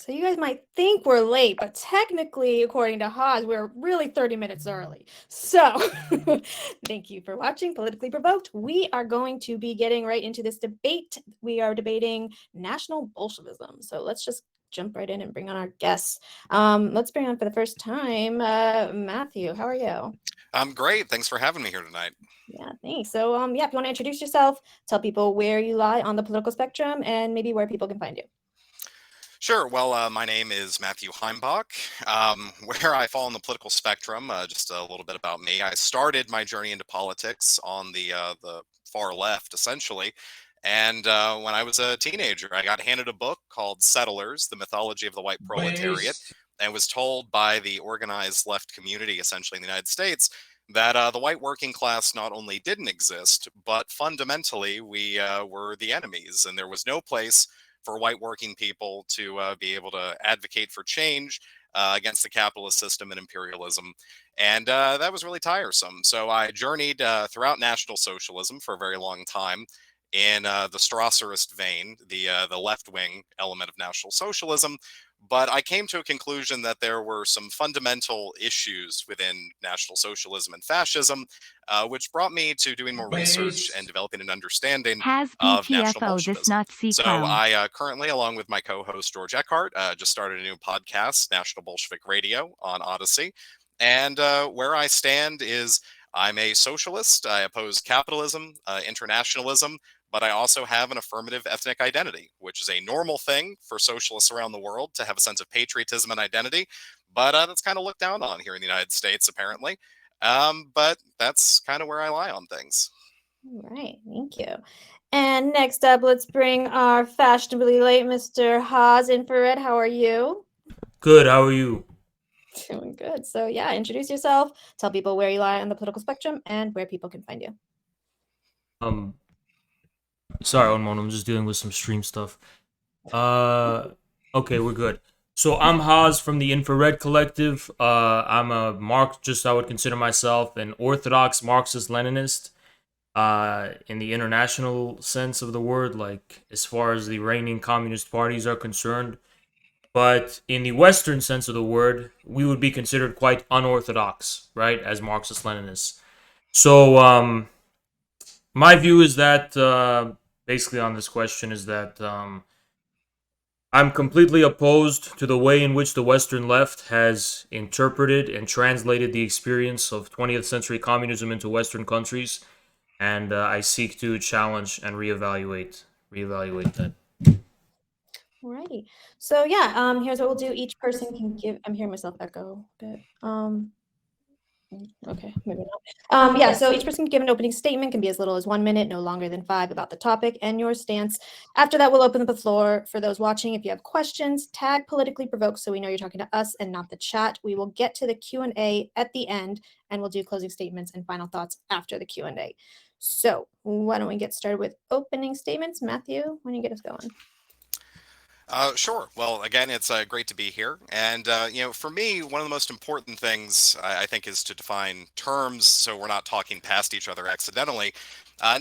So you guys might think we're late, but technically, according to Haas, we're really 30 minutes early. So thank you for watching Politically Provoked. We are going to be getting right into this debate. We are debating National Bolshevism. So let's just jump right in and bring on our guests. Let's bring on for the first time, Matthew. How are you? I'm great. Thanks for having me here tonight. Yeah, thanks. So yeah, if you want to introduce yourself, tell people where you lie on the political spectrum and maybe where people can find you. Sure. Well, my name is Matthew Heimbach. Where I fall on the political spectrum, just a little bit about me. I started my journey into politics on the far left, essentially. And when I was a teenager, I got handed a book called Settlers: The Mythology of the White Proletariat, Waste. and was told by the organized left community, essentially in the United States, that the white working class not only didn't exist, but fundamentally we were the enemies, and there was no place for white working people to be able to advocate for change against the capitalist system and imperialism. And that was really tiresome. So I journeyed throughout National Socialism for a very long time in the Strasserist vein, the left wing element of National Socialism. But I came to a conclusion that there were some fundamental issues within National Socialism and fascism, which brought me to doing more research and Waste. developing an understanding Has of National BTFO does Bolshevism. not see So clown. I currently, along with my co-host George Eckhart, just started a new podcast, National Bolshevik Radio, on Odyssey. And where I stand is I'm a socialist. I oppose capitalism, internationalism, but I also have an affirmative ethnic identity, which is a normal thing for socialists around the world to have a sense of patriotism and identity. But that's kind of looked down on here in the United States, apparently. But that's kind of where I lie on things. All right, thank you. And next up, let's bring our fashionably late Mr. Haas Infrared. How are you? Good. How are you? Doing good. So yeah, introduce yourself, tell people where you lie on the political spectrum and where people can find you. Um, Sorry, one moment. I'm just dealing with some stream stuff. Uh, okay, we're good. So I'm Haas from the Infrared Collective. I'm a I would consider myself an orthodox Marxist-Leninist. In the international sense of the word, like as far as the reigning communist parties are concerned. But in the Western sense of the word, we would be considered quite unorthodox, right, as Marxist-Leninists. So, my view is that basically on this question is that I'm completely opposed to the way in which the Western left has interpreted and translated the experience of 20th century communism into Western countries, and I seek to challenge and reevaluate that. Alrighty. So yeah, here's what we'll do. Each person can give. I'm hearing myself echo a bit. Okay, maybe not. Yeah, so each person can give an opening statement, can be as little as 1 minute, no longer than 5, about the topic and your stance. After that, we'll open up the floor for those watching. If you have questions, tag Politically Provoked so we know you're talking to us and not the chat. We will get to the Q&A at the end, and we'll do closing statements and final thoughts after the Q&A. So why don't we get started with opening statements? Matthew, why don't you get us going? Sure. Well, again, it's great to be here. And, for me, one of the most important things I think is to define terms so we're not talking past each other accidentally.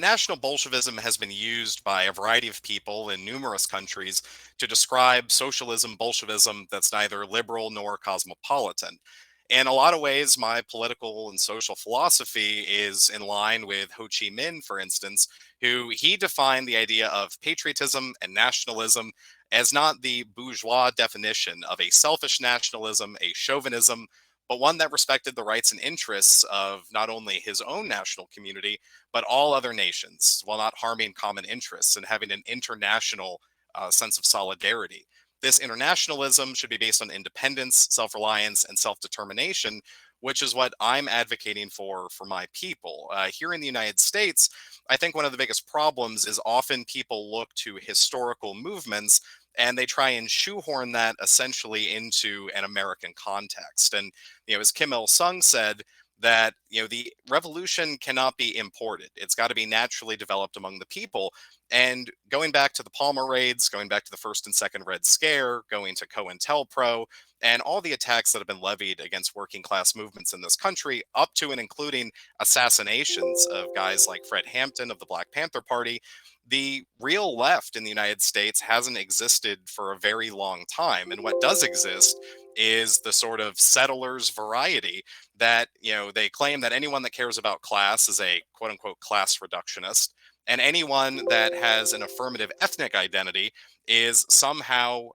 National Bolshevism has been used by a variety of people in numerous countries to describe socialism, Bolshevism that's neither liberal nor cosmopolitan. In a lot of ways, my political and social philosophy is in line with Ho Chi Minh, for instance, who he defined the idea of patriotism and nationalism as not the bourgeois definition of a selfish nationalism, a chauvinism, but one that respected the rights and interests of not only his own national community, but all other nations, while not harming common interests and having an international sense of solidarity. This internationalism should be based on independence, self-reliance, and self-determination, which is what I'm advocating for my people. Here in the United States, I think one of the biggest problems is often people look to historical movements and they try and shoehorn that essentially into an American context. And, as Kim Il Sung said, that, the revolution cannot be imported. It's got to be naturally developed among the people. And going back to the Palmer raids, going back to the first and second Red Scare, going to COINTELPRO, and all the attacks that have been levied against working class movements in this country, up to and including assassinations of guys like Fred Hampton of the Black Panther Party, the real left in the United States hasn't existed for a very long time. And what does exist is the sort of settlers variety that, they claim that anyone that cares about class is a quote unquote class reductionist. And anyone that has an affirmative ethnic identity is somehow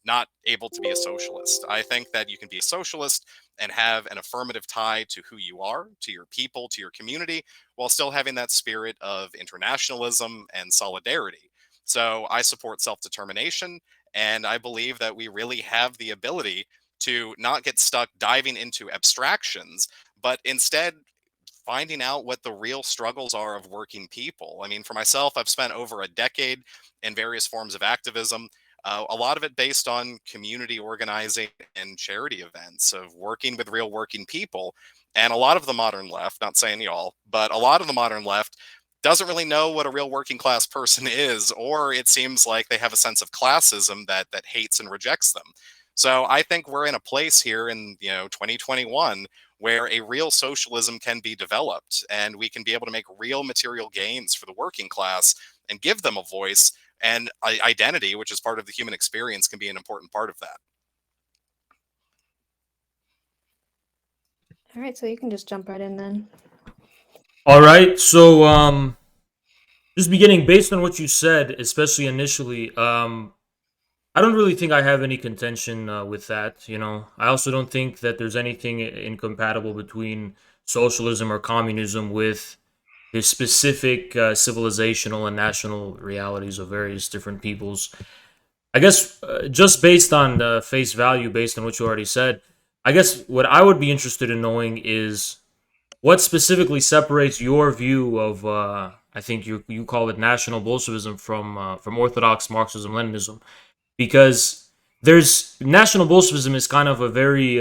not able to be a socialist. I think that you can be a socialist and have an affirmative tie to who you are, to your people, to your community, while still having that spirit of internationalism and solidarity. So I support self determination, and I believe that we really have the ability to not get stuck diving into abstractions, but instead finding out what the real struggles are of working people. I mean, for myself, I've spent over a decade in various forms of activism, a lot of it based on community organizing and charity events, of working with real working people. And a lot of the modern left, not saying y'all, but a lot of the modern left doesn't really know what a real working class person is, or it seems like they have a sense of classism that hates and rejects them. So I think we're in a place here in 2021 where a real socialism can be developed, and we can be able to make real material gains for the working class and give them a voice, and identity, which is part of the human experience, can be an important part of that. All right, so you can just jump right in then. All right, so just beginning based on what you said, especially initially, I don't really think I have any contention with that. I also don't think that there's anything incompatible between socialism or communism with the specific civilizational and national realities of various different peoples. I guess just based on face value, based on what you already said, I guess what I would be interested in knowing is what specifically separates your view of, I think you call it national Bolshevism from Orthodox Marxism Leninism, because there's national Bolshevism is kind of a very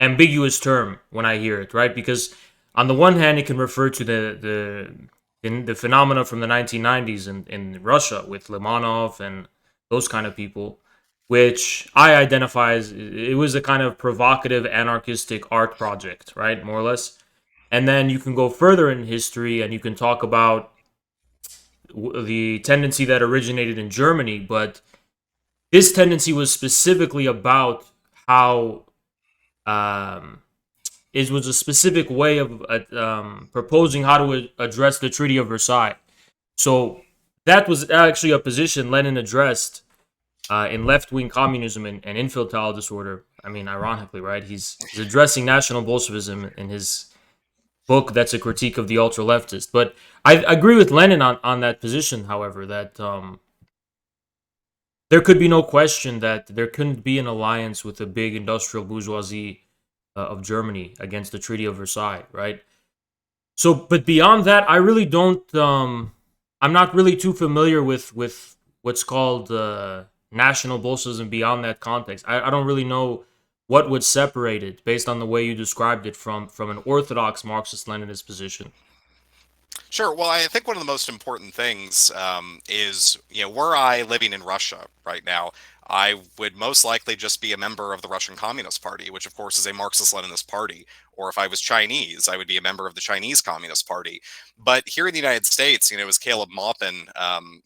ambiguous term when I hear it, right? Because on the one hand, it can refer to the phenomena from the 1990s in Russia with Limanov and those kind of people, which I identify as it was a kind of provocative anarchistic art project, right? More or less. And then you can go further in history and you can talk about the tendency that originated in Germany, but this tendency was specifically about how it was a specific way of proposing how to address the Treaty of Versailles. So that was actually a position Lenin addressed in left-wing communism and infantile disorder. I mean, ironically, right? He's addressing National Bolshevism in his book that's a critique of the ultra-leftist. But I agree with Lenin on that position, however, that there could be no question that there couldn't be an alliance with the big industrial bourgeoisie of Germany against the Treaty of Versailles, right? So, but beyond that, I really don't. I'm not really too familiar with what's called national Bolshevism beyond that context. I don't really know what would separate it based on the way you described it from an orthodox Marxist-Leninist position. Sure. Well, I think one of the most important things is, were I living in Russia right now, I would most likely just be a member of the Russian Communist Party, which of course is a Marxist-Leninist party. Or if I was Chinese, I would be a member of the Chinese Communist Party. But here in the United States, as Caleb Maupin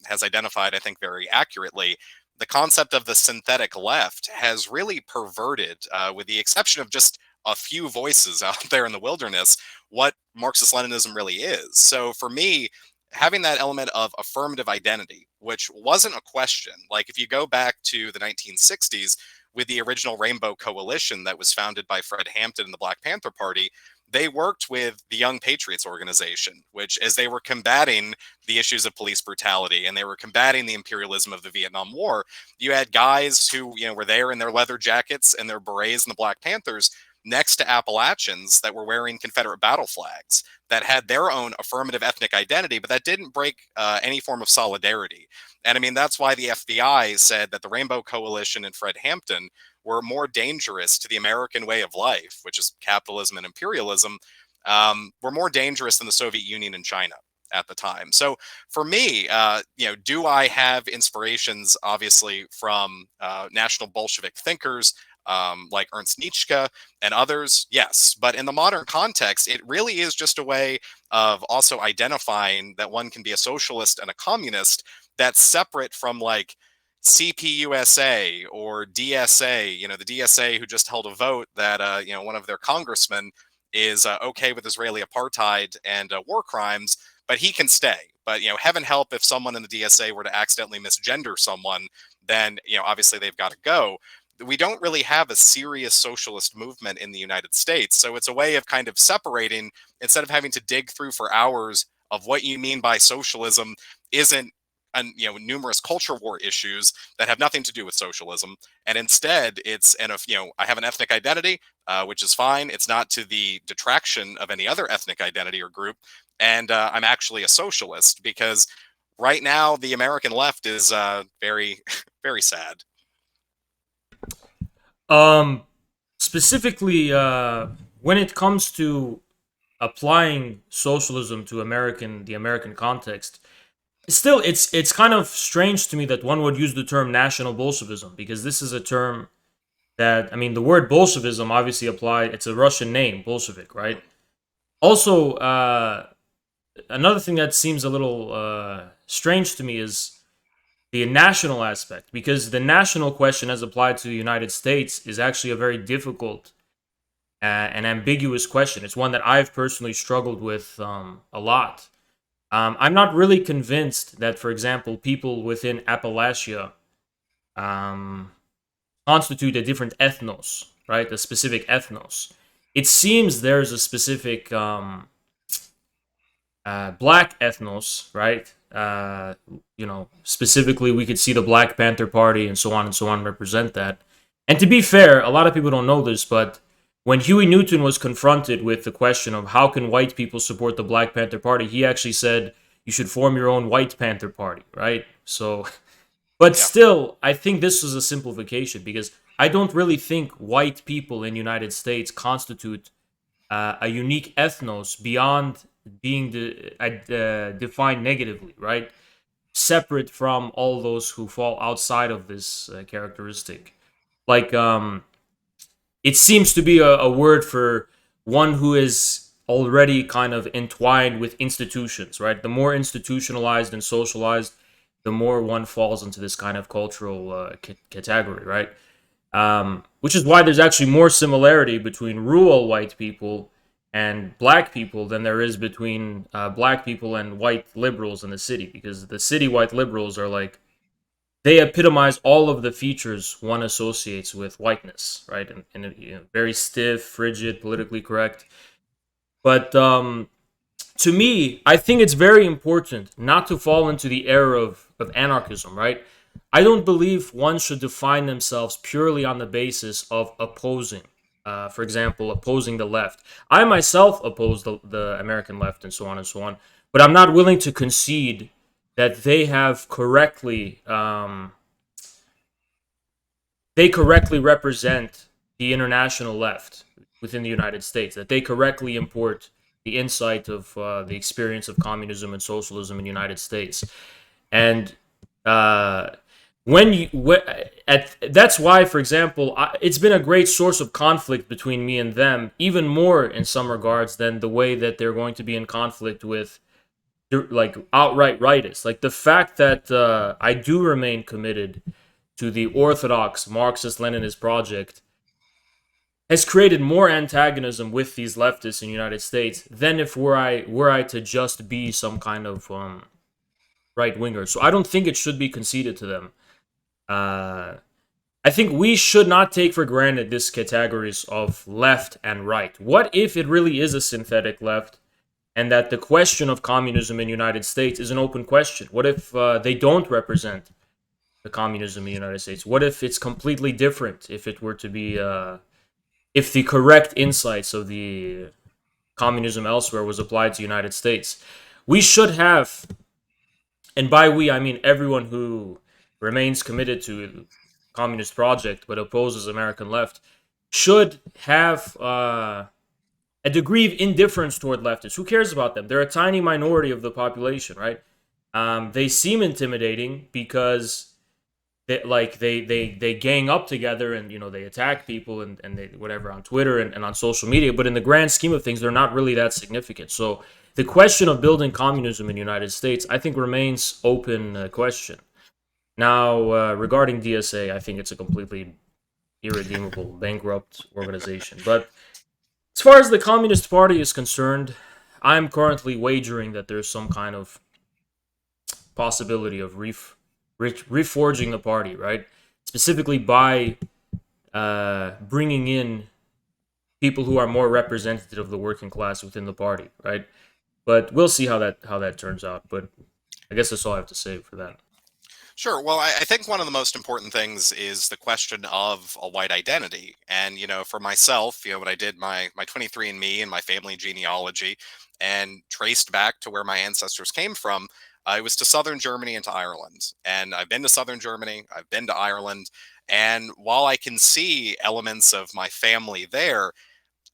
has identified, I think very accurately, the concept of the synthetic left has really perverted, with the exception of just a few voices out there in the wilderness, what Marxist-Leninism really is. So for me, having that element of affirmative identity, which wasn't a question, like if you go back to the 1960s with the original Rainbow Coalition that was founded by Fred Hampton and the Black Panther Party, they worked with the Young Patriots organization, which, as they were combating the issues of police brutality and they were combating the imperialism of the Vietnam War, you had guys who were there in their leather jackets and their berets and the Black Panthers next to Appalachians that were wearing Confederate battle flags that had their own affirmative ethnic identity, but that didn't break any form of solidarity. And I mean, that's why the FBI said that the Rainbow Coalition and Fred Hampton were more dangerous to the American way of life, which is capitalism and imperialism, were more dangerous than the Soviet Union and China at the time. So for me, do I have inspirations, obviously, from national Bolshevik thinkers like Ernst Nietzsche and others? Yes. But in the modern context, it really is just a way of also identifying that one can be a socialist and a communist that's separate from like CPUSA or DSA, the DSA who just held a vote that, one of their congressmen is okay with Israeli apartheid and war crimes, but he can stay. But, heaven help if someone in the DSA were to accidentally misgender someone, then, obviously they've got to go. We don't really have a serious socialist movement in the United States. So it's a way of kind of separating, instead of having to dig through for hours of what you mean by socialism isn't, numerous culture war issues that have nothing to do with socialism. And instead it's, I have an ethnic identity, which is fine. It's not to the detraction of any other ethnic identity or group. And I'm actually a socialist, because right now the American left is very, very sad. Specifically, when it comes to applying socialism to the American context, still, it's kind of strange to me that one would use the term national Bolshevism, because this is a term that, the word Bolshevism obviously it's a Russian name, Bolshevik, right? Also, another thing that seems a little strange to me is the national aspect, because the national question as applied to the United States is actually a very difficult and ambiguous question. It's one that I've personally struggled with a lot. I'm not really convinced that, for example, people within Appalachia constitute a different ethnos, right? A specific ethnos. It seems there's a specific black ethnos, right? Specifically, we could see the Black Panther Party and so on represent that. And to be fair, a lot of people don't know this, but when Huey Newton was confronted with the question of how can white people support the Black Panther Party, he actually said, you should form your own White Panther Party, right? So, but still, I think this was a simplification, because I don't really think white people in the United States constitute a unique ethnos beyond being defined negatively, right? Separate from all those who fall outside of this characteristic. Like, it seems to be a word for one who is already kind of entwined with institutions, right? The more institutionalized and socialized, the more one falls into this kind of cultural category, right? Which is why there's actually more similarity between rural white people and black people than there is between black people and white liberals in the city, because the city white liberals are like, they epitomize all of the features one associates with whiteness, right? And very stiff, frigid, politically correct. But to me, I think it's very important not to fall into the era of anarchism, right? I don't believe one should define themselves purely on the basis of opposing. For example, opposing the left. I myself oppose the American left and so on, but I'm not willing to concede that they have correctly represent the international left within the United States, that they correctly import the insight of the experience of communism and socialism in the United States. And that's why, for example, it's been a great source of conflict between me and them, even more in some regards than the way that they're going to be in conflict with like outright rightists. Like the fact that I do remain committed to the orthodox Marxist-Leninist project has created more antagonism with these leftists in the United States than if were I to just be some kind of right-winger. So I don't think it should be conceded to them. I think we should not take for granted these categories of left and right. What if it really is a synthetic left, and that the question of communism in the United States is an open question? What if they don't represent the communism in the United States? What if it's completely different? If it were to be, if the correct insights of the communism elsewhere was applied to the United States, we should have, and by we I mean everyone who remains committed to communist project but opposes American left should have a degree of indifference toward leftists. Who cares about them? They're a tiny minority of the population, right? They seem intimidating because they gang up together and they attack people and they whatever on Twitter and on social media, but in the grand scheme of things they're not really that significant. So the question of building communism in the United States, I think, remains open question. Now, regarding DSA, I think it's a completely irredeemable bankrupt organization. But as far as the Communist Party is concerned, I'm currently wagering that there's some kind of possibility of reforging the party, right? Specifically by bringing in people who are more representative of the working class within the party, right? But we'll see how that turns out. But I guess that's all I have to say for that. Sure. Well, I think one of the most important things is the question of a white identity. And, for myself, when I did my 23andMe and my family genealogy and traced back to where my ancestors came from, it was to southern Germany and to Ireland. And I've been to southern Germany, I've been to Ireland. And while I can see elements of my family there,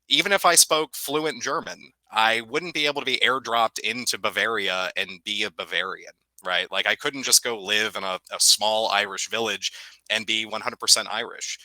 even if I spoke fluent German, I wouldn't be able to be airdropped into Bavaria and be a Bavarian, right? Like I couldn't just go live in a small Irish village and be 100% Irish.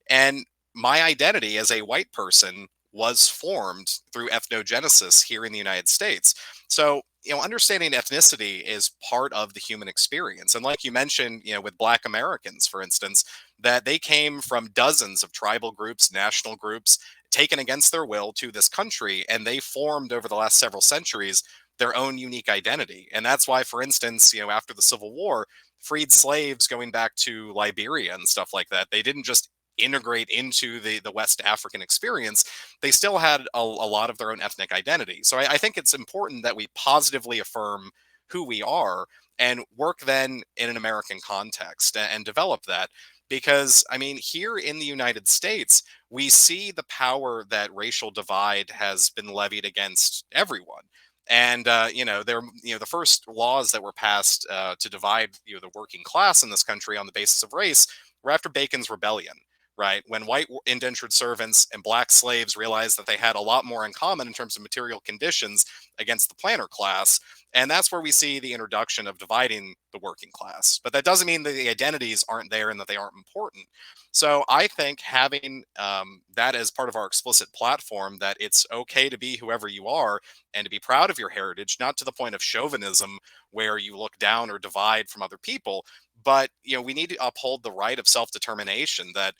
And my identity as a white person was formed through ethnogenesis here in the United States. So, understanding ethnicity is part of the human experience. And like you mentioned, with Black Americans, for instance, that they came from dozens of tribal groups, national groups, taken against their will to this country, and they formed over the last several centuries their own unique identity. And that's why, for instance, after the Civil War, freed slaves going back to Liberia and stuff like that, they didn't just integrate into the West African experience. They still had a lot of their own ethnic identity. So I think it's important that we positively affirm who we are and work then in an American context and develop that. Because, here in the United States, we see the power that racial divide has been levied against everyone. And the first laws that were passed to divide the working class in this country on the basis of race were after Bacon's Rebellion, right? When white indentured servants and black slaves realized that they had a lot more in common in terms of material conditions against the planter class. And that's where we see the introduction of dividing the working class. But that doesn't mean that the identities aren't there and that they aren't important. So I think having that as part of our explicit platform, that it's okay to be whoever you are and to be proud of your heritage, not to the point of chauvinism where you look down or divide from other people, but we need to uphold the right of self-determination that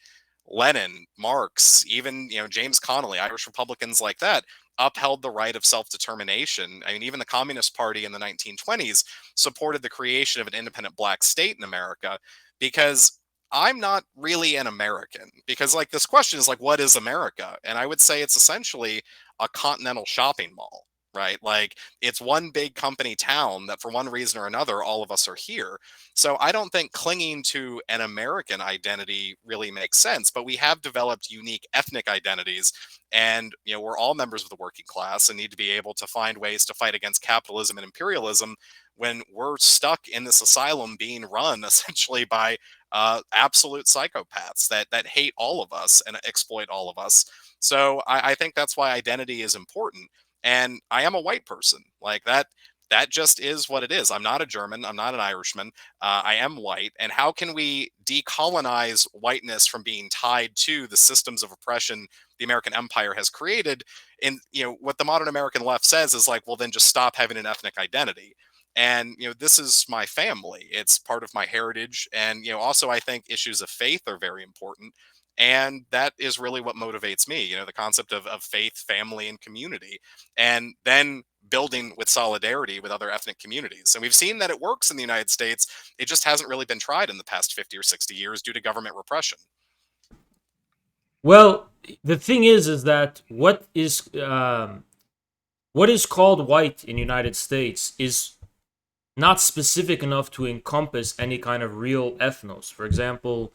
Lenin, Marx, even James Connolly, Irish Republicans like that, upheld the right of self-determination. Even the Communist Party in the 1920s supported the creation of an independent black state in America, because I'm not really an American. Because this question is what is America? And I would say it's essentially a continental shopping mall, right? It's one big company town that for one reason or another, all of us are here. So I don't think clinging to an American identity really makes sense, but we have developed unique ethnic identities, and we're all members of the working class and need to be able to find ways to fight against capitalism and imperialism when we're stuck in this asylum being run essentially by absolute psychopaths that hate all of us and exploit all of us. So I think that's why identity is important. And I am a white person. That just is what it is. I'm not a German. I'm not an Irishman. I am white. And how can we decolonize whiteness from being tied to the systems of oppression the American empire has created? And, what the modern American left says is well, then just stop having an ethnic identity. And, this is my family. It's part of my heritage. And, also I think issues of faith are very important. And that is really what motivates me, the concept of faith, family, and community, and then building with solidarity with other ethnic communities. And we've seen that it works in the United States. It just hasn't really been tried in the past 50 or 60 years due to government repression. Well, the thing is that what is called white in the United States is not specific enough to encompass any kind of real ethnos. For example,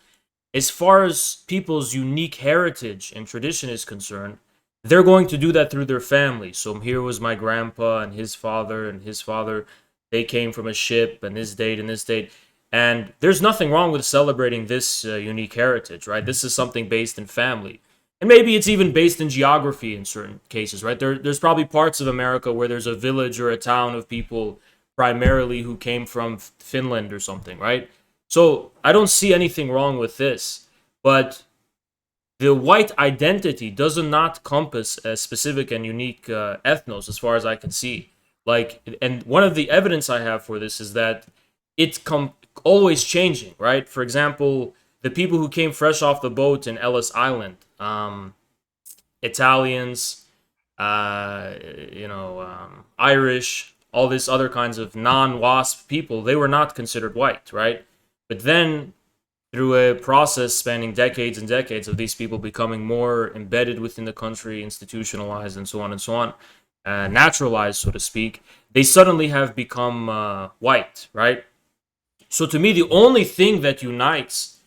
as far as people's unique heritage and tradition is concerned, they're going to do that through their family. So here was my grandpa and his father, they came from a ship and this date and this date. And there's nothing wrong with celebrating this unique heritage, right? This is something based in family. And maybe it's even based in geography in certain cases, right? There's probably parts of America where there's a village or a town of people primarily who came from Finland or something, right? So I don't see anything wrong with this. But the white identity does not compass a specific and unique ethnos, as far as I can see. Like, and one of the evidence I have for this is that it's always changing, right? For example, the people who came fresh off the boat in Ellis Island, Italians, Irish, all these other kinds of non-WASP people, they were not considered white, right? But then through a process spanning decades and decades of these people becoming more embedded within the country, institutionalized, and so on, naturalized, so to speak, they suddenly have become white, right? So to me, the only thing that unites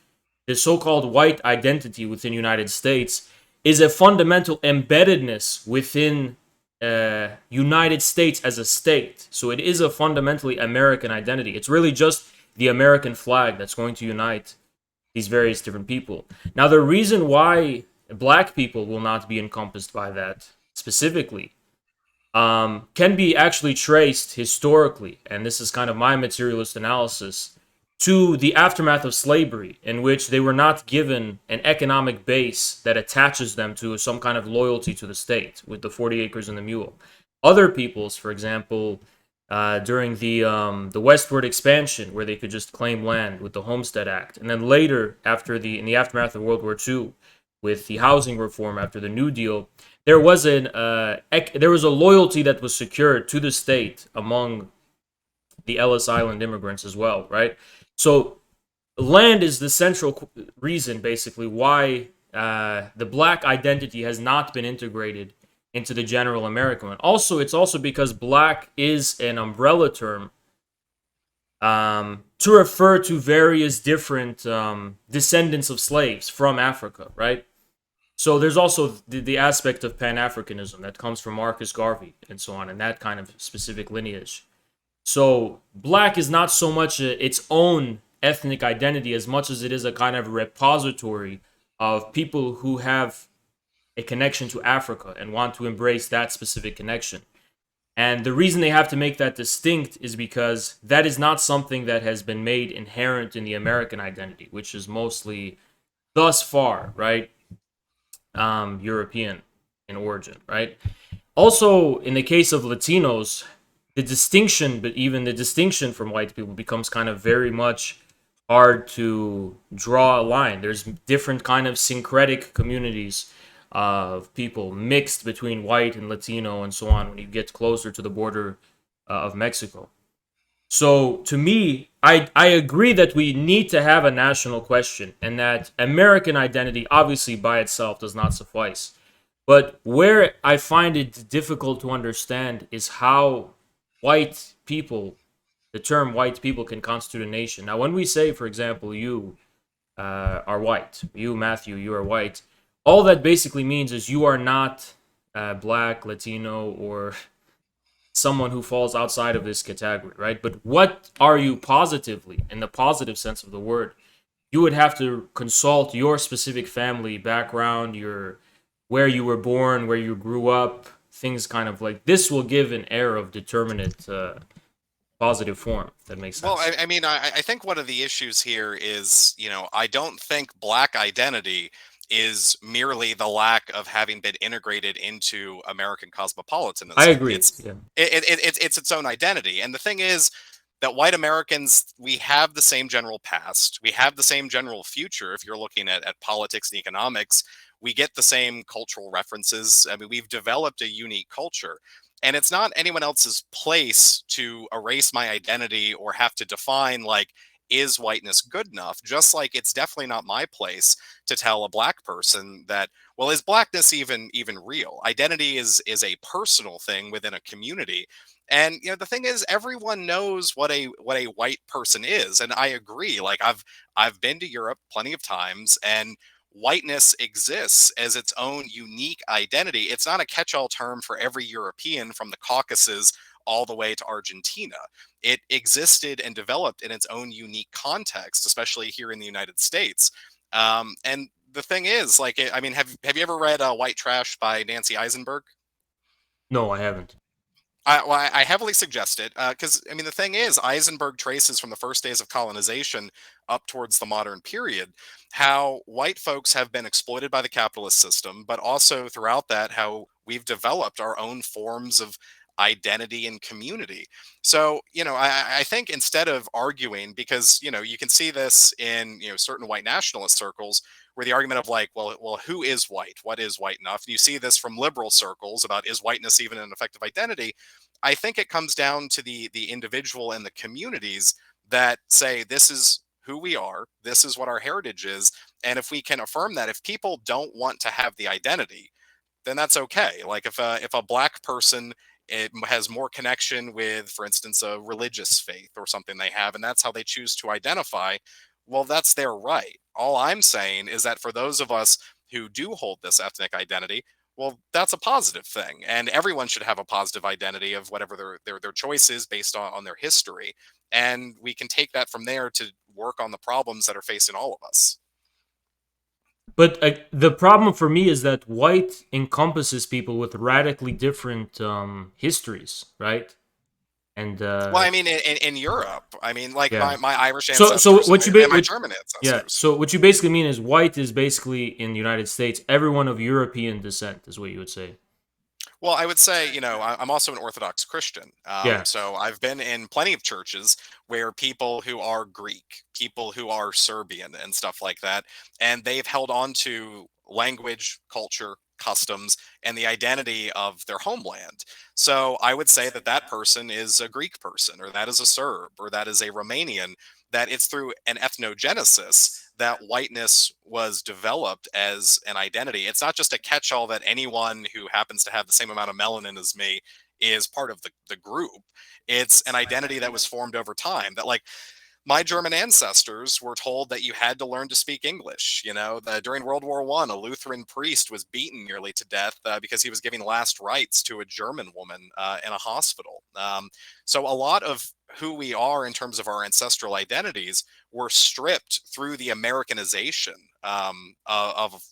the so-called white identity within the United States is a fundamental embeddedness within United States as a state. So it is a fundamentally American identity. It's really just the American flag that's going to unite these various different people. Now, the reason why black people will not be encompassed by that specifically can be actually traced historically, and this is kind of my materialist analysis, to the aftermath of slavery, in which they were not given an economic base that attaches them to some kind of loyalty to the state, with the 40 acres and the mule. Other peoples, for example, during the westward expansion, where they could just claim land with the Homestead Act, and then later, in the aftermath of World War II, with the housing reform after the New Deal, there was a loyalty that was secured to the state among the Ellis Island immigrants as well, right? So land is the central reason, basically, why the black identity has not been integrated into the general American one. Also, it's also because black is an umbrella term to refer to various different descendants of slaves from Africa, right? So there's also the aspect of Pan-Africanism that comes from Marcus Garvey and so on, and that kind of specific lineage. So black is not so much its own ethnic identity as much as it is a kind of repository of people who have a connection to Africa and want to embrace that specific connection. And the reason they have to make that distinct is because that is not something that has been made inherent in the American identity, which is mostly, thus far, right, European in origin, right? Also, in the case of Latinos, the distinction, but even the distinction from white people becomes kind of very much hard to draw a line. There's different kind of syncretic communities of people mixed between white and Latino and so on when you get closer to the border of Mexico. So to me, I agree that we need to have a national question and that American identity obviously by itself does not suffice. But where I find it difficult to understand is how white people, the term white people can constitute a nation. Now, when we say, for example, you are white, you, Mathew, you are white, all that basically means is you are not black, Latino, or someone who falls outside of this category, right? But what are you positively, in the positive sense of the word? You would have to consult your specific family background, where you were born, where you grew up, things kind of like this will give an air of determinate positive form. If that makes sense. Well, I think one of the issues here is, I don't think black identity is merely the lack of having been integrated into American cosmopolitanism. I agree. It's its own identity. And the thing is that white Americans, we have the same general past. We have the same general future. If you're looking at politics and economics, we get the same cultural references. I mean, we've developed a unique culture. And it's not anyone else's place to erase my identity or have to define, like, is whiteness good enough? Just like it's definitely not my place to tell a black person that, well, is blackness even real? Identity is a personal thing within a community. And the thing is, everyone knows what a white person is. And I agree. Like I've been to Europe plenty of times, and whiteness exists as its own unique identity. It's not a catch-all term for every European from the Caucasus all the way to Argentina. It existed and developed in its own unique context, especially here in the United States. And the thing is, like, I mean, have you ever read White Trash by Nancy Eisenberg? No, I haven't. I heavily suggest it because, I mean, the thing is, Eisenberg traces from the first days of colonization up towards the modern period how white folks have been exploited by the capitalist system, but also throughout that, how we've developed our own forms of identity and community. So, I think instead of arguing, because, you can see this in, certain white nationalist circles where the argument of like, well, who is white? What is white enough? And you see this from liberal circles about is whiteness even an effective identity? I think it comes down to the individual and the communities that say this is who we are, this is what our heritage is, and if we can affirm that, if people don't want to have the identity, then that's okay. Like if a black person has more connection with, for instance, a religious faith or something they have, and that's how they choose to identify, well, that's their right. All I'm saying is that for those of us who do hold this ethnic identity, well, that's a positive thing, and everyone should have a positive identity of whatever their choice is based on their history, and we can take that from there to work on the problems that are facing all of us. But the problem for me is that white encompasses people with radically different histories, right? And Well, I mean, in Europe, I mean, like yeah. my Irish So ancestors what you and my German ancestors. yeah. So what you basically mean is white is basically in the United States everyone of European descent is what you would say. Well, I would say, I'm also an Orthodox Christian. Yeah. So I've been in plenty of churches where people who are Greek, people who are Serbian and stuff like that, and they've held on to language, culture, customs, and the identity of their homeland. So I would say that that person is a Greek person, or that is a Serb, or that is a Romanian, that it's through an ethnogenesis that whiteness was developed as an identity. It's not just a catch-all that anyone who happens to have the same amount of melanin as me is part of the group. It's an identity that was formed over time, that like my German ancestors were told that you had to learn to speak English. During World War I, a Lutheran priest was beaten nearly to death because he was giving last rites to a German woman in a hospital. So a lot of who we are in terms of our ancestral identities were stripped through the Americanization of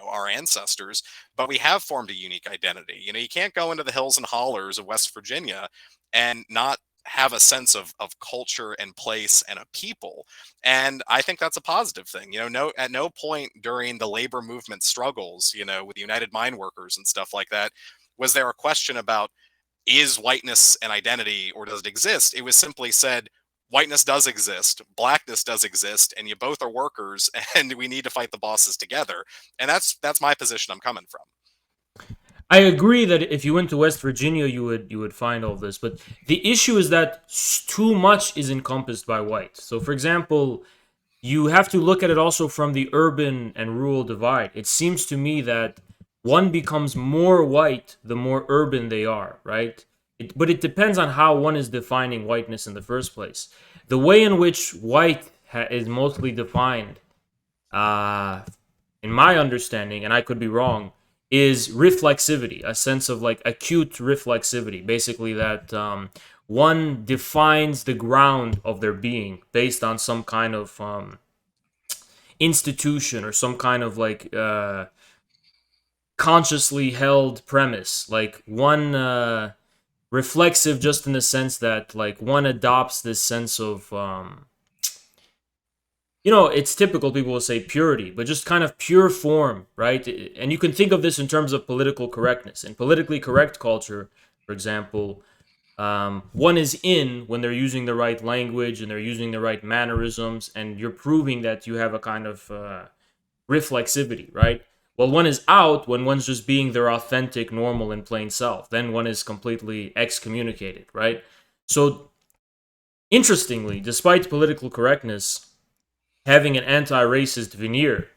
our ancestors, but we have formed a unique identity. You can't go into the hills and hollers of West Virginia and not have a sense of culture and place and a people. And I think that's a positive thing. At no point during the labor movement struggles, with the United Mine Workers and stuff like that, was there a question about is whiteness an identity or does it exist? It was simply said, whiteness does exist, blackness does exist, and you both are workers and we need to fight the bosses together. And that's my position I'm coming from. I agree that if you went to West Virginia, you would find all this. But the issue is that too much is encompassed by white. So, for example, you have to look at it also from the urban and rural divide. It seems to me that one becomes more white the more urban they are, right? But it depends on how one is defining whiteness in the first place. The way in which white is mostly defined, in my understanding, and I could be wrong, is reflexivity, a sense of like acute reflexivity. Basically, that one defines the ground of their being based on some kind of institution or some kind of like consciously held premise. Like one reflexive, just in the sense that like one adopts this sense of it's typical, people will say purity, but just kind of pure form, right? And you can think of this in terms of political correctness. In politically correct culture, for example, one is in when they're using the right language and they're using the right mannerisms, and you're proving that you have a kind of reflexivity, right? Well, one is out when one's just being their authentic, normal, and plain self. Then one is completely excommunicated, right? So, interestingly, despite political correctness having an anti-racist veneer,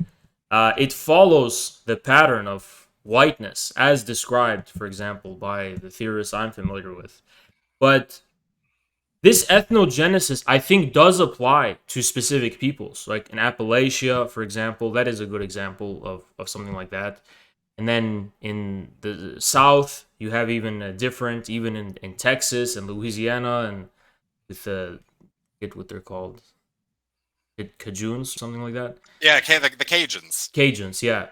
it follows the pattern of whiteness as described, for example, by the theorists I'm familiar with. But this ethnogenesis, I think, does apply to specific peoples. Like in Appalachia, for example, that is a good example of something like that. And then in the South, You have even different, even in Texas and Louisiana, and with get what they're called, Cajuns, something like that. Yeah, the Cajuns. Cajuns, yeah.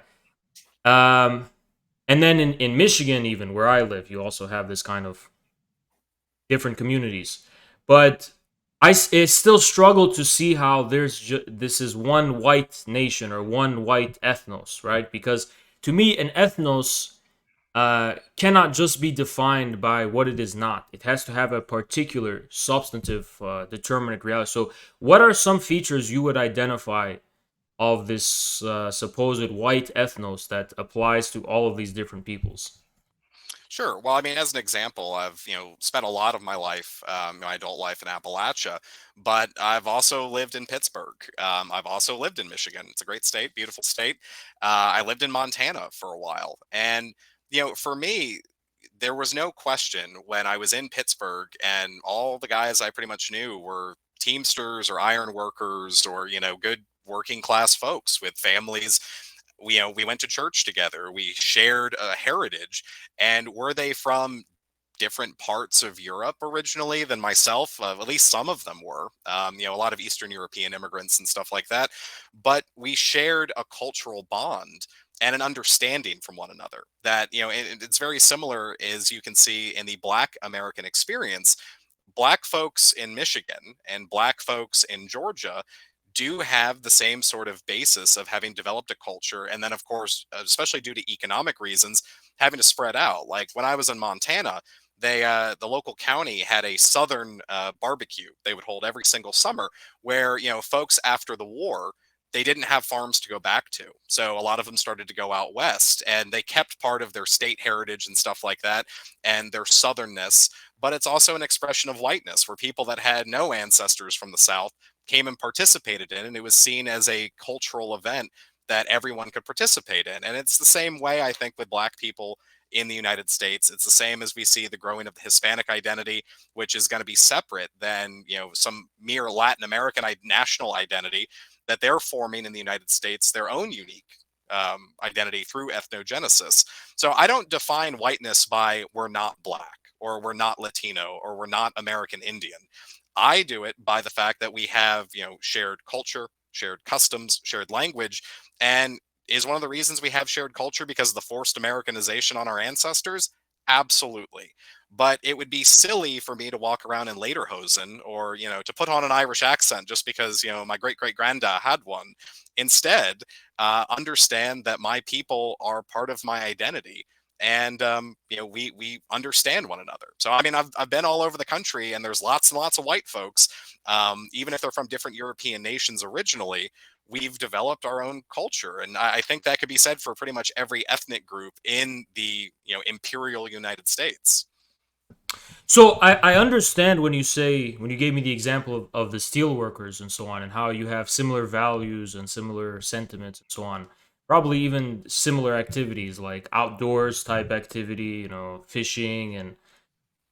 And then in Michigan, even where I live, you also have this kind of different communities. But I still struggle to see how this is one white nation or one white ethnos, right? Because to me, an ethnos cannot just be defined by what it is not. It has to have a particular substantive determinate reality. So what are some features you would identify of this supposed white ethnos that applies to all of these different peoples? Sure. Well, I mean, as an example, I've spent a lot of my life, my adult life in Appalachia, but I've also lived in Pittsburgh. I've also lived in Michigan. It's a great state, beautiful state. I lived in Montana for a while, and for me, there was no question when I was in Pittsburgh, and all the guys I pretty much knew were Teamsters or iron workers or good working class folks with families. We went to church together. We shared a heritage. And were they from different parts of Europe originally than myself? At least some of them were. A lot of Eastern European immigrants and stuff like that. But we shared a cultural bond and an understanding from one another that it's very similar, as you can see in the Black American experience. Black folks in Michigan and Black folks in Georgia do have the same sort of basis of having developed a culture, and then of course, especially due to economic reasons, having to spread out. Like when I was in Montana, the local county had a southern barbecue they would hold every single summer, where folks after the war, they didn't have farms to go back to, so a lot of them started to go out west, and they kept part of their state heritage and stuff like that and their southernness. But it's also an expression of whiteness, where people that had no ancestors from the south came and participated in, and it was seen as a cultural event that everyone could participate in. And it's the same way, I think, with Black people in the United States. It's the same as we see the growing of the Hispanic identity, which is going to be separate than some mere Latin American national identity that they're forming in the United States, their own unique identity through ethnogenesis. So I don't define whiteness by we're not Black or we're not Latino or we're not American Indian. I do it by the fact that we have, shared culture, shared customs, shared language. And is one of the reasons we have shared culture because of the forced Americanization on our ancestors? Absolutely. But it would be silly for me to walk around in lederhosen or, to put on an Irish accent just because, my great great granddad had one. Instead, understand that my people are part of my identity. And we understand one another. So I mean, I've been all over the country, and there's lots and lots of white folks, even if they're from different European nations originally. We've developed our own culture, and I think that could be said for pretty much every ethnic group in the imperial United States. So I understand when you gave me the example of the steel workers and so on, and how you have similar values and similar sentiments and so on. Probably even similar activities like outdoors type activity, fishing and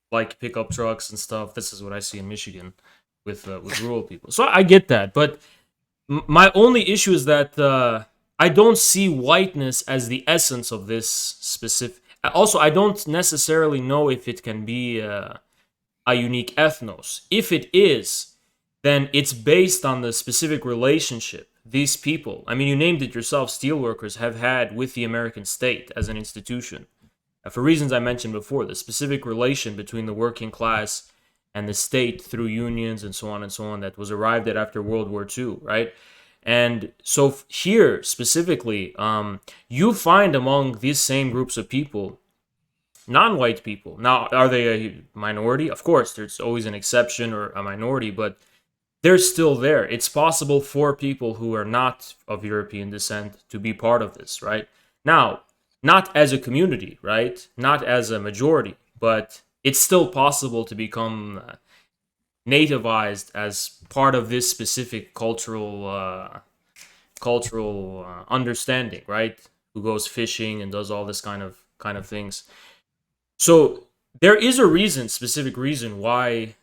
like pickup trucks and stuff. This is what I see in Michigan with rural people. So I get that, but my only issue is that I don't see whiteness as the essence of this specific. Also, I don't necessarily know if it can be a unique ethnos. If it is, then it's based on the specific relationship these people, I mean, you named it yourself, steelworkers have had with the American state as an institution. For reasons I mentioned before, the specific relation between the working class and the state through unions and so on that was arrived at after World War II, right? And so here specifically, you find among these same groups of people non-white people. Now, are they a minority? Of course, there's always an exception or a minority, but they're still there. It's possible for people who are not of European descent to be part of this, right? Now, not as a community, right? Not as a majority, but it's still possible to become nativized as part of this specific cultural understanding, right? Who goes fishing and does all this kind of things. So there is a specific reason why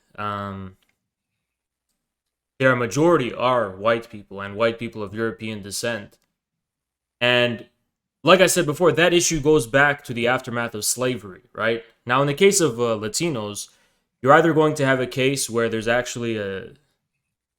their majority are white people and white people of European descent. And like I said before, that issue goes back to the aftermath of slavery, right? Now, in the case of Latinos, you're either going to have a case where there's actually a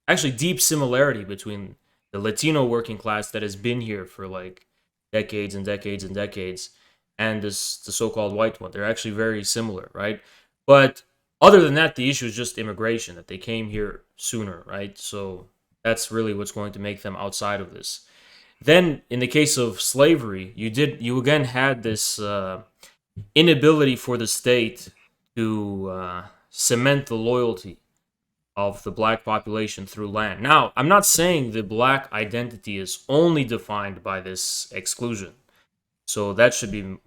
actually deep similarity between the Latino working class that has been here for like decades and decades and decades and this the so-called white one. They're actually very similar, right? But other than that, the issue is just immigration, that they came here sooner, right? So that's really what's going to make them outside of this. Then, in the case of slavery, you again had this inability for the state to cement the loyalty of the black population through land. Now, I'm not saying the black identity is only defined by this exclusion. So that should be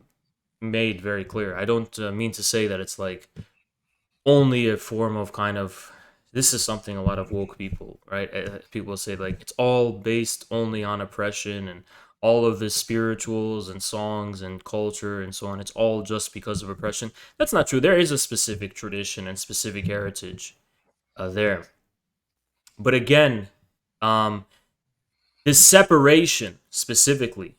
made very clear. I don't mean to say that it's like only a form of kind of, this is something a lot of woke people, right? People say like it's all based only on oppression and all of the spirituals and songs and culture and so on. It's all just because of oppression. That's not true. There is a specific tradition and specific heritage there. But again, um, this separation specifically,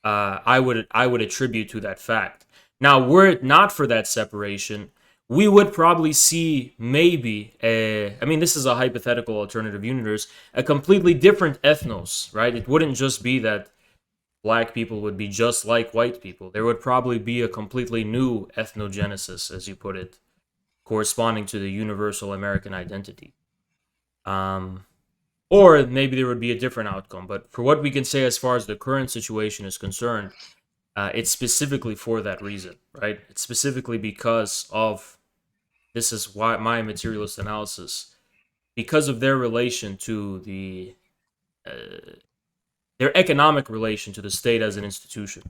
I would attribute to that fact. Now, were it not for that separation, we would probably see maybe a, I mean, this is a hypothetical alternative universe, a completely different ethnos, right? It wouldn't just be that black people would be just like white people. There would probably be a completely new ethnogenesis, as you put it, corresponding to the universal American identity. Um, or maybe there would be a different outcome. But for what we can say as far as the current situation is concerned, it's specifically for that reason, right? It's specifically because of, this is why my materialist analysis, because of their relation to uh, their economic relation to the state as an institution.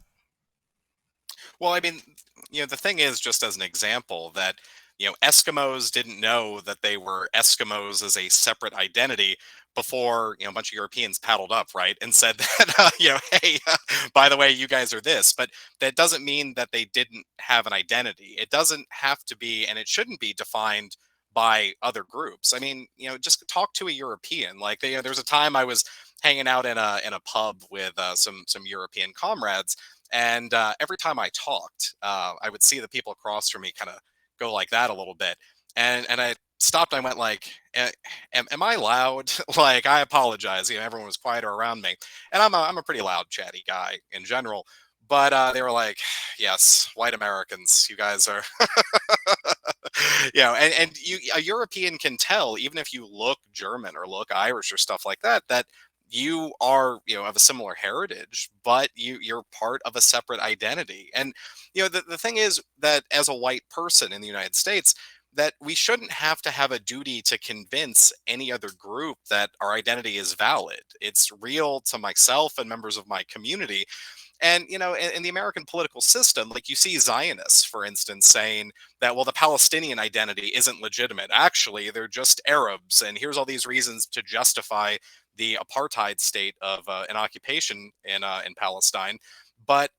Well, I mean, the thing is, just as an example, that Eskimos didn't know that they were Eskimos as a separate identity before a bunch of Europeans paddled up, right, and said that hey, by the way, you guys are this. But that doesn't mean that they didn't have an identity. It doesn't have to be, and it shouldn't be defined by other groups. I mean, just talk to a European. Like, there was a time I was hanging out in a pub with some European comrades, and every time I talked, I would see the people across from me kind of go like that a little bit. And I stopped. I went like, am I loud? Like, I apologize. Everyone was quieter around me. And I'm a pretty loud, chatty guy in general. But they were like, yes, white Americans, you guys are, and a European can tell, even if you look German or look Irish or stuff like that, that you are of a similar heritage, but you're part of a separate identity. And the thing is that as a white person in the United States, that we shouldn't have to have a duty to convince any other group that our identity is valid. It's real to myself and members of my community. And, in the American political system, like, you see Zionists, for instance, saying that, well, the Palestinian identity isn't legitimate. Actually, they're just Arabs. And here's all these reasons to justify the apartheid state of an occupation in Palestine. But,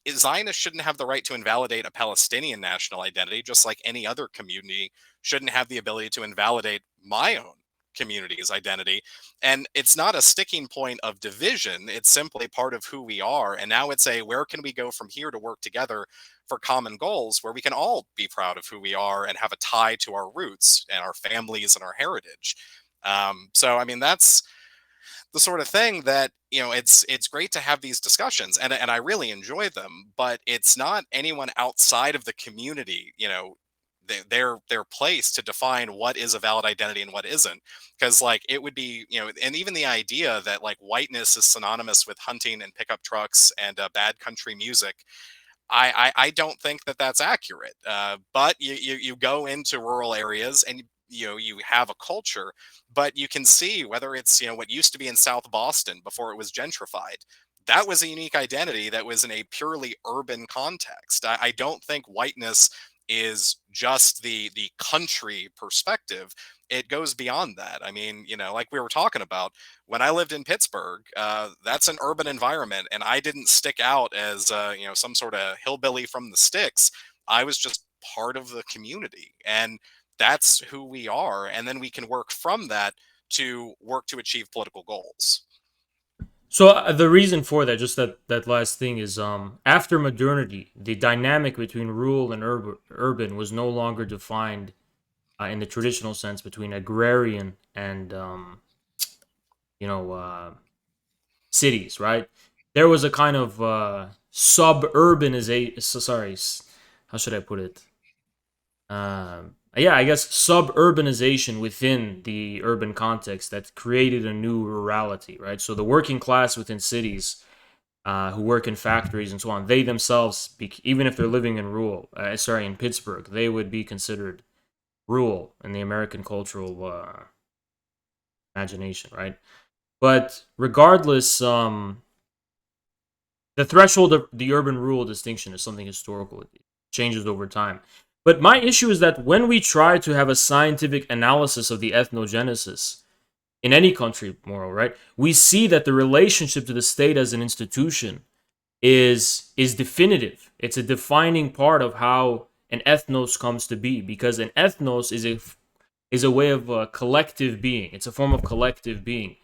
Zionists shouldn't have the right to invalidate a Palestinian national identity, just like any other community shouldn't have the ability to invalidate my own community's identity. And it's not a sticking point of division, it's simply part of who we are. And now it's a, where can we go from here to work together for common goals where we can all be proud of who we are and have a tie to our roots and our families and our heritage. So I mean, that's the sort of thing that it's great to have these discussions, and I really enjoy them, but it's not anyone outside of the community, their place to define what is a valid identity and what isn't. Because, like, it would be, and even the idea that, like, whiteness is synonymous with hunting and pickup trucks and bad country music, I don't think that that's accurate. But you go into rural areas and you have a culture, but you can see whether it's what used to be in South Boston before it was gentrified. That was a unique identity that was in a purely urban context. I don't think whiteness is just the country perspective. It goes beyond that. I mean, like we were talking about, when I lived in Pittsburgh, that's an urban environment, and I didn't stick out as some sort of hillbilly from the sticks. I was just part of the community, and that's who we are. And then we can work from that to work to achieve political goals. So the reason for that, just that last thing, is after modernity, the dynamic between rural and urban was no longer defined in the traditional sense between agrarian and you know cities, right? There was a kind of suburbanization. Sorry, how should I put it? Yeah, I guess suburbanization within the urban context that created a new rurality, right? So the working class within cities who work in factories and so on, they themselves, even if they're living in in Pittsburgh, they would be considered rural in the American cultural imagination, right? But regardless, the threshold of the urban-rural distinction is something historical. It changes over time. But my issue is that when we try to have a scientific analysis of the ethnogenesis in any country, moral, right, we see that the relationship to the state as an institution is definitive. It's a defining part of how an ethnos comes to be, because an ethnos is a way of collective being. It's a form of collective being.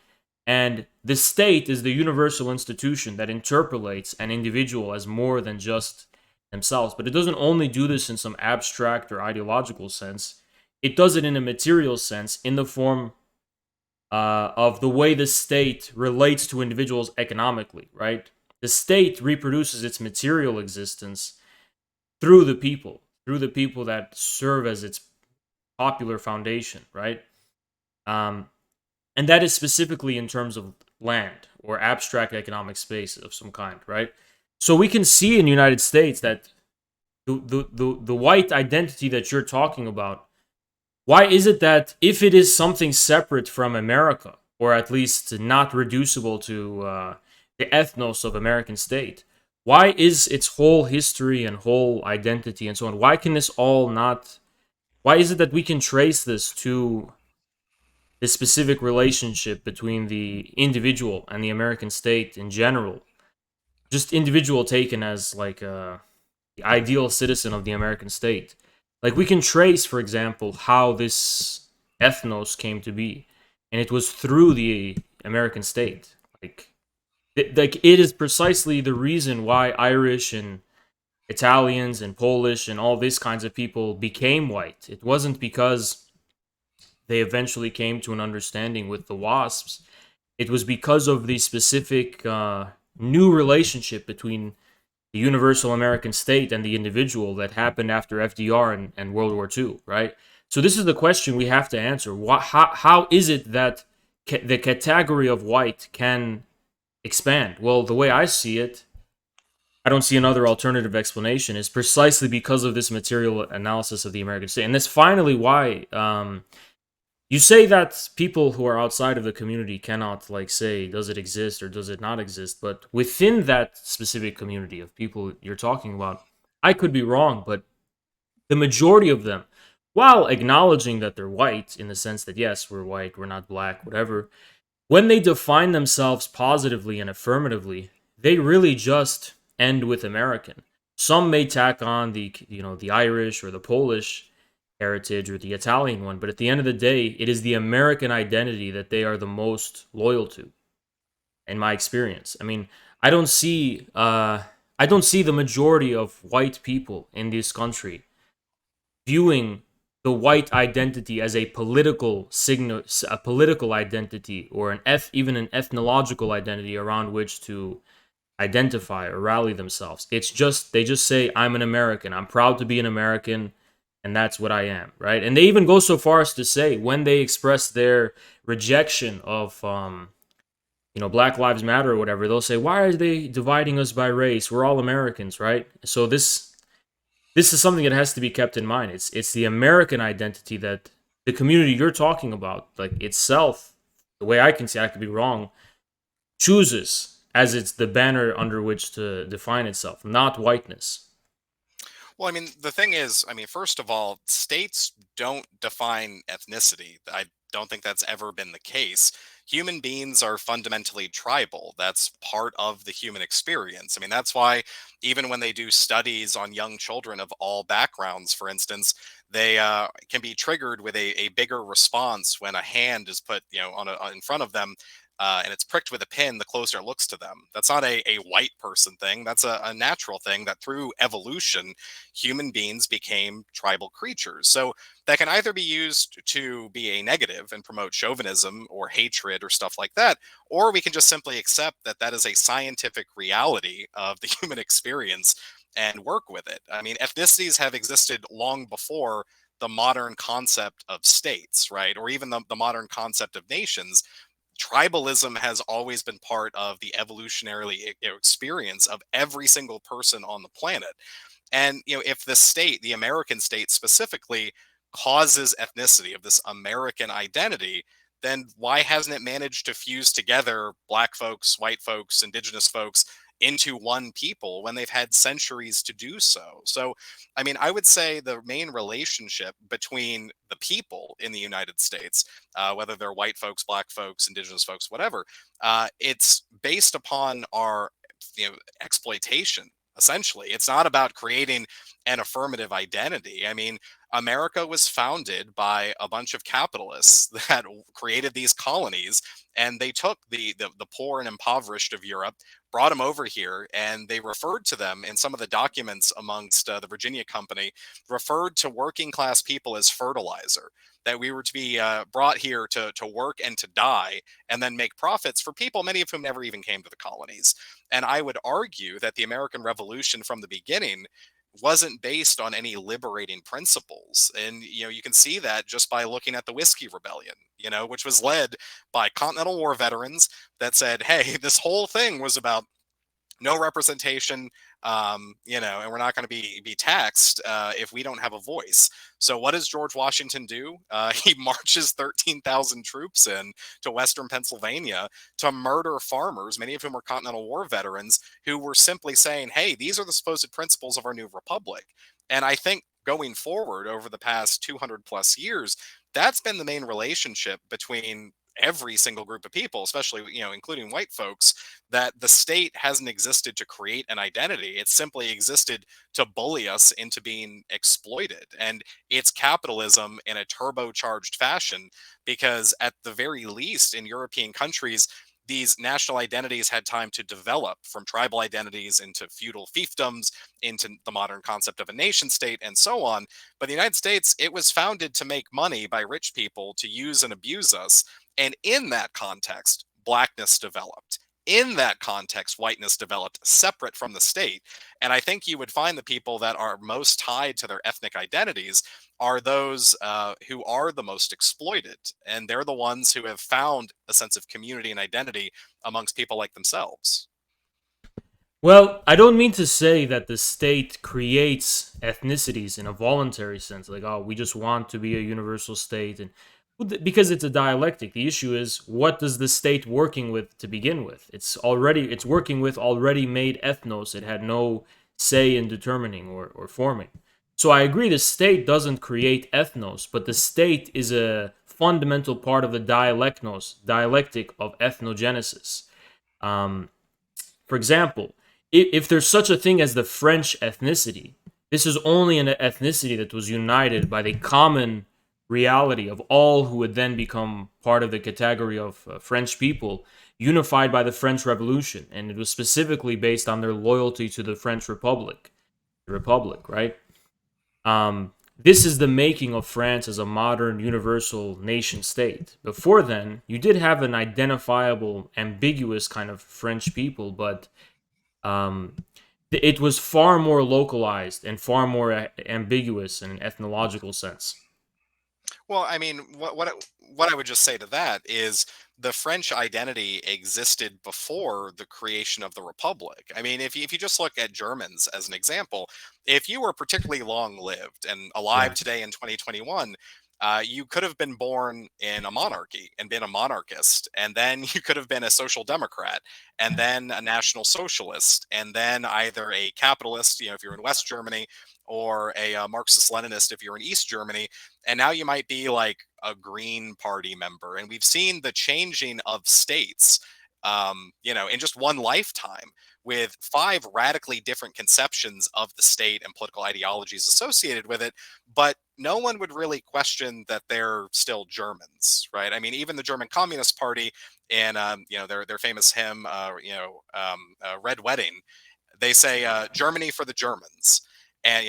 And the state is the universal institution that interpolates an individual as more than just themselves. But it doesn't only do this in some abstract or ideological sense, it does it in a material sense in the form of the way the state relates to individuals economically, right? The state reproduces its material existence through the people that serve as its popular foundation, right? Um, and that is specifically in terms of land or abstract economic space of some kind, right? So we can see in the United States that the white identity that you're talking about, why is it that if it is something separate from America, or at least not reducible to the ethnos of American state, why is its whole history and whole identity and so on, why can this all not, why is it that we can trace this to the specific relationship between the individual and the American state in general, just individual taken as like the ideal citizen of the American state. Like we can trace, for example, how this ethnos came to be, and it was through the American state. Like it is precisely the reason why Irish and Italians and Polish and all these kinds of people became white. It wasn't because they eventually came to an understanding with the WASPs. It was because of the specific new relationship between the universal American state and the individual that happened after FDR and World War II, right? So this is the question we have to answer. How is it that the category of white can expand? Well, the way I see it, I don't see another alternative explanation, is precisely because of this material analysis of the American state. And that's finally why you say that people who are outside of the community cannot, like, say, does it exist or does it not exist? But within that specific community of people you're talking about, I could be wrong, but the majority of them, while acknowledging that they're white in the sense that, yes, we're white, we're not black, whatever, when they define themselves positively and affirmatively, they really just end with American. Some may tack on the Irish or the Polish heritage or the Italian one, but at the end of the day, it is the American identity that they are the most loyal to, in my experience. I mean, I don't see I don't see the majority of white people in this country viewing the white identity as a political signal, a political identity, or even an ethnological identity around which to identify or rally themselves. It's just they just say, I'm an American, I'm proud to be an American, and that's what I am, right? And they even go so far as to say, when they express their rejection of Black Lives Matter or whatever, they'll say, why are they dividing us by race? We're all Americans, right? So this is something that has to be kept in mind. It's the American identity that the community you're talking about, like itself, the way I can see, I could be wrong, chooses as it's the banner under which to define itself, not whiteness. Well, I mean, the thing is, I mean, first of all, states don't define ethnicity. I don't think that's ever been the case. Human beings are fundamentally tribal. That's part of the human experience. I mean, that's why even when they do studies on young children of all backgrounds, for instance, they can be triggered with a bigger response when a hand is put, in front of them, and it's pricked with a pin the closer it looks to them. That's not a white person thing. That's a natural thing that through evolution, human beings became tribal creatures. So that can either be used to be a negative and promote chauvinism or hatred or stuff like that, or we can just simply accept that that is a scientific reality of the human experience and work with it. I mean, ethnicities have existed long before the modern concept of states, right? Or even the modern concept of nations. Tribalism has always been part of the evolutionary experience of every single person on the planet. And if the state, the American state specifically, causes ethnicity of this American identity, then why hasn't it managed to fuse together black folks, white folks, indigenous folks into one people when they've had centuries to do so? So, I mean, I would say the main relationship between the people in the United States, whether they're white folks, black folks, indigenous folks, whatever, it's based upon our exploitation. Essentially, it's not about creating an affirmative identity. I mean, America was founded by a bunch of capitalists that created these colonies, and they took the poor and impoverished of Europe, brought them over here, and they referred to them in some of the documents amongst the Virginia Company, referred to working class people as fertilizer. That we were to be brought here to work and to die, and then make profits for people, many of whom never even came to the colonies. And I would argue that the American Revolution from the beginning wasn't based on any liberating principles. And you can see that just by looking at the Whiskey Rebellion, which was led by Continental War veterans that said, hey, this whole thing was about no representation, and we're not going to be taxed if we don't have a voice. So what does George Washington do? He marches 13,000 troops in to Western Pennsylvania to murder farmers, many of whom are Continental War veterans, who were simply saying, hey, these are the supposed principles of our new republic. And I think going forward over the past 200 plus years, that's been the main relationship between every single group of people, especially including white folks, that the state hasn't existed to create an identity. It's simply existed to bully us into being exploited. And it's capitalism in a turbocharged fashion, because at the very least in European countries, these national identities had time to develop from tribal identities into feudal fiefdoms, into the modern concept of a nation state, and so on. But the United States, it was founded to make money by rich people to use and abuse us. And in that context, blackness developed. In that context, whiteness developed separate from the state. And I think you would find the people that are most tied to their ethnic identities are those who are the most exploited. And they're the ones who have found a sense of community and identity amongst people like themselves. Well, I don't mean to say that the state creates ethnicities in a voluntary sense, like, oh, we just want to be a universal state, and because it's a dialectic. The issue is, what does the state working with to begin with? It's working with already made ethnos. It had no say in determining or forming. So I agree the state doesn't create ethnos, but the state is a fundamental part of the dialectic of ethnogenesis. Um, for example, if there's such a thing as the French ethnicity, this is only an ethnicity that was united by the common reality of all who would then become part of the category of French people, unified by the French Revolution. And it was specifically based on their loyalty to the French Republic. The Republic, right? This is the making of France as a modern universal nation state. Before then, you did have an identifiable, ambiguous kind of French people, but it was far more localized and far more ambiguous in an ethnological sense. Well, I mean, what I would just say to that is the French identity existed before the creation of the Republic. I mean, if you just look at Germans as an example, if you were particularly long lived and alive Yeah. today in 2021, you could have been born in a monarchy and been a monarchist, and then you could have been a social democrat, and then a national socialist, and then either a capitalist, if you're in West Germany, or a Marxist Leninist if you're in East Germany, and now you might be like a Green Party member. And we've seen the changing of states in just one lifetime, with 5 radically different conceptions of the state and political ideologies associated with it. But no one would really question that they're still Germans, right? I mean, even the German Communist Party in their famous hymn, Red Wedding, they say Germany for the Germans, and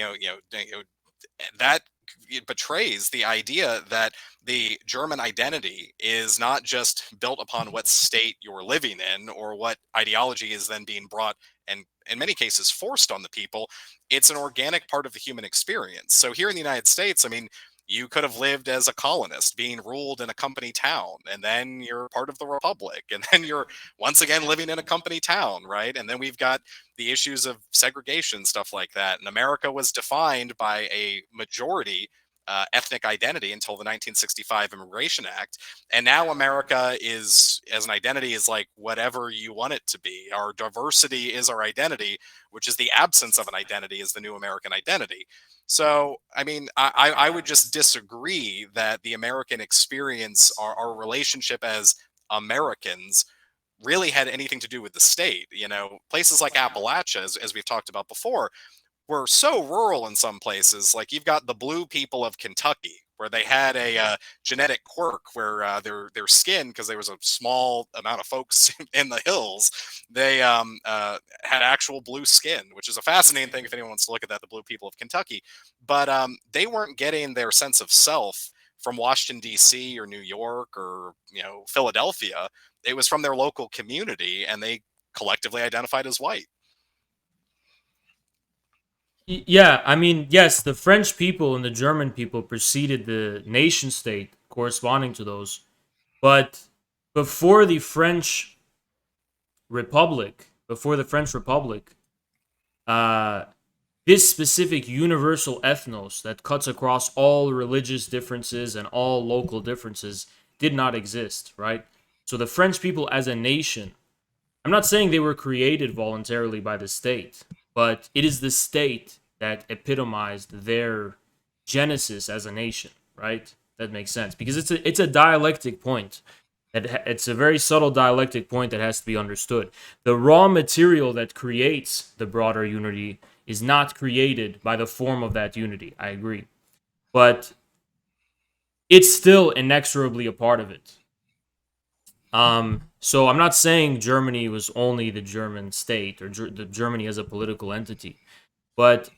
that it betrays the idea that the German identity is not just built upon what state you're living in or what ideology is then being brought and in many cases forced on the people. It's an organic part of the human experience. So here in the United States, I mean, you could have lived as a colonist being ruled in a company town, and then you're part of the republic, and then you're once again living in a company town, right? And then we've got the issues of segregation, stuff like that. And America was defined by a majority ethnic identity until the 1965 Immigration Act. And now America is, as an identity, is like whatever you want it to be. Our diversity is our identity, which is the absence of an identity is the new American identity. So, I mean, I would just disagree that the American experience, our relationship as Americans, really had anything to do with the state. Places like Appalachia, as we've talked about before, were so rural in some places. Like you've got the blue people of Kentucky, where they had a genetic quirk where their skin, because there was a small amount of folks in the hills, they had actual blue skin, which is a fascinating thing if anyone wants to look at that. The blue people of Kentucky, but they weren't getting their sense of self from Washington D.C. or New York or Philadelphia. It was from their local community, and they collectively identified as white. Yeah, I mean, yes, the French people and the German people preceded the nation state corresponding to those. But before the French before the French Republic, uh, this specific universal ethnos that cuts across all religious differences and all local differences did not exist, right? So the French people as a nation, I'm not saying they were created voluntarily by the state, but it is the state that epitomized their genesis as a nation, right? That makes sense because it's a dialectic point. It's a very subtle dialectic point that has to be understood. The raw material that creates the broader unity is not created by the form of that unity. I agree, but it's still inexorably a part of it. So I'm not saying Germany was only the German state or the Germany as a political entity, but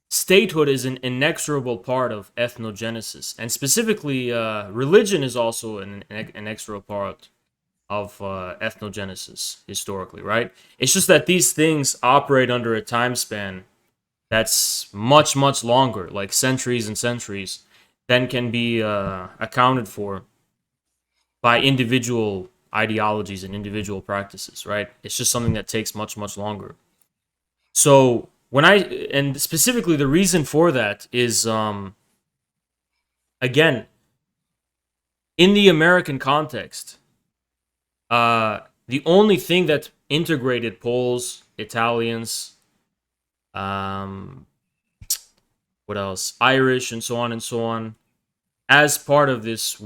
statehood is an inexorable part of ethnogenesis, and specifically, religion is also an inexorable part of ethnogenesis historically, right? It's just that these things operate under a time span that's much, much longer, like centuries and centuries, than can be accounted for by individual ideologies and individual practices, right? It's just something that takes much, much longer. So and specifically the reason for that is, again, in the American context, the only thing that integrated Poles, Italians, what else? Irish, and so on, as part of this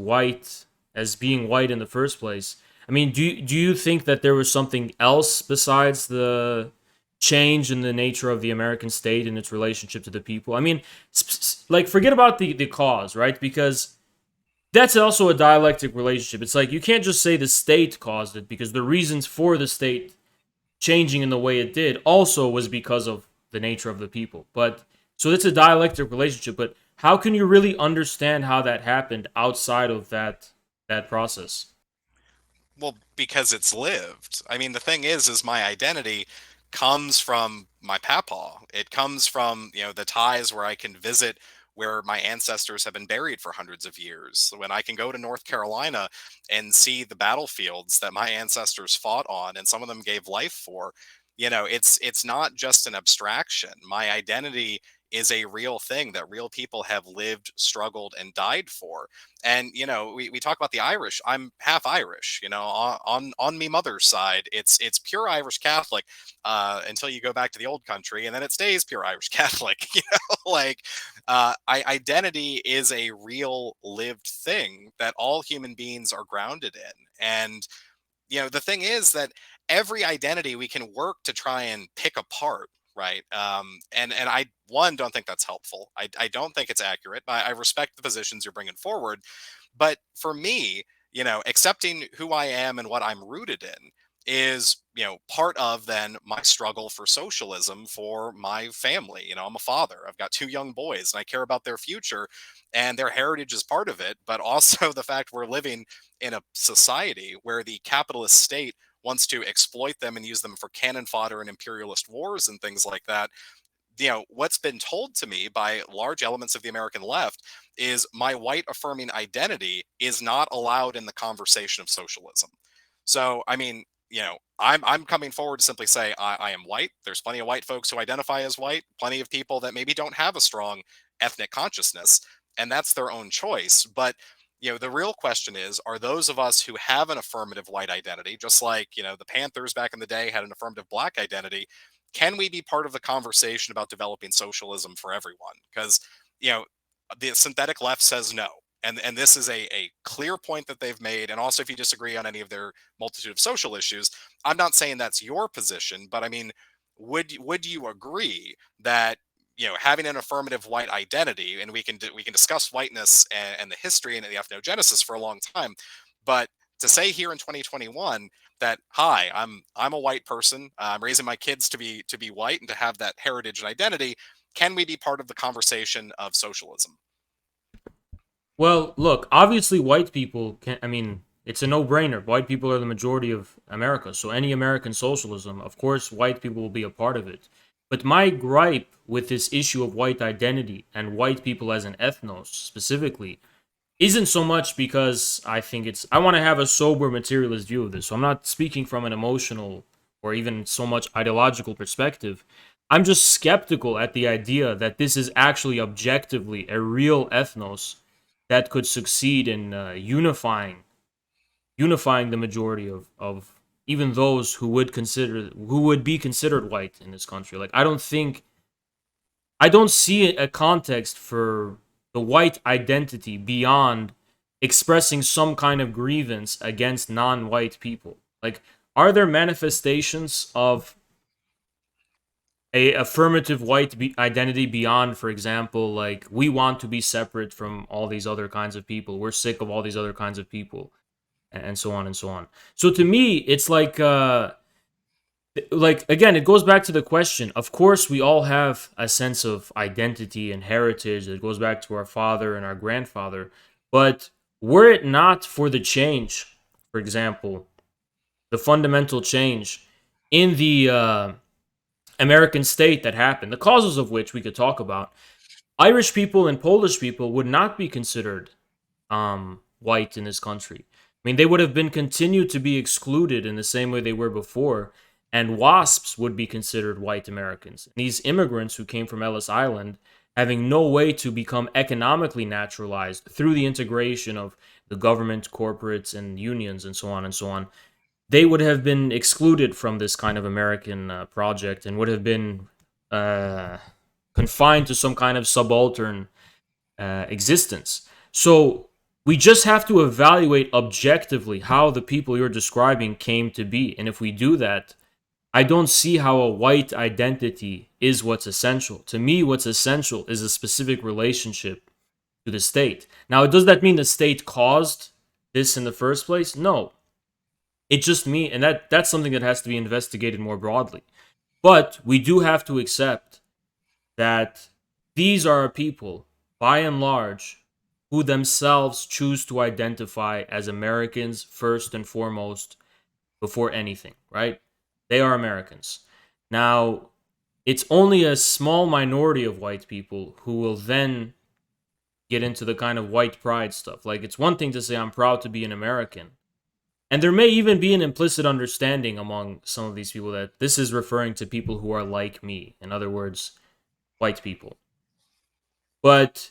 as being white in the first place. I mean, do you think that there was something else besides the change in the nature of the American state and its relationship to the people? I mean, like, forget about the cause, right? Because that's also a dialectic relationship. It's like you can't just say the state caused it, because the reasons for the state changing in the way it did also was because of the nature of the people. But so it's a dialectic relationship, but how can you really understand how that happened outside of that process? Well, because it's lived. I mean, the thing is my identity comes from my papa. It comes from, the ties where I can visit where my ancestors have been buried for hundreds of years. When I can go to North Carolina and see the battlefields that my ancestors fought on and some of them gave life for, it's not just an abstraction. My identity is a real thing that real people have lived, struggled, and died for. And we talk about the Irish. I'm half Irish. On me mother's side, it's pure Irish Catholic until you go back to the old country, and then it stays pure Irish Catholic. Like identity is a real lived thing that all human beings are grounded in, and the thing is that every identity we can work to try and pick apart, right? And I don't think that's helpful. I don't think it's accurate. I respect the positions you're bringing forward, but for me, accepting who I am and what I'm rooted in is, part of then my struggle for socialism for my family. I'm a father. I've got two young boys and I care about their future, and their heritage is part of it, but also the fact we're living in a society where the capitalist state wants to exploit them and use them for cannon fodder in imperialist wars and things like that. What's been told to me by large elements of the American left is my white affirming identity is not allowed in the conversation of socialism. So, I mean, I'm coming forward to simply say I am white. There's plenty of white folks who identify as white, plenty of people that maybe don't have a strong ethnic consciousness, and that's their own choice. But the real question is, are those of us who have an affirmative white identity, just like, the Panthers back in the day had an affirmative black identity, can we be part of the conversation about developing socialism for everyone? Because, you know, the synthetic left says no. And this is a clear point that they've made. And also, if you disagree on any of their multitude of social issues, I'm not saying that's your position, but I mean, would you agree that having an affirmative white identity, and we can discuss whiteness and the history and the ethnogenesis for a long time, but to say here in 2021 that hi, I'm a white person, I'm raising my kids to be white and to have that heritage and identity, can we be part of the conversation of socialism? Well, look, obviously white people can, I mean, it's a no-brainer. White people are the majority of America, so any American socialism, of course, white people will be a part of it. But my gripe with this issue of white identity and white people as an ethnos specifically isn't so much because I want to have a sober materialist view of this. So I'm not speaking from an emotional or even so much ideological perspective. I'm just skeptical at the idea that this is actually objectively a real ethnos that could succeed in unifying the majority of even those who would be considered white in this country. Like I don't see a context for the white identity beyond expressing some kind of grievance against non-white people. Like, are there manifestations of a affirmative white identity beyond, for example, like we want to be separate from all these other kinds of people, we're sick of all these other kinds of people, and so on and so on. So to me, it's like again, it goes back to the question. Of course we all have a sense of identity and heritage that goes back to our father and our grandfather, but were it not for the change, for example, the fundamental change in the American state that happened, the causes of which we could talk about, Irish people and Polish people would not be considered white in this country. I mean, they would have been continued to be excluded in the same way they were before, and WASPs would be considered white Americans. These immigrants who came from Ellis Island, having no way to become economically naturalized through the integration of the government, corporates, and unions, and so on, they would have been excluded from this kind of American project and would have been confined to some kind of subaltern existence. So we just have to evaluate objectively how the people you're describing came to be. And if we do that, I don't see how a white identity is what's essential. To me, what's essential is a specific relationship to the state. Now, does that mean the state caused this in the first place? No. It just means, and that's something that has to be investigated more broadly. But we do have to accept that these are people, by and large, who themselves choose to identify as Americans first and foremost before anything, right? They are Americans. Now, it's only a small minority of white people who will then get into the kind of white pride stuff. Like, it's one thing to say, I'm proud to be an American. And there may even be an implicit understanding among some of these people that this is referring to people who are like me. In other words, white people. But,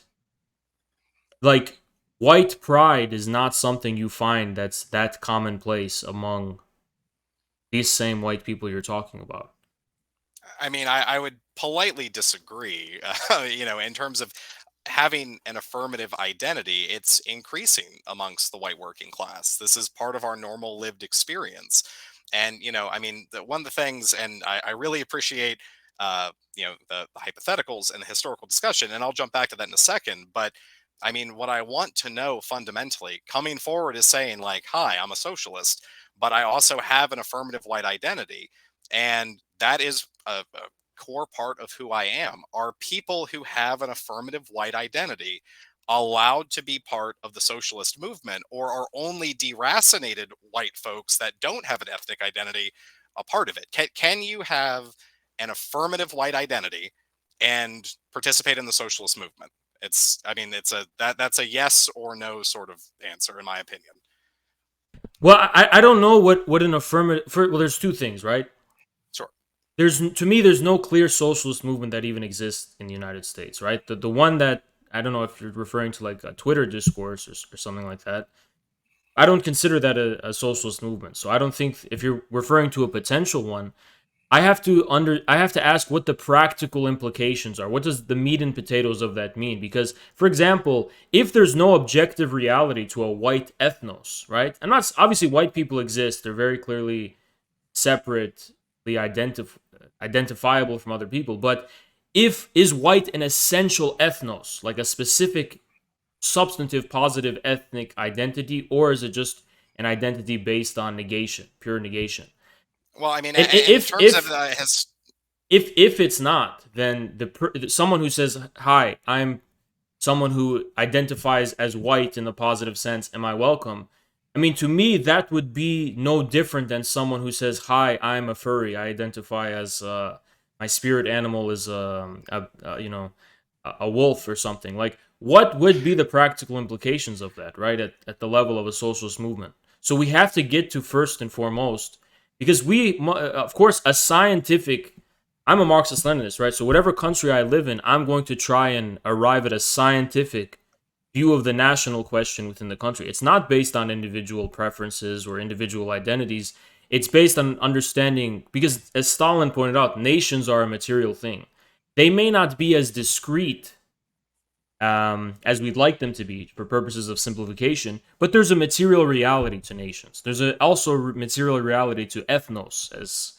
like, white pride is not something you find that's that commonplace among these same white people you're talking about. I mean, I would politely disagree, in terms of having an affirmative identity, it's increasing amongst the white working class. This is part of our normal lived experience. And, I mean, one of the things, and I really appreciate, the hypotheticals and the historical discussion, and I'll jump back to that in a second. But I mean, what I want to know fundamentally coming forward is saying, like, hi, I'm a socialist, but I also have an affirmative white identity. And that is a core part of who I am. Are people who have an affirmative white identity allowed to be part of the socialist movement, or are only deracinated white folks that don't have an ethnic identity a part of it? Can you have an affirmative white identity and participate in the socialist movement? I mean, that's a yes or no sort of answer, in my opinion. Well, I don't know what an affirmative. Well, there's two things, right? Sure. To me, there's no clear socialist movement that even exists in the United States, right? The one that, I don't know if you're referring to like a Twitter discourse or something like that. I don't consider that a socialist movement. So I don't think, if you're referring to a potential one, I have to ask what the practical implications are. What does the meat and potatoes of that mean? Because, for example, if there's no objective reality to a white ethnos, right? And not obviously white people exist. They're very clearly separately identifiable from other people. But is white an essential ethnos, like a specific substantive positive ethnic identity, or is it just an identity based on negation, pure negation? Well, I mean, And in terms of if it's not, then someone who says, "Hi, I'm someone who identifies as white in the positive sense. Am I welcome?" I mean, to me, that would be no different than someone who says, "Hi, I'm a furry. I identify as my spirit animal is a wolf or something." Like, what would be the practical implications of that, right? At the level of a socialist movement. So we have to get to, first and foremost, because of course, I'm a Marxist-Leninist, right? So whatever country I live in, I'm going to try and arrive at a scientific view of the national question within the country. It's not based on individual preferences or individual identities. It's based on understanding, because as Stalin pointed out, nations are a material thing. They may not be as discrete as we'd like them to be for purposes of simplification, but there's a material reality to nations. There's also a material reality to ethnos, as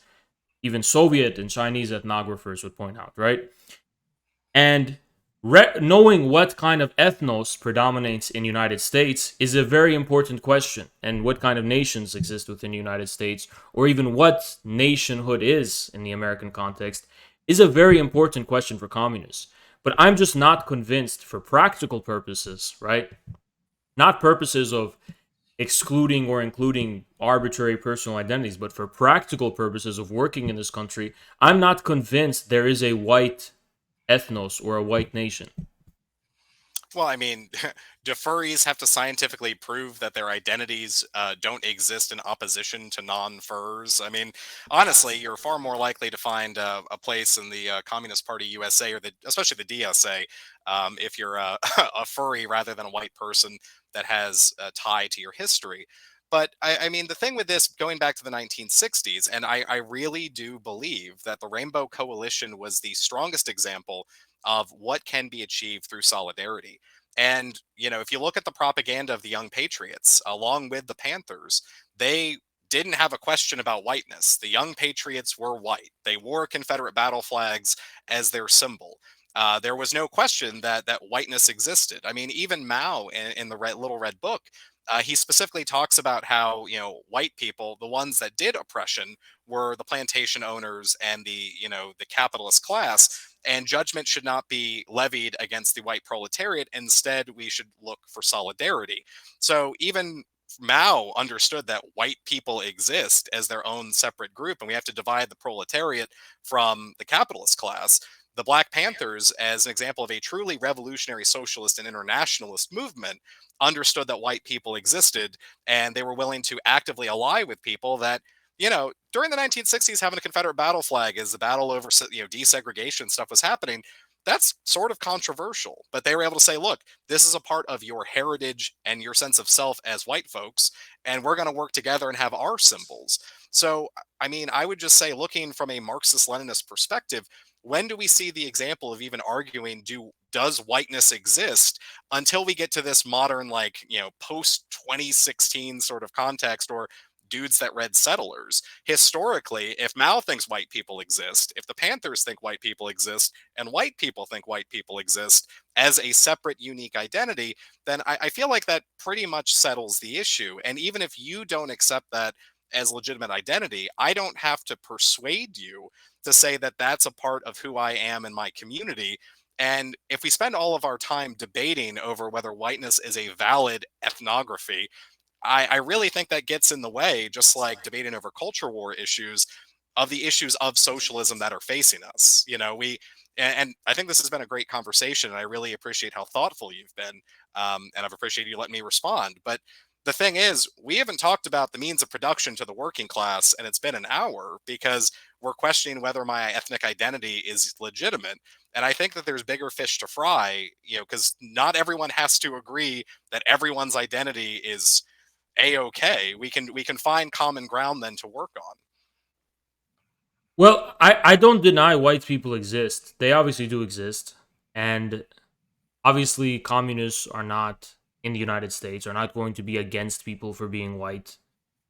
even Soviet and Chinese ethnographers would point out, right? And knowing what kind of ethnos predominates in the United States is a very important question, and what kind of nations exist within the United States, or even what nationhood is in the American context, is a very important question for communists. But I'm just not convinced, for practical purposes, right? Not purposes of excluding or including arbitrary personal identities, but for practical purposes of working in this country, I'm not convinced there is a white ethnos or a white nation. Well, I mean, do furries have to scientifically prove that their identities don't exist in opposition to non-furs? I mean, honestly, you're far more likely to find a place in the Communist Party USA, or especially the DSA, if you're a furry rather than a white person that has a tie to your history. But I mean, the thing with this, going back to the 1960s, and I really do believe that the Rainbow Coalition was the strongest example of what can be achieved through solidarity. And, if you look at the propaganda of the Young Patriots, along with the Panthers, they didn't have a question about whiteness. The Young Patriots were white. They wore Confederate battle flags as their symbol. There was no question that whiteness existed. I mean, even Mao in the Little Red Book, he specifically talks about how, white people, the ones that did oppression, were the plantation owners and the capitalist class, and judgment should not be levied against the white proletariat. Instead, we should look for solidarity. So even Mao understood that white people exist as their own separate group, and we have to divide the proletariat from the capitalist class. The Black Panthers, as an example of a truly revolutionary socialist and internationalist movement, understood that white people existed, and they were willing to actively ally with people that, during the 1960s, having a Confederate battle flag as the battle over, desegregation stuff was happening. That's sort of controversial, but they were able to say, look, this is a part of your heritage and your sense of self as white folks, and we're going to work together and have our symbols. So, I mean, I would just say, looking from a Marxist-Leninist perspective, when do we see the example of even arguing, does whiteness exist until we get to this modern, like, post 2016 sort of context, or dudes that read Settlers. Historically, if Mao thinks white people exist, if the Panthers think white people exist, and white people think white people exist as a separate, unique identity, then I feel like that pretty much settles the issue. And even if you don't accept that as legitimate identity, I don't have to persuade you to say that that's a part of who I am in my community. And if we spend all of our time debating over whether whiteness is a valid ethnography, I really think that gets in the way, just like debating over culture war issues, of the issues of socialism that are facing us. And I think this has been a great conversation, and I really appreciate how thoughtful you've been, and I've appreciated you letting me respond. But the thing is, we haven't talked about the means of production to the working class, and it's been an hour because we're questioning whether my ethnic identity is legitimate. And I think that there's bigger fish to fry, because not everyone has to agree that everyone's identity is a-okay. We can find common ground then to work on. Well, I don't deny white people exist. They obviously do exist. And obviously, communists are not in the United States, are not going to be against people for being white.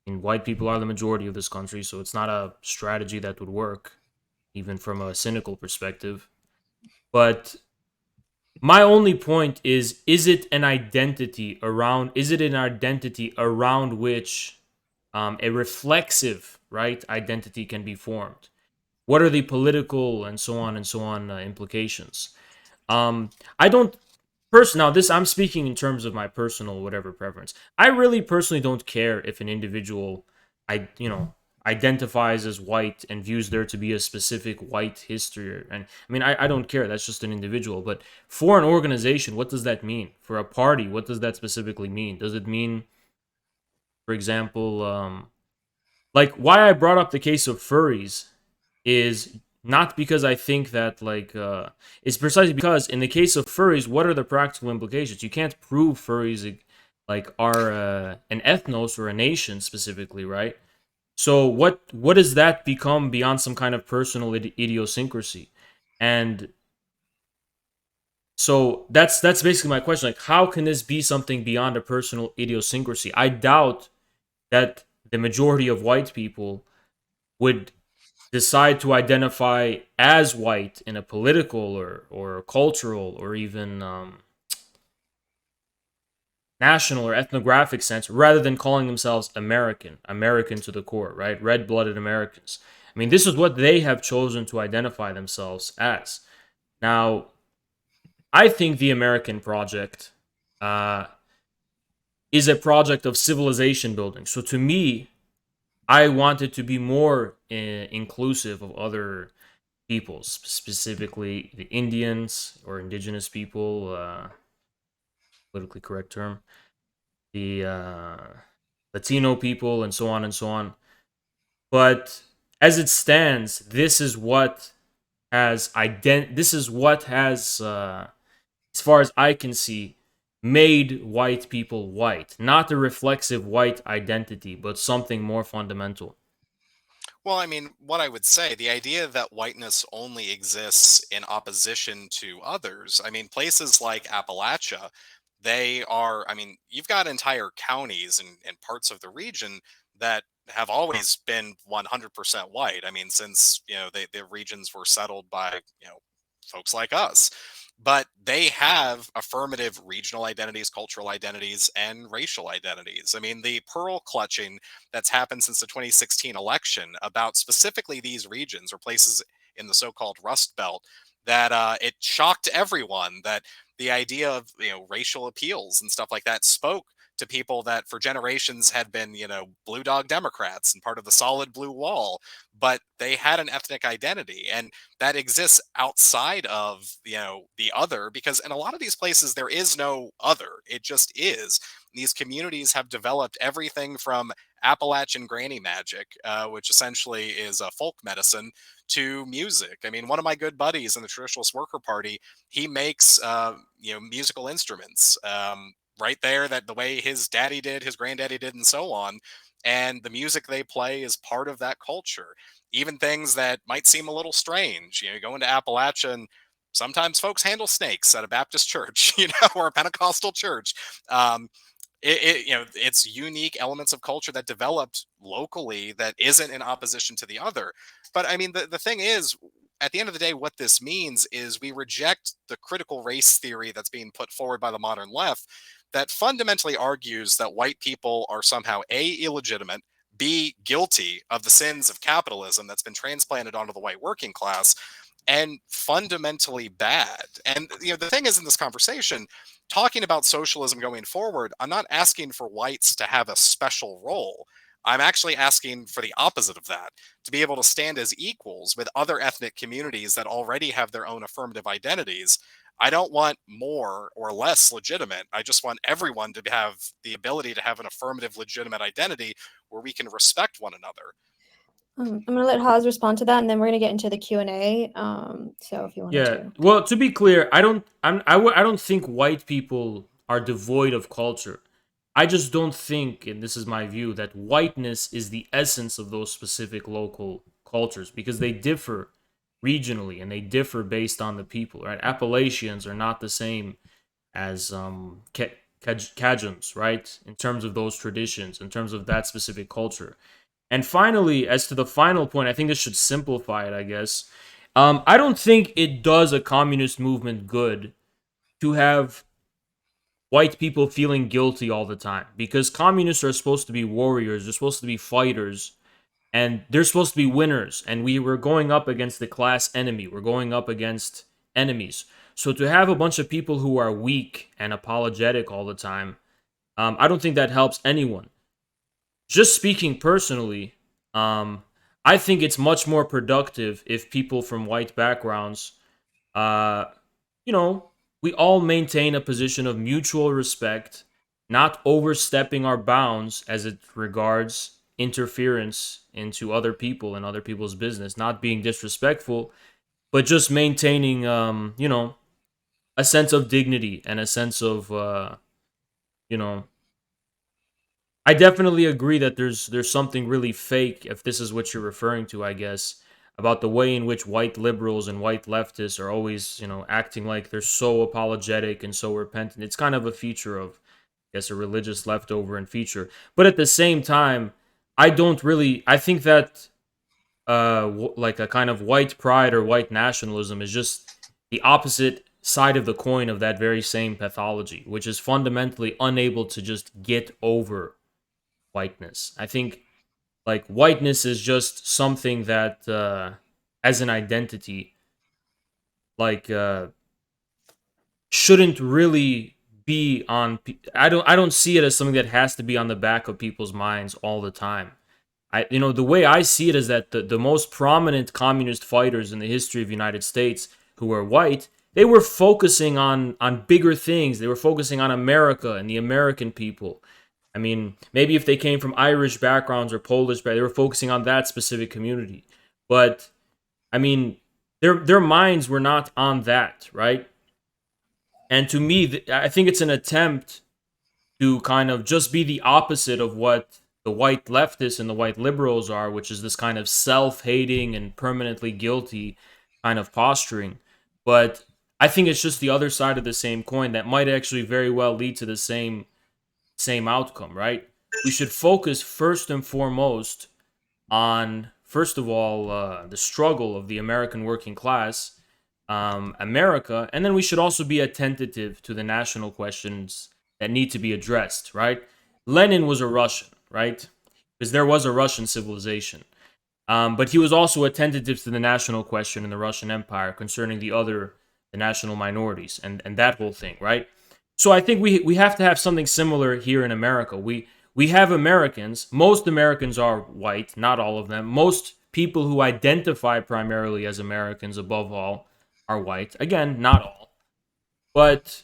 And white people are the majority of this country, so it's not a strategy that would work, even from a cynical perspective. But my only point is it an identity around which a reflexive, right, identity can be formed? What are the political and so on implications? I don't now this I'm speaking in terms of my personal whatever preference. I really personally don't care if an individual identifies as white and views there to be a specific white history. And I mean, I don't care. That's just an individual. But for an organization, what does that mean? For a party, what does that specifically mean? Does it mean, for example, like why I brought up the case of furries is not because I think that it's precisely because in the case of furries, what are the practical implications? You can't prove furries like are an ethnos or a nation specifically, right? So what does that become beyond some kind of personal idiosyncrasy? And so that's basically my question. Like, how can this be something beyond a personal idiosyncrasy? I doubt that the majority of white people would decide to identify as white in a political or cultural or even national or ethnographic sense, rather than calling themselves American to the core, right? Red-blooded Americans. I mean, this is what they have chosen to identify themselves as. Now, I think the American project is a project of civilization building. So to me, I want it to be more inclusive of other peoples, specifically the Indians or indigenous people, politically correct term, the Latino people, and so on and so on. But as it stands, this is what has as far as I can see, made white people white. Not a reflexive white identity, but something more fundamental. Well, I mean, what I would say, the idea that whiteness only exists in opposition to others, I mean, places like Appalachia, I mean, you've got entire counties and parts of the region that have always been 100% white. I mean, since, the regions were settled by, folks like us. But they have affirmative regional identities, cultural identities, and racial identities. I mean, the pearl clutching that's happened since the 2016 election about specifically these regions or places in the so-called Rust Belt, that it shocked everyone that the idea of racial appeals and stuff like that spoke to people that for generations had been blue dog Democrats and part of the solid blue wall, but they had an ethnic identity, and that exists outside of the other, because in a lot of these places there is no other, it just is. These communities have developed everything from Appalachian granny magic, which essentially is a folk medicine, to music. I mean, one of my good buddies in the Traditionalist Worker Party, he makes musical instruments, right there, that the way his daddy did, his granddaddy did, and so on. And the music they play is part of that culture. Even things that might seem a little strange, you go into Appalachia and sometimes folks handle snakes at a Baptist church, or a Pentecostal church. Um, it's unique elements of culture that developed locally that isn't in opposition to the other. But I mean, the thing is, at the end of the day, what this means is we reject the critical race theory that's being put forward by the modern left that fundamentally argues that white people are somehow A, illegitimate, B, guilty of the sins of capitalism that's been transplanted onto the white working class, and fundamentally bad. And the thing is, in this conversation, talking about socialism going forward, I'm not asking for whites to have a special role. I'm actually asking for the opposite of that, to be able to stand as equals with other ethnic communities that already have their own affirmative identities. I don't want more or less legitimate. I just want everyone to have the ability to have an affirmative, legitimate identity where we can respect one another. I'm gonna let Haas respond to that, and then we're gonna get into the Q&A. So if you wanted Yeah. to. Well, to be clear, I don't think white people are devoid of culture. I just don't think, and this is my view, that whiteness is the essence of those specific local cultures because they differ regionally and they differ based on the people, right? Appalachians are not the same as Cajuns, right? In terms of those traditions, in terms of that specific culture. And finally, as to the final point, I think this should simplify it, I guess. I don't think it does a communist movement good to have white people feeling guilty all the time because communists are supposed to be warriors, they're supposed to be fighters, and they're supposed to be winners. And we were going up against the class enemy, we're going up against enemies. So to have a bunch of people who are weak and apologetic all the time, I don't think that helps anyone. Just speaking personally, I think it's much more productive if people from white backgrounds, uh, we all maintain a position of mutual respect, not overstepping our bounds as it regards interference into other people and other people's business, not being disrespectful, but just maintaining, a sense of dignity and a sense of, you know, I definitely agree that there's something really fake, if this is what you're referring to, I guess, about the way in which white liberals and white leftists are always, acting like they're so apologetic and so repentant. It's kind of a feature of, I guess, a religious leftover and feature. But at the same time, I think that like a kind of white pride or white nationalism is just the opposite side of the coin of that very same pathology, which is fundamentally unable to just get over whiteness. I think like whiteness is just something that as an identity like shouldn't really be on I don't see it as something that has to be on the back of people's minds all the time. The way I see it is that the most prominent communist fighters in the history of the United States who were white, they were focusing on bigger things. They were focusing on America and the American people. I mean, maybe if they came from Irish backgrounds or Polish backgrounds, they were focusing on that specific community. But I mean, their minds were not on that, right? And to me, I think it's an attempt to kind of just be the opposite of what the white leftists and the white liberals are, which is this kind of self-hating and permanently guilty kind of posturing. But I think it's just the other side of the same coin that might actually very well lead to the same outcome, right? We should focus first and foremost on, first of all, the struggle of the American working class, America, and then we should also be attentive to the national questions that need to be addressed, right? Lenin was a Russian, right? Because there was a Russian civilization. But he was also attentive to the national question in the Russian Empire concerning the national minorities and that whole thing, right? So I think we have to have something similar here in America. We have Americans. Most Americans are white, not all of them. Most people who identify primarily as Americans, above all, are white. Again, not all. But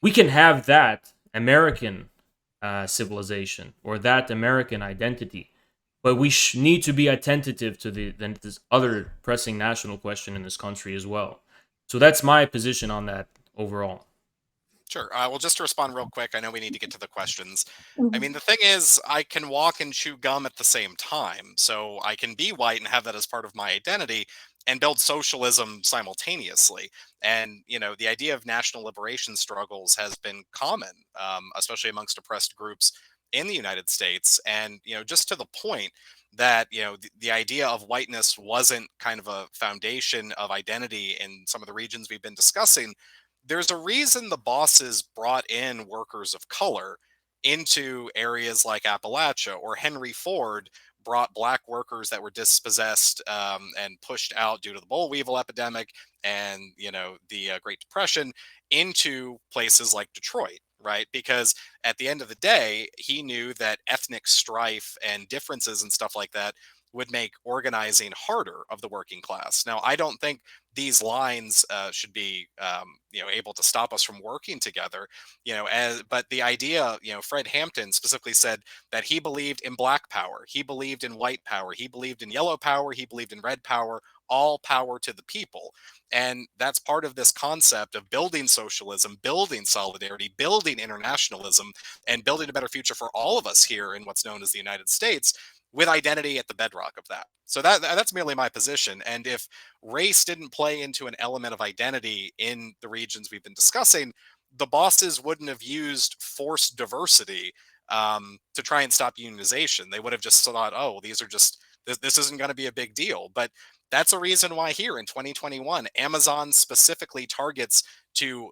we can have that American civilization or that American identity. But we need to be attentive to this other pressing national question in this country as well. So that's my position on that overall. Sure. Well, just to respond real quick, I know we need to get to the questions. I Mhm. mean, the thing is, I can walk and chew gum at the same time. So I can be white and have that as part of my identity, and build socialism simultaneously. And the idea of national liberation struggles has been common, especially amongst oppressed groups in the United States. And just to the point that the idea of whiteness wasn't kind of a foundation of identity in some of the regions we've been discussing. There's a reason the bosses brought in workers of color into areas like Appalachia, or Henry Ford brought black workers that were dispossessed and pushed out due to the boll weevil epidemic and the Great Depression into places like Detroit, right? Because at the end of the day, he knew that ethnic strife and differences and stuff like that would make organizing harder of the working class. Now, I don't think these lines should be able to stop us from working together, but the idea, Fred Hampton specifically said that he believed in black power, he believed in white power, he believed in yellow power, he believed in red power, all power to the people. And that's part of this concept of building socialism, building solidarity, building internationalism, and building a better future for all of us here in what's known as the United States, with identity at the bedrock of that. So that's merely my position. And if race didn't play into an element of identity in the regions we've been discussing, the bosses wouldn't have used forced diversity to try and stop unionization. They would have just thought, oh, these are just this isn't going to be a big deal. But that's a reason why here in 2021, Amazon specifically targets to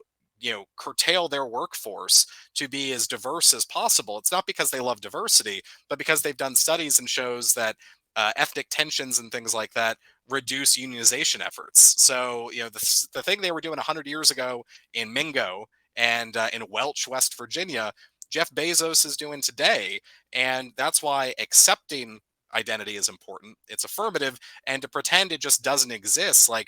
curtail their workforce to be as diverse as possible. It's not because they love diversity, but because they've done studies and shows that ethnic tensions and things like that reduce unionization efforts. So the thing they were doing 100 years ago in Mingo and in Welch, West Virginia, Jeff Bezos is doing today. And that's why accepting identity is important. It's affirmative. And to pretend it just doesn't exist, like,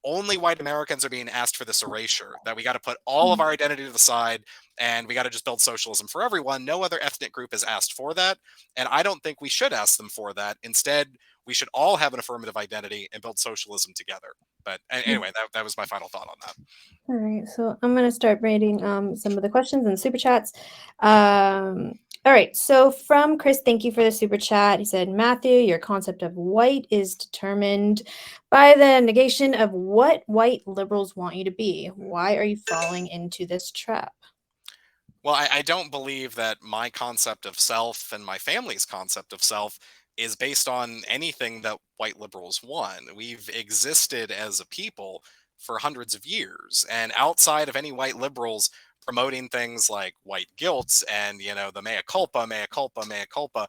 only white Americans are being asked for this erasure, that we got to put all of our identity to the side and we got to just build socialism for everyone. No other ethnic group is asked for that. And I don't think we should ask them for that. Instead, we should all have an affirmative identity and build socialism together. But anyway, that was my final thought on that. All right, so I'm going to start reading some of the questions and super chats. All right, so from Chris, thank you for the super chat. He said, Matthew, your concept of white is determined by the negation of what white liberals want you to be. Why are you falling into this trap? Well, I don't believe that my concept of self and my family's concept of self is based on anything that white liberals want. We've existed as a people for hundreds of years, and outside of any white liberals promoting things like white guilt and the mea culpa, mea culpa, mea culpa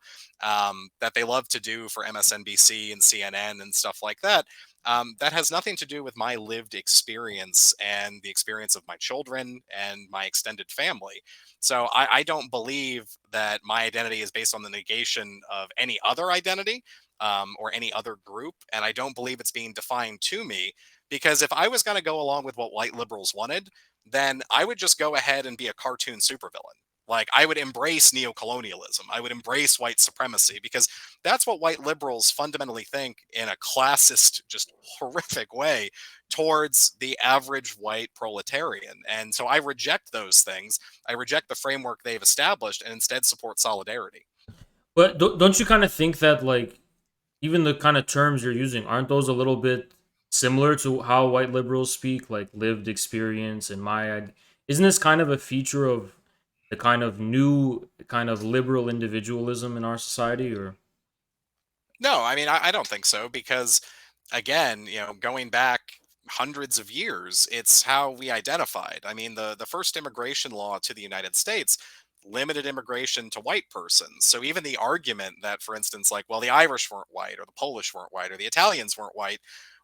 that they love to do for MSNBC and CNN and stuff like that. That has nothing to do with my lived experience and the experience of my children and my extended family. So I don't believe that my identity is based on the negation of any other identity or any other group. And I don't believe it's being defined to me, because if I was going to go along with what white liberals wanted, then I would just go ahead and be a cartoon supervillain. Like, I would embrace neocolonialism. I would embrace white supremacy, because that's what white liberals fundamentally think in a classist, just horrific way towards the average white proletarian. And so I reject those things. I reject the framework they've established and instead support solidarity. But don't you kind of think that, like, even the kind of terms you're using, aren't those a little bit similar to how white liberals speak, like lived experience and isn't this kind of a feature of the kind of new kind of liberal individualism in our society? Or No, I mean, I don't think so, because again, going back hundreds of years, it's how we identified. I mean, the first immigration law to the United States limited immigration to white persons. So even the argument that, for instance, like, well, the Irish weren't white, or the Polish weren't white, or the Italians weren't white.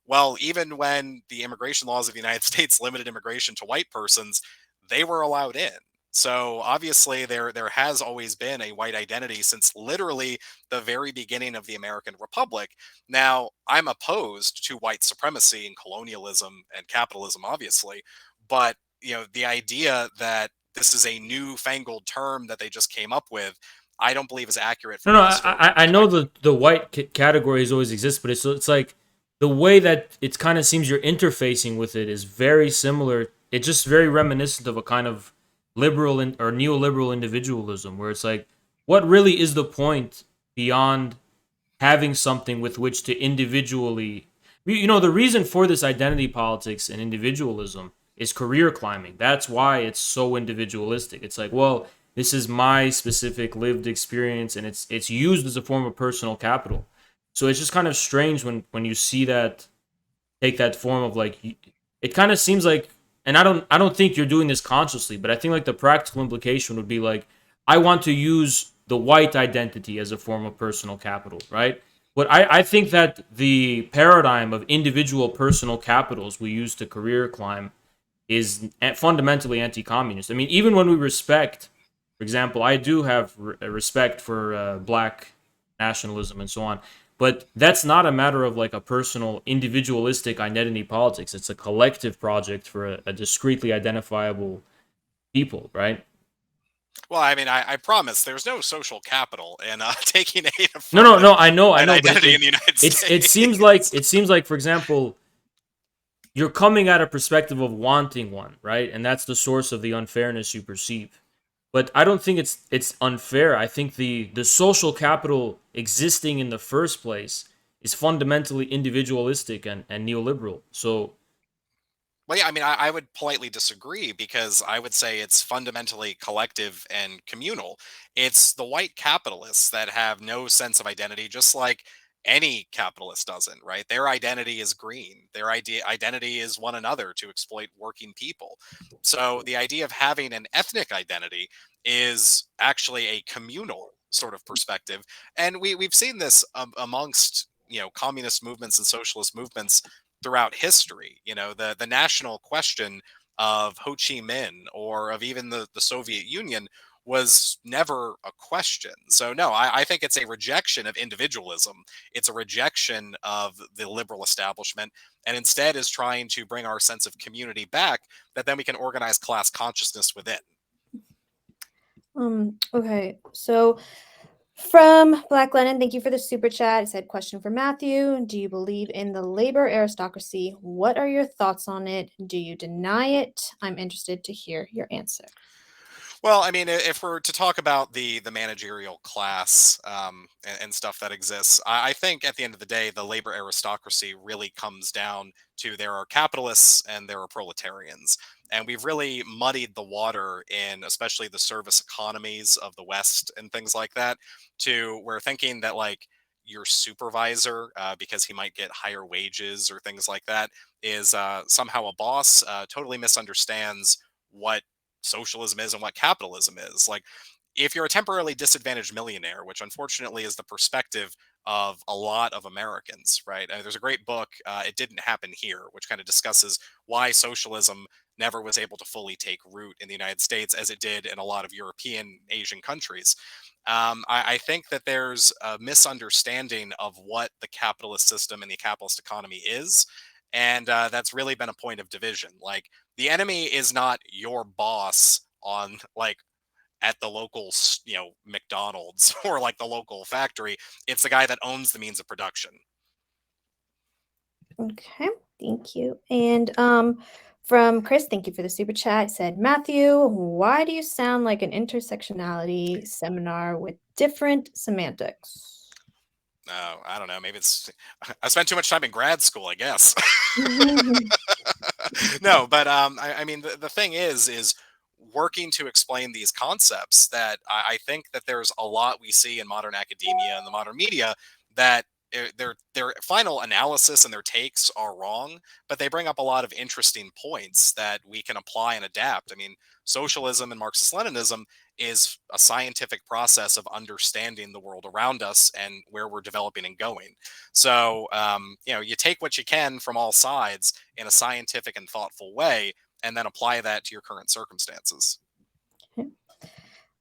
Well, even when the immigration laws of the United States limited immigration to white persons, they were allowed in. So obviously there has always been a white identity since literally the very beginning of the American Republic. Now, I'm opposed to white supremacy and colonialism and capitalism, obviously, but the idea that this is a newfangled term that they just came up with, I don't believe is accurate. no, I know the white categories always exist, but it's like the way that it kind of seems you're interfacing with it is very similar. It's just very reminiscent of a kind of liberal or neoliberal individualism, where it's like, what really is the point beyond having something with which to individually, The reason for this identity politics and individualism is career climbing. That's why it's so individualistic. It's like, well, this is my specific lived experience, and it's used as a form of personal capital. So it's just kind of strange when you see that take that form of like, it kind of seems like, and I don't think you're doing this consciously, but I think like the practical implication would be like, I want to use the white identity as a form of personal capital, right? But I think that the paradigm of individual personal capitals we use to career climb is fundamentally anti-communist. I mean, even when we respect, for example, I do have respect for black nationalism and so on, but that's not a matter of like a personal, individualistic identity politics. It's a collective project for a discretely identifiable people, right? Well, I mean, I promise there's no social capital in taking a No, no, affirmative no. I know, an but identity in the United it States. seems like, for example, you're coming at a perspective of wanting one, right? And that's the source of the unfairness you perceive. But I don't think it's unfair. I think the social capital existing in the first place is fundamentally individualistic and neoliberal. So Well, yeah, I mean, I would politely disagree because I would say it's fundamentally collective and communal. It's the white capitalists that have no sense of identity, just like any capitalist doesn't, right? Their identity is green. Their identity is one another to exploit working people. So the idea of having an ethnic identity is actually a communal sort of perspective. And we've seen this amongst, communist movements and socialist movements throughout history. The national question of Ho Chi Minh or of even the Soviet Union was never a question. So no, I think it's a rejection of individualism. It's a rejection of the liberal establishment, and instead is trying to bring our sense of community back that then we can organize class consciousness within. Okay, so from Black Lennon, thank you for the super chat. It said, question for Matthew. Do you believe in the labor aristocracy? What are your thoughts on it? Do you deny it? I'm interested to hear your answer. Well, I mean, if we're to talk about the managerial class and stuff that exists, I think at the end of the day, the labor aristocracy really comes down to there are capitalists and there are proletarians. And we've really muddied the water in especially the service economies of the West and things like that, to where thinking that like your supervisor, because he might get higher wages or things like that, is somehow a boss, totally misunderstands what socialism is and what capitalism is. Like, if you're a temporarily disadvantaged millionaire, which unfortunately is the perspective of a lot of Americans, right? There's a great book, It Didn't Happen Here, which kind of discusses why socialism never was able to fully take root in the United States as it did in a lot of European, Asian countries. I think that there's a misunderstanding of what the capitalist system and the capitalist economy is. And that's really been a point of division. Like, the enemy is not your boss on like at the local McDonald's or like the local factory. It's the guy that owns the means of production. Okay, thank you. And from Chris, thank you for the super chat. It said, Matthew, why do you sound like an intersectionality seminar with different semantics? I don't know, maybe it's I spent too much time in grad school, I guess. No, but I mean, the thing is working to explain these concepts that I think that there's a lot we see in modern academia and the modern media that their final analysis and their takes are wrong, but they bring up a lot of interesting points that we can apply and adapt. I mean, socialism and Marxist-Leninism is a scientific process of understanding the world around us and where we're developing and going. So, you take what you can from all sides in a scientific and thoughtful way, and then apply that to your current circumstances.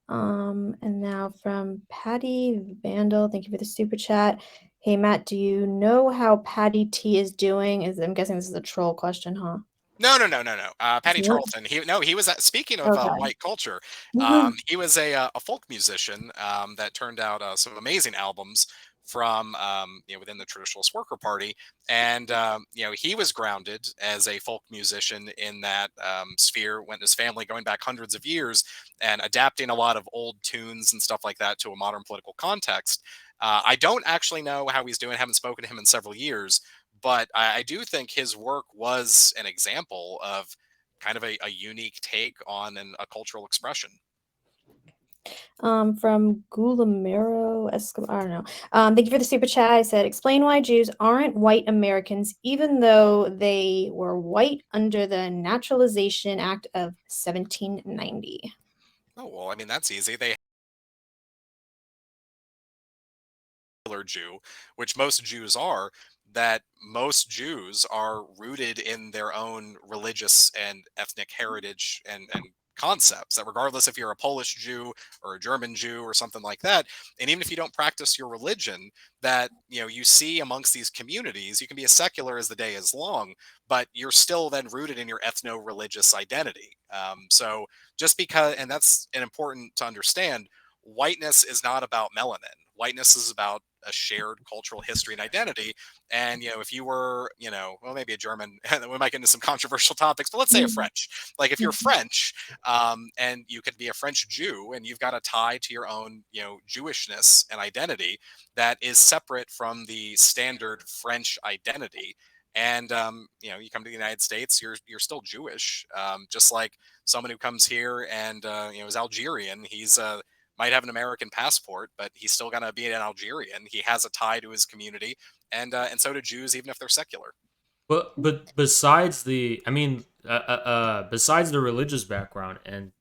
And now from Patty Vandal, thank you for the super chat. Hey Matt, do you know how Patty T is doing? I'm guessing this is a troll question, huh? No. Patty What? Charlton. He was speaking of Okay. white culture. He was a folk musician that turned out some amazing albums from within the Traditionalist Worker Party, and he was grounded as a folk musician in that sphere. Went his family going back hundreds of years and adapting a lot of old tunes and stuff like that to a modern political context. I don't actually know how he's doing. Haven't spoken to him in several years, but I do think his work was an example of kind of a unique take on a cultural expression. From Gulamero Escobar, I don't know. Thank you for the super chat. I said, explain why Jews aren't white Americans, even though they were white under the Naturalization Act of 1790. Oh, well, I mean, that's easy. They Jew, which most Jews are, that most Jews are rooted in their own religious and ethnic heritage and concepts, that regardless if you're a Polish Jew or a German Jew or something like that, and even if you don't practice your religion, that you see amongst these communities, you can be as secular as the day is long, but you're still then rooted in your ethno-religious identity. So just because, and that's an important to understand, whiteness is not about melanin. Whiteness is about a shared cultural history and identity. And if you were, well, maybe a German, we might get into some controversial topics, but let's say a French. Like if you're French, and you could be a French Jew, and you've got a tie to your own, Jewishness and identity that is separate from the standard French identity. And you come to the United States, you're still Jewish, just like someone who comes here and is Algerian. He's might have an American passport, but he's still gonna be an Algerian. He has a tie to his community, and so do Jews, even if they're secular. But besides besides the religious background, and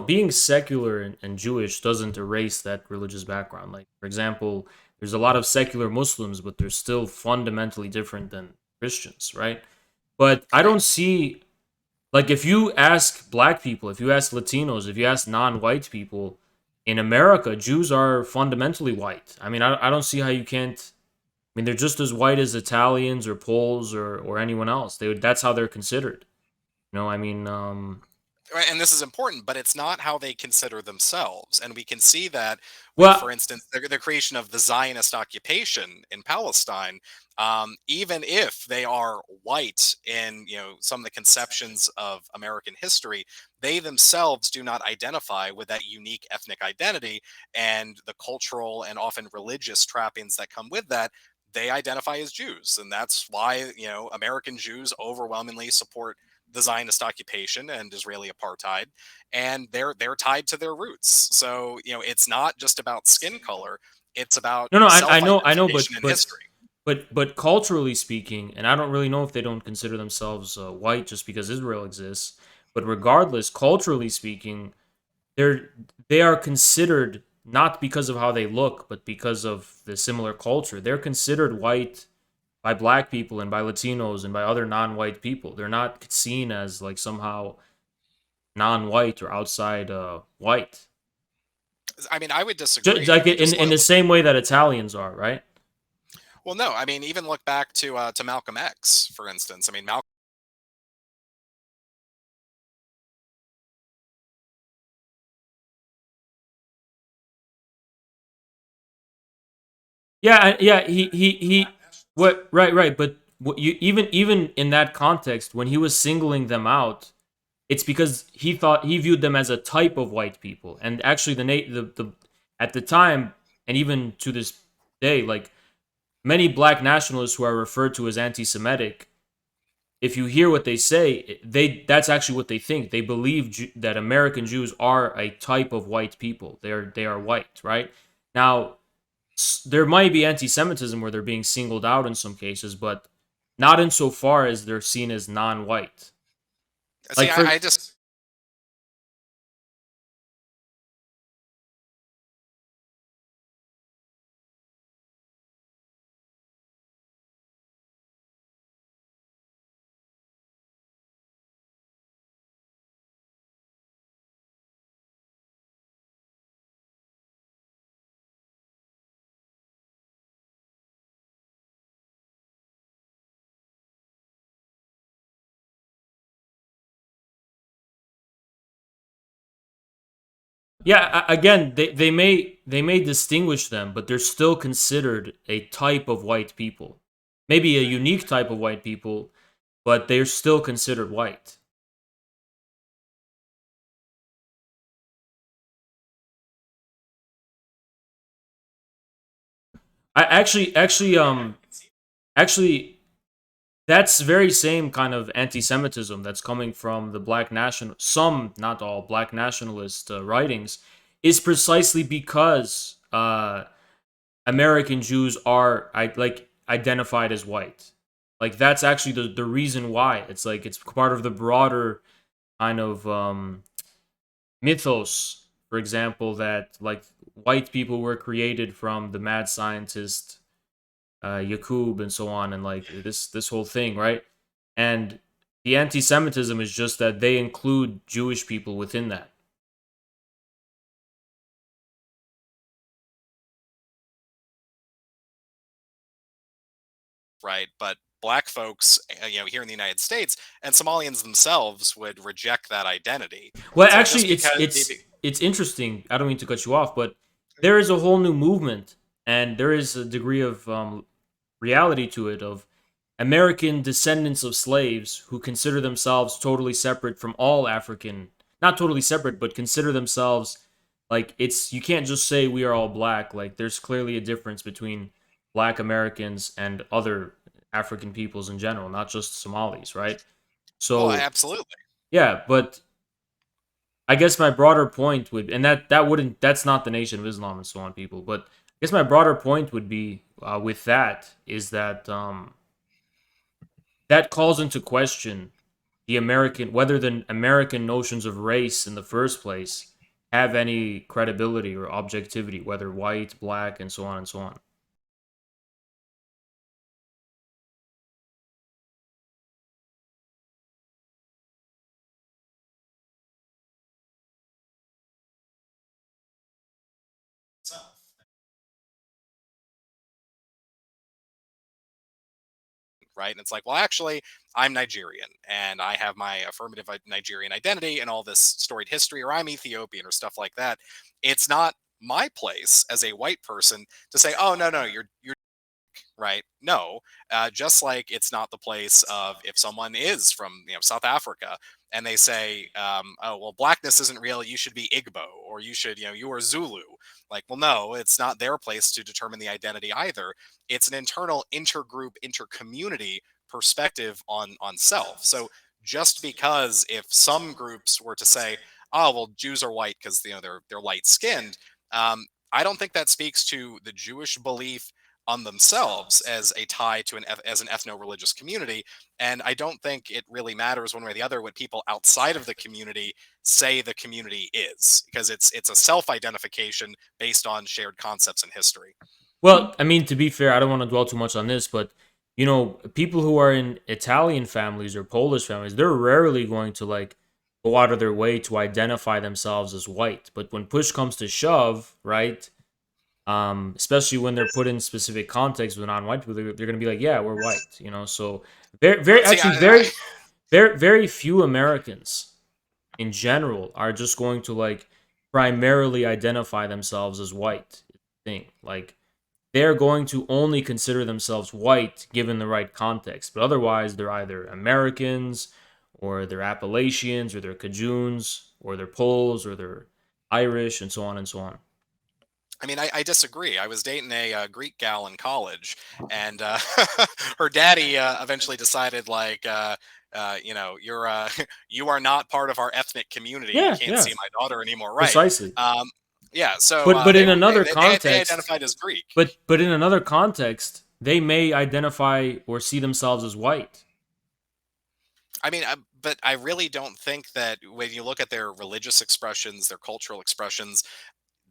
being secular and Jewish doesn't erase that religious background. Like, for example, there's a lot of secular Muslims, but they're still fundamentally different than Christians, right? But I don't see, like, if you ask black people, if you ask Latinos, if you ask non-white people in America, Jews are fundamentally white. I mean, I don't see how you can't. I mean, they're just as white as Italians or Poles or anyone else. That's how they're considered. I mean, Right, and this is important, but it's not how they consider themselves. And we can see that with, well, for instance, the creation of the Zionist occupation in Palestine. Even if they are white in some of the conceptions of American history, they themselves do not identify with that unique ethnic identity and the cultural and often religious trappings that come with that. They identify as Jews, and that's why American Jews overwhelmingly support the Zionist occupation and Israeli apartheid, and they're tied to their roots. So it's not just about skin color; it's about no, I know, self-identification and history. but culturally speaking, and I don't really know if they don't consider themselves white just because Israel exists. But regardless, culturally speaking, they're they are considered not because of how they look, but because of the similar culture. They're considered white by black people and by Latinos and by other non-white people. They're not seen as like somehow non-white or outside white. I mean, I would disagree. Like Just in the same way that Italians are, right? well, no, I mean, even look back to Malcolm X, for instance. I mean, Malcolm. Yeah, yeah. He. What? Right. But what you even in that context, when he was singling them out, it's because he viewed them as a type of white people, and actually the at the time and even to this day, like many black nationalists who are referred to as anti-Semitic, if you hear what they say, that's actually what they think. They believe that American Jews are a type of white people. They are white, right? Now, there might be anti-Semitism where they're being singled out in some cases, but not insofar as they're seen as non-white. See, Like for I just. yeah, again, they may distinguish them, but they're still considered a type of white people. Maybe a unique type of white people, but they're still considered white. I actually that's very same kind of anti-Semitism that's coming from the black national, some, not all, black nationalist writings, is precisely because American Jews are identified as white. Like that's actually the reason why. It's like it's part of the broader kind of mythos, for example, that like white people were created from the mad scientist Yakub and so on, and like this whole thing, right? And the anti-Semitism is just that they include Jewish people within that. Right? But black folks, here in the United States, and Somalians themselves would reject that identity. Well, So just actually, because, it's interesting. I don't mean to cut you off, but there is a whole new movement, and there is a degree of reality to it of American descendants of slaves who consider themselves totally separate from all African, not totally separate, but consider themselves like it's you can't just say we are all black. Like there's clearly a difference between black Americans and other African peoples in general, not just Somalis, right? oh, So absolutely. yeah, but I guess my broader point would, and that wouldn't, that's not the Nation of Islam and so on, people. But I guess my broader point would be with that is that that calls into question the American, whether the American notions of race in the first place have any credibility or objectivity, whether white, black, and so on and so on. Right? And it's like, well, actually, I'm Nigerian and I have my affirmative Nigerian identity and all this storied history, or I'm Ethiopian or stuff like that. It's not my place as a white person to say, oh, no, no, you're right? No, just like it's not the place of if someone is from South Africa and they say, oh well, blackness isn't real. You should be Igbo, or you should you are Zulu. Like, well, no, it's not their place to determine the identity either. It's an internal intergroup, intercommunity perspective on self. So just because if some groups were to say, oh well, Jews are white because they're light skinned, I don't think that speaks to the Jewish belief on themselves as a tie to as an ethno-religious community. And I don't think it really matters one way or the other what people outside of the community say the community is, because it's a self-identification based on shared concepts and history. Well, I mean, to be fair, I don't want to dwell too much on this, but people who are in Italian families or Polish families, they're rarely going to like go out of their way to identify themselves as white. But when push comes to shove, right? Especially when they're put in specific context with non-white people, they're going to be like, "Yeah, we're white," So very, very, See, actually, very few Americans in general are just going to like primarily identify themselves as white. Thing like they're going to only consider themselves white given the right context. But otherwise, they're either Americans or they're Appalachians or they're Cajuns or they're Poles or they're Irish and so on and so on. I mean, I disagree. I was dating a Greek gal in college, and her daddy eventually decided, like, you're you are not part of our ethnic community. You Yeah, can't yeah, see my daughter anymore, right? precisely. Yeah. So But they in were another they context, identified as Greek. but in another context, they may identify or see themselves as white. I mean, but I really don't think that when you look at their religious expressions, their cultural expressions,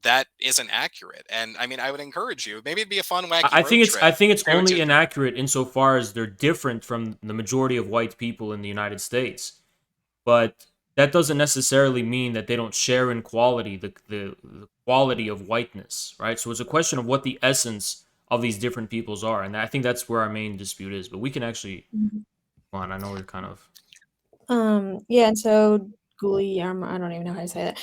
that isn't accurate. And I mean, I would encourage you. Maybe it'd be a fun, wacky road trip I think it's to only inaccurate insofar as they're different from the majority of white people in the United States. But that doesn't necessarily mean that they don't share in quality the quality of whiteness, right? So it's a question of what the essence of these different peoples are, and I think that's where our main dispute is. But we can actually come on. I know we're kind of Yeah, and so Guliarm, I don't even know how to say that.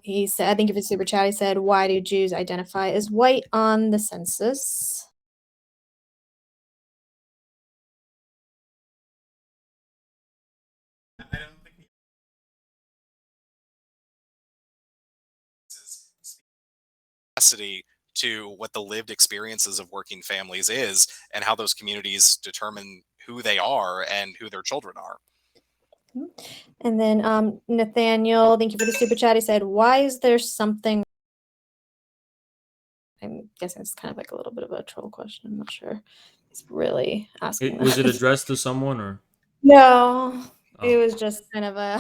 He said, I think if it's super chat, he said, why do Jews identify as white on the census? capacity to what the lived experiences of working families is and how those communities determine who they are and who their children are. And then Nathaniel, thank you for the super chat. He said, "Why is there something?" I'm guessing it's kind of like a little bit of a troll question. I'm not sure. It's really asking. Was it that. addressed to someone or? No, it Oh. was just kind of a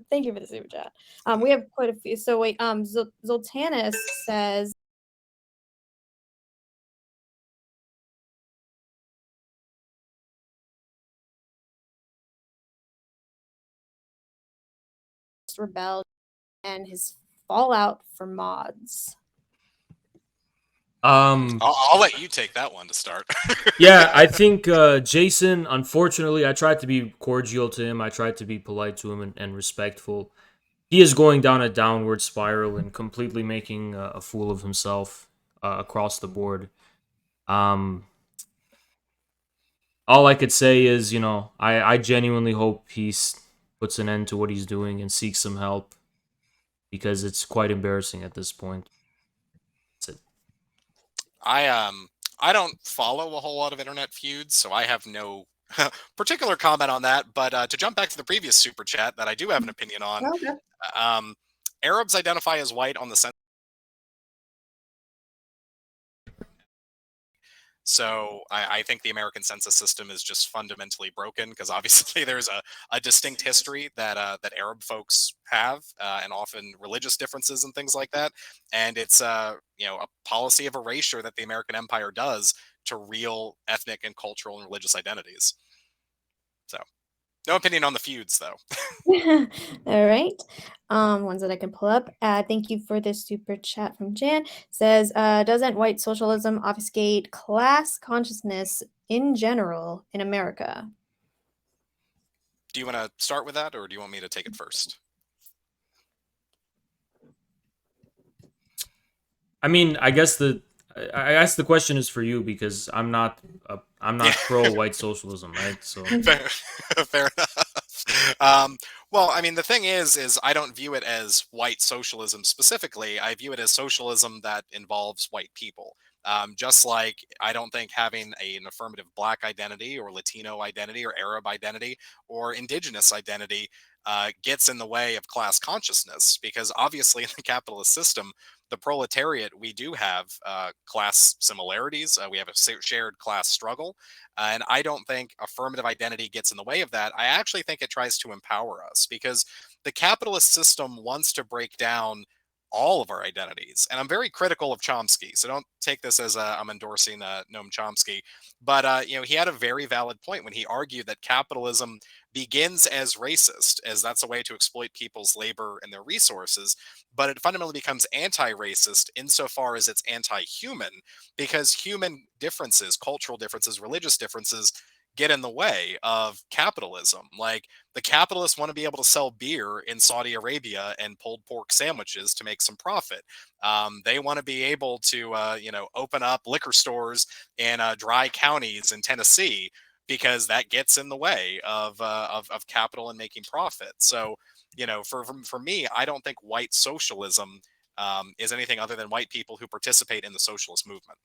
thank you for the super chat. We have quite a few. So wait, Zoltanis says rebelled and his fallout for mods. I'll let you take that one to start. Yeah, I think Jason, unfortunately, I tried to be cordial to him. I tried to be polite to him and respectful. He is going down a downward spiral and completely making a fool of himself across the board. All I could say is, I genuinely hope he puts an end to what he's doing and seeks some help because it's quite embarrassing at this point. That's it. I don't follow a whole lot of internet feuds, so I have no particular comment on that. But to jump back to the previous super chat that I do have an opinion on, Okay. Arabs identify as white on the census. So I think the American census system is just fundamentally broken because obviously there's a distinct history that Arab folks have and often religious differences and things like that. And it's a policy of erasure that the American Empire does to real ethnic and cultural and religious identities. So no opinion on the feuds though. All right. Ones that I can pull up. Thank you for this super chat from Jan. Says, doesn't white socialism obfuscate class consciousness in general in America? Do you want to start with that or do you want me to take it first? I mean, I guess the question is for you because I'm not pro white socialism, right? So Fair enough. Well, I mean, the thing is I don't view it as white socialism specifically. I view it as socialism that involves white people. Just like I don't think having an affirmative black identity or Latino identity or Arab identity or indigenous identity gets in the way of class consciousness, because obviously in the capitalist system, the proletariat, we do have class similarities. We have a shared class struggle. And I don't think affirmative identity gets in the way of that. I actually think it tries to empower us because the capitalist system wants to break down all of our identities. And I'm very critical of Chomsky. So don't take this as I'm endorsing Noam Chomsky. But, he had a very valid point when he argued that capitalism begins as racist, as that's a way to exploit people's labor and their resources. But it fundamentally becomes anti-racist insofar as it's anti-human, because human differences, cultural differences, religious differences get in the way of capitalism. Like the capitalists want to be able to sell beer in Saudi Arabia and pulled pork sandwiches to make some profit. They want to be able to, open up liquor stores in dry counties in Tennessee because that gets in the way of capital and making profit. So, for me, I don't think white socialism is anything other than white people who participate in the socialist movement.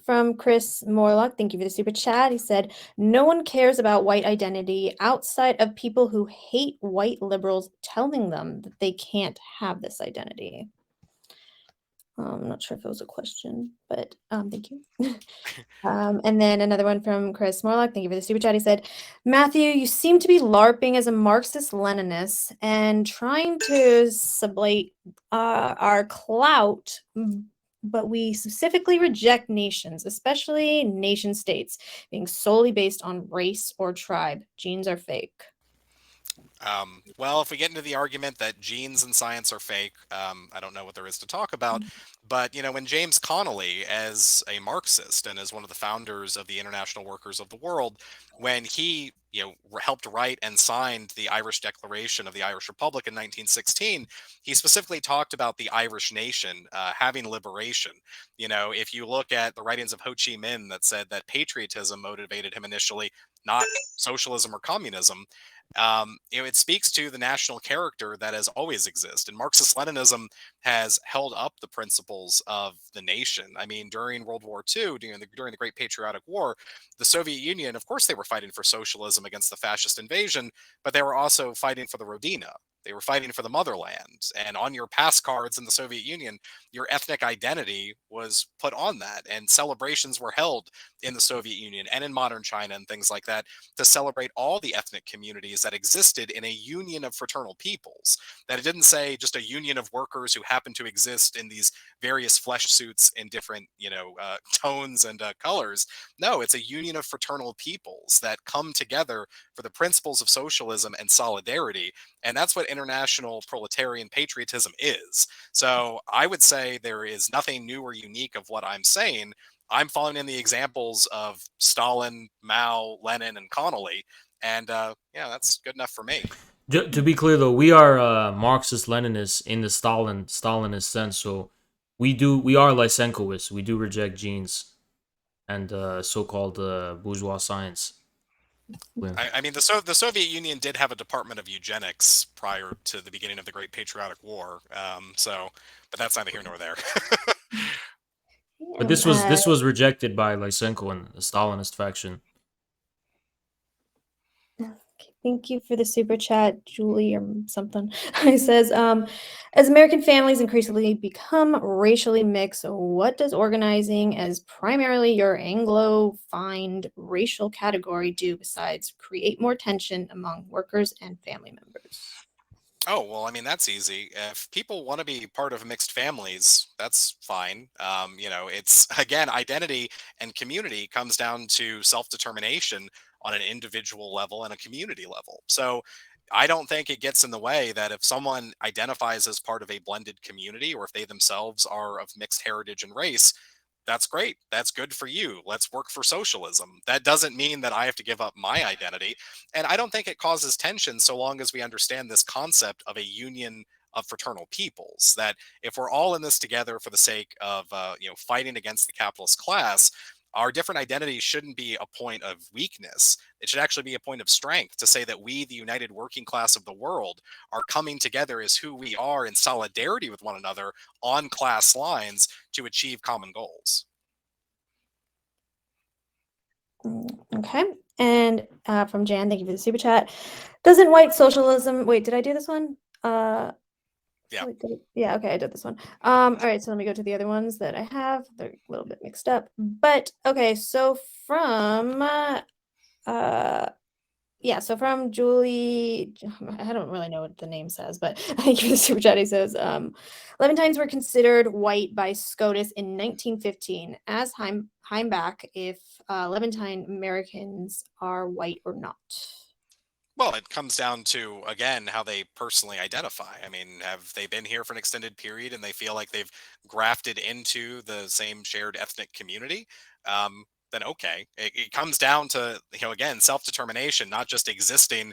From Chris Morlock, thank you for the super chat. He said, no one cares about white identity outside of people who hate white liberals telling them that they can't have this identity. I'm not sure if it was a question, but thank you. And then another one from Chris Morlock. Thank you for the super chat. He said, Mathew, you seem to be LARPing as a Marxist-Leninist and trying to sublate our clout, but we specifically reject nations, especially nation states, being solely based on race or tribe. Genes are fake. Well, if we get into the argument that genes and science are fake, I don't know what there is to talk about. But, when James Connolly, as a Marxist and as one of the founders of the International Workers of the World, when he, helped write and signed the Irish Declaration of the Irish Republic in 1916, he specifically talked about the Irish nation having liberation. If you look at the writings of Ho Chi Minh that said that patriotism motivated him initially, not socialism or communism, it speaks to the national character that has always existed. And Marxist-Leninism has held up the principle principles of the nation. I mean, during World War II, during the Great Patriotic War, the Soviet Union, of course, they were fighting for socialism against the fascist invasion, but they were also fighting for the Rodina. They were fighting for the motherland. And on your pass cards in the Soviet Union, your ethnic identity was put on that. And celebrations were held in the Soviet Union and in modern China and things like that to celebrate all the ethnic communities that existed in a union of fraternal peoples. That it didn't say just a union of workers who happen to exist in these various flesh suits in different, tones and colors. No, it's a union of fraternal peoples that come together for the principles of socialism and solidarity. And that's what international proletarian patriotism is. So I would say there is nothing new or unique of what I'm saying. I'm following in the examples of Stalin, Mao, Lenin, and Connolly. And yeah, that's good enough for me. To be clear, though, we are Marxist Leninists in the Stalinist sense. So we are Lysenkoists. We do reject genes and so-called bourgeois science. I mean, the Soviet Union did have a department of eugenics prior to the beginning of the Great Patriotic War. But that's neither here nor there. But this was rejected by Lysenko and the Stalinist faction. Thank you for the super chat, Julie, or something. It says, as American families increasingly become racially mixed, what does organizing as primarily your Anglo-find racial category do besides create more tension among workers and family members? Oh, well, I mean, that's easy. If people want to be part of mixed families, that's fine. It's again, identity and community comes down to self-determination on an individual level and a community level. So I don't think it gets in the way that if someone identifies as part of a blended community or if they themselves are of mixed heritage and race, that's great. That's good for you. Let's work for socialism. That doesn't mean that I have to give up my identity. And I don't think it causes tension so long as we understand this concept of a union of fraternal peoples. That if we're all in this together for the sake of, fighting against the capitalist class, our different identities shouldn't be a point of weakness. It should actually be a point of strength to say that we, the united working class of the world, are coming together as who we are in solidarity with one another on class lines to achieve common goals. Okay. And from Jan, thank you for the super chat. Doesn't white socialism, wait, did I do this one? Yeah. Yeah, okay, I did this one. All right, so let me go to the other ones that I have. They're a little bit mixed up. But okay, so from so from Julie, I don't really know what the name says, but thank you for the super chat. He says, Levantines were considered white by SCOTUS in 1915. As Heimbach, if Levantine Americans are white or not. Well, it comes down to, again, how they personally identify. I mean, have they been here for an extended period and they feel like they've grafted into the same shared ethnic community? Then okay. It comes down to, again, self-determination, not just existing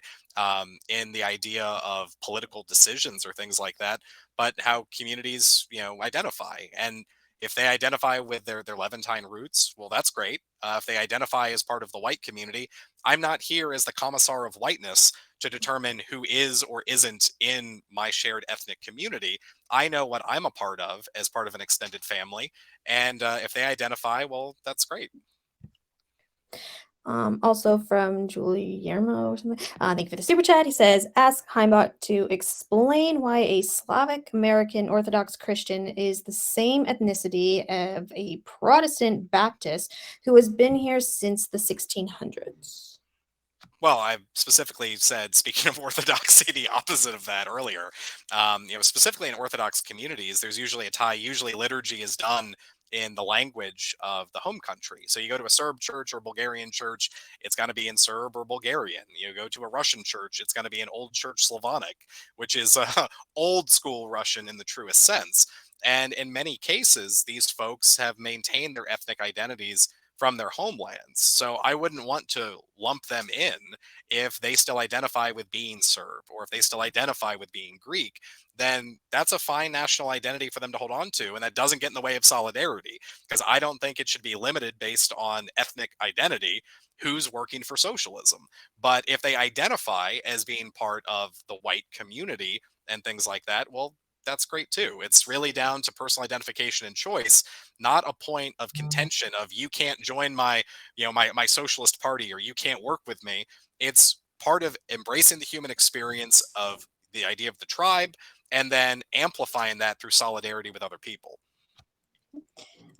in the idea of political decisions or things like that, but how communities, identify. And if they identify with their Levantine roots, well, that's great. If they identify as part of the white community, I'm not here as the commissar of whiteness to determine who is or isn't in my shared ethnic community. I know what I'm a part of as part of an extended family. And if they identify, well, that's great. Also from Julie Yermo or something. Thank you for the super chat. He says, ask Heimbach to explain why a Slavic American Orthodox Christian is the same ethnicity of a Protestant Baptist who has been here since the 1600s. Well, I specifically said, speaking of orthodoxy, the opposite of that earlier. Specifically in Orthodox communities, there's usually a tie. Usually, liturgy is done in the language of the home country. So you go to a Serb church or Bulgarian church, it's going to be in Serb or Bulgarian. You go to a Russian church, it's going to be in Old Church Slavonic, which is old school Russian in the truest sense. And in many cases, these folks have maintained their ethnic identities from their homelands. So I wouldn't want to lump them in if they still identify with being Serb or if they still identify with being Greek. Then that's a fine national identity for them to hold on to. And that doesn't get in the way of solidarity, because I don't think it should be limited based on ethnic identity who's working for socialism. But if they identify as being part of the white community and things like that, well, that's great too. It's really down to personal identification and choice, not a point of contention of you can't join my, my socialist party or you can't work with me. It's part of embracing the human experience of the idea of the tribe and then amplifying that through solidarity with other people.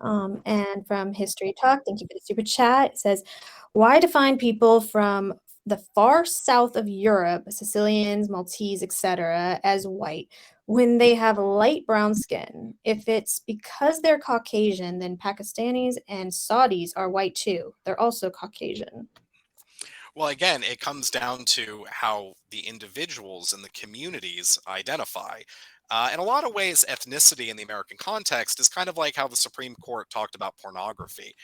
And from History Talk, thank you for the super chat. It says, why define people from the far south of Europe, Sicilians, Maltese, etc., as white when they have light brown skin? If it's because they're Caucasian, then Pakistanis and Saudis are white too. They're also Caucasian. Well, again, it comes down to how the individuals and the communities identify. In a lot of ways, ethnicity in the American context is kind of like how the Supreme Court talked about pornography.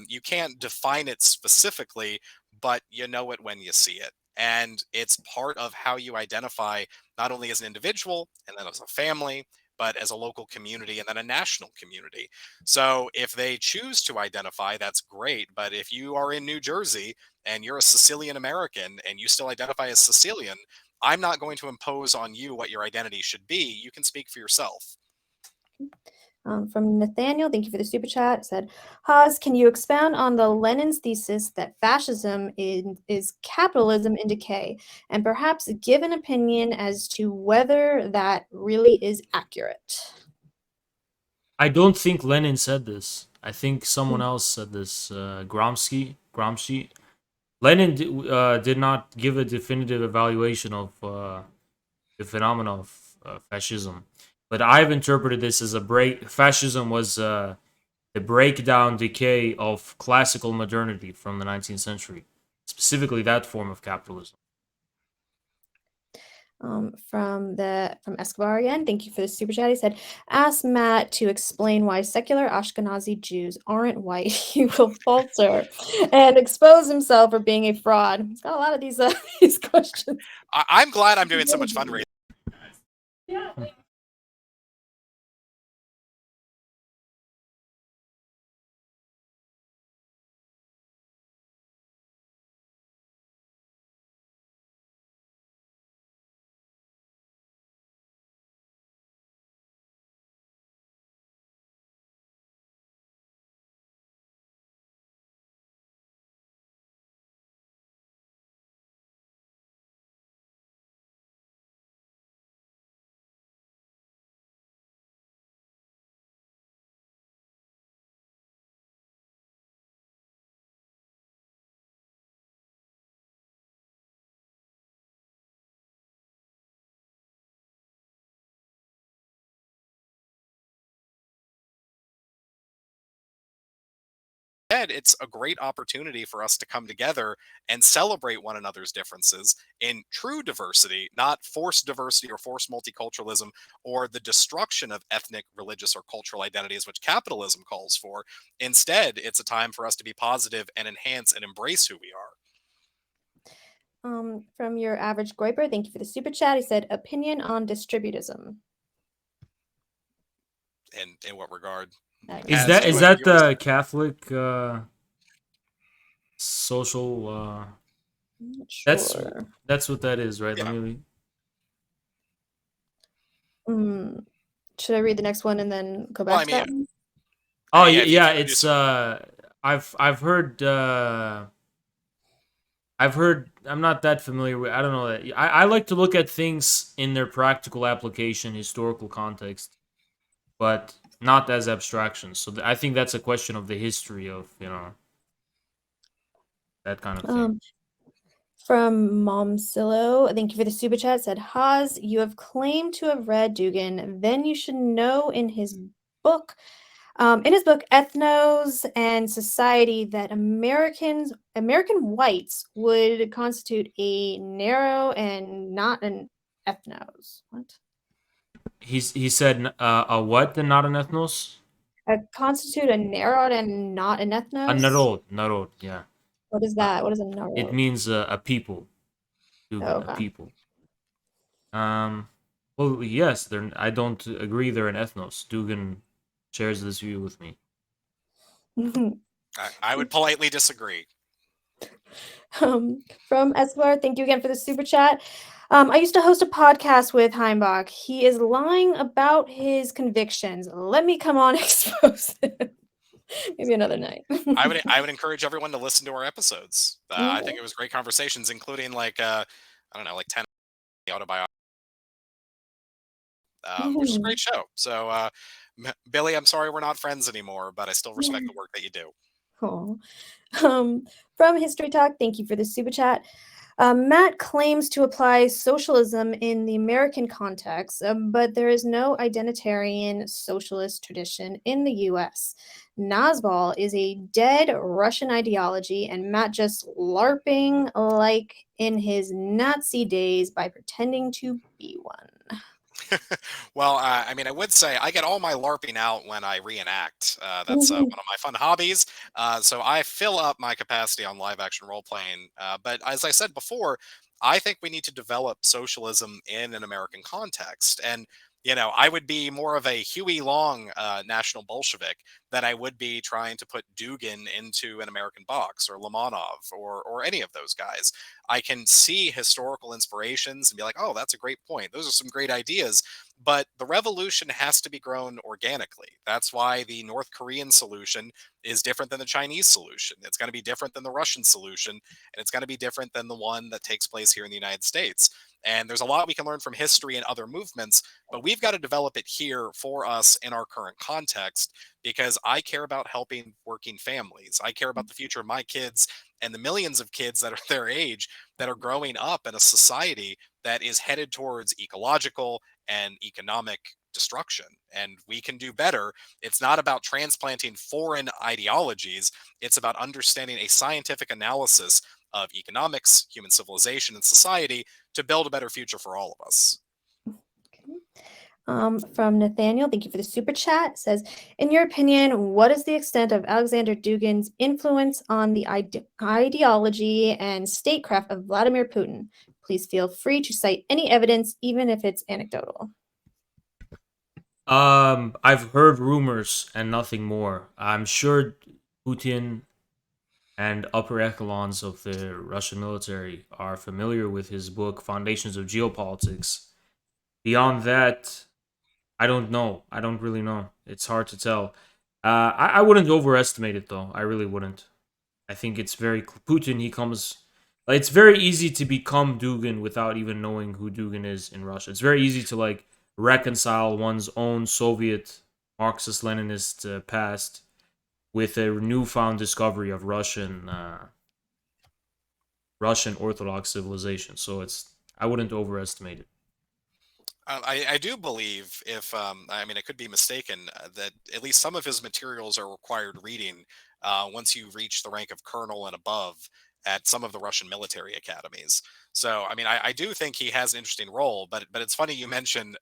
You can't define it specifically, but you know it when you see it. And it's part of how you identify not only as an individual and then as a family, but as a local community and then a national community. So if they choose to identify, that's great. But if you are in New Jersey and you're a Sicilian American and you still identify as Sicilian, I'm not going to impose on you what your identity should be. You can speak for yourself. From Nathaniel, thank you for the super chat. It said, Haas, can you expound on the Lenin's thesis that fascism is capitalism in decay, and perhaps give an opinion as to whether that really is accurate? I don't think Lenin said this. I think someone else said this. Gramsci. Lenin did not give a definitive evaluation of the phenomenon of fascism, but I've interpreted this as a break. Fascism was the breakdown, decay of classical modernity from the 19th century, specifically that form of capitalism. From Escobar again, thank you for the super chat. He said, ask Matt to explain why secular Ashkenazi Jews aren't white. He will falter and expose himself for being a fraud. He's got a lot of these these questions. I'm glad I'm doing so much fundraising. Yeah. It's a great opportunity for us to come together and celebrate one another's differences in true diversity, not forced diversity or forced multiculturalism or the destruction of ethnic, religious, or cultural identities, which capitalism calls for. Instead, it's a time for us to be positive and enhance and embrace who we are. From your average Groiper, thank you for the super chat. He said, opinion on distributism. In what regard? Is that the Catholic social? Sure. That's what that is, right? Yeah. Should I read the next one and then go back to that one? Oh yeah, it's I've heard I'm not that familiar with, I don't know. I like to look at things in their practical application, historical context, but not as abstractions. So I think that's a question of the history of, that kind of thing. From Momsilo, thank you for the super chat. Said, Haas, you have claimed to have read Dugan. Then you should know in his book, Ethnos and Society, that American whites would constitute a narrow and not an ethnos. What? He said a what and not an ethnos? Constitute a narrow and not an ethnos? A narod, yeah. What is that? What is a narod? It means a people. Dugan, okay. A people. Well, yes, I don't agree they're an ethnos. Dugan shares this view with me. I would politely disagree. From Escobar, thank you again for the super chat. I used to host a podcast with Heimbach. He is lying about his convictions. Let me come on expose him. Maybe another night. I would encourage everyone to listen to our episodes. I think Okay. it was great conversations, including like I don't know, like 10 autobiography, which is a great show. So Billy, I'm sorry we're not friends anymore, but I still respect the work that you do. Aw. From History Talk, thank you for the super chat. Matt claims to apply socialism in the American context, but there is no identitarian socialist tradition in the US. Nazbol is a dead Russian ideology, and Matt just LARPing like in his Nazi days by pretending to be one. Well, I mean, I would say I get all my LARPing out when I reenact. That's one of my fun hobbies. So I fill up my capacity on live action role playing. But as I said before, I think we need to develop socialism in an American context. And, I would be more of a Huey Long national Bolshevik than I would be trying to put Dugin into an American box or Lamanov or any of those guys. I can see historical inspirations and be like, oh, that's a great point. Those are some great ideas, but the revolution has to be grown organically. That's why the North Korean solution is different than the Chinese solution. It's going to be different than the Russian solution, and it's going to be different than the one that takes place here in the United States. And there's a lot we can learn from history and other movements, but we've got to develop it here for us in our current context because I care about helping working families. I care about the future of my kids and the millions of kids that are their age that are growing up in a society that is headed towards ecological and economic destruction. And we can do better. It's not about transplanting foreign ideologies, it's about understanding a scientific analysis of economics, human civilization, and society to build a better future for all of us. From Nathaniel, thank you for the super chat. Says, in your opinion, what is the extent of Alexander Dugin's influence on the ideology and statecraft of Vladimir Putin? Please feel free to cite any evidence, even if it's anecdotal. I've heard rumors and nothing more. I'm sure Putin and upper echelons of the Russian military are familiar with his book Foundations of Geopolitics. Beyond that, I don't know. I don't really know. It's hard to tell. I wouldn't overestimate it though. I really wouldn't. I think it's very Putin. He comes. Like, it's very easy to become Dugin without even knowing who Dugin is in Russia. It's very easy to like reconcile one's own Soviet Marxist-Leninist past with a newfound discovery of Russian Orthodox civilization. So I wouldn't overestimate it. I do believe, if I mean, I could be mistaken, that at least some of his materials are required reading once you reach the rank of colonel and above at some of the Russian military academies. So, I mean, I do think he has an interesting role, but it's funny you mentioned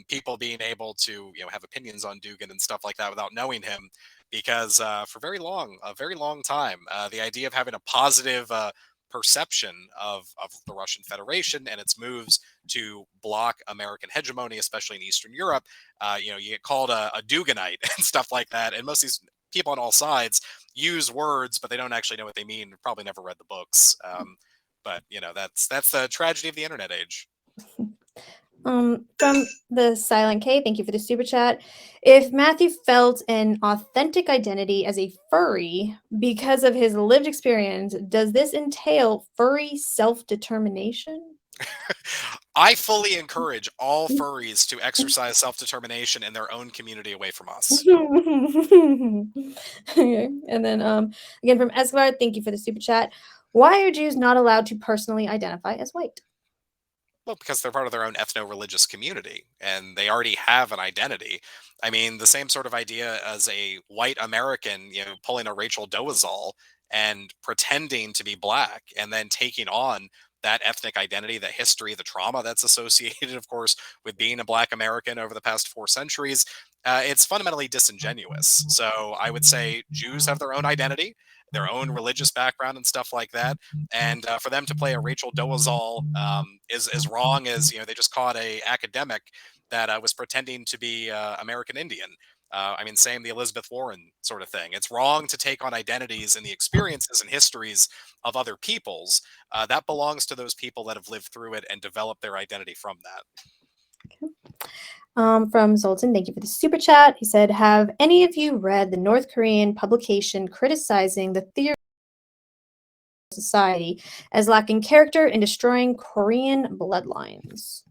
people being able to have opinions on Dugin and stuff like that without knowing him, because for a very long time, the idea of having a positive perception of the Russian Federation and its moves to block American hegemony, especially in Eastern Europe. You get called a Duganite and stuff like that. And most of these people on all sides use words, but they don't actually know what they mean. Probably never read the books. But that's the tragedy of the internet age. From the Silent K, thank you for the super chat. If Matthew felt an authentic identity as a furry because of his lived experience, does this entail furry self-determination? I fully encourage all furries to exercise self-determination in their own community away from us. Okay. And then again from Escobar, thank you for the super chat. Why are Jews not allowed to personally identify as white? Well, because they're part of their own ethno-religious community and they already have an identity. I mean, the same sort of idea as a white American, pulling a Rachel Dolezal and pretending to be black and then taking on that ethnic identity, the history, the trauma that's associated, of course, with being a black American over the past 4 centuries. It's fundamentally disingenuous. So I would say Jews have their own identity, their own religious background and stuff like that, and for them to play a Rachel Dolezal is as wrong as they just caught a academic that was pretending to be American Indian. I mean, same the Elizabeth Warren sort of thing. It's wrong to take on identities and the experiences and histories of other people's. That belongs to those people that have lived through it and developed their identity from that. From Zoltan, thank you for the super chat. He said, have any of you read the North Korean publication criticizing the theory of society as lacking character and destroying Korean bloodlines?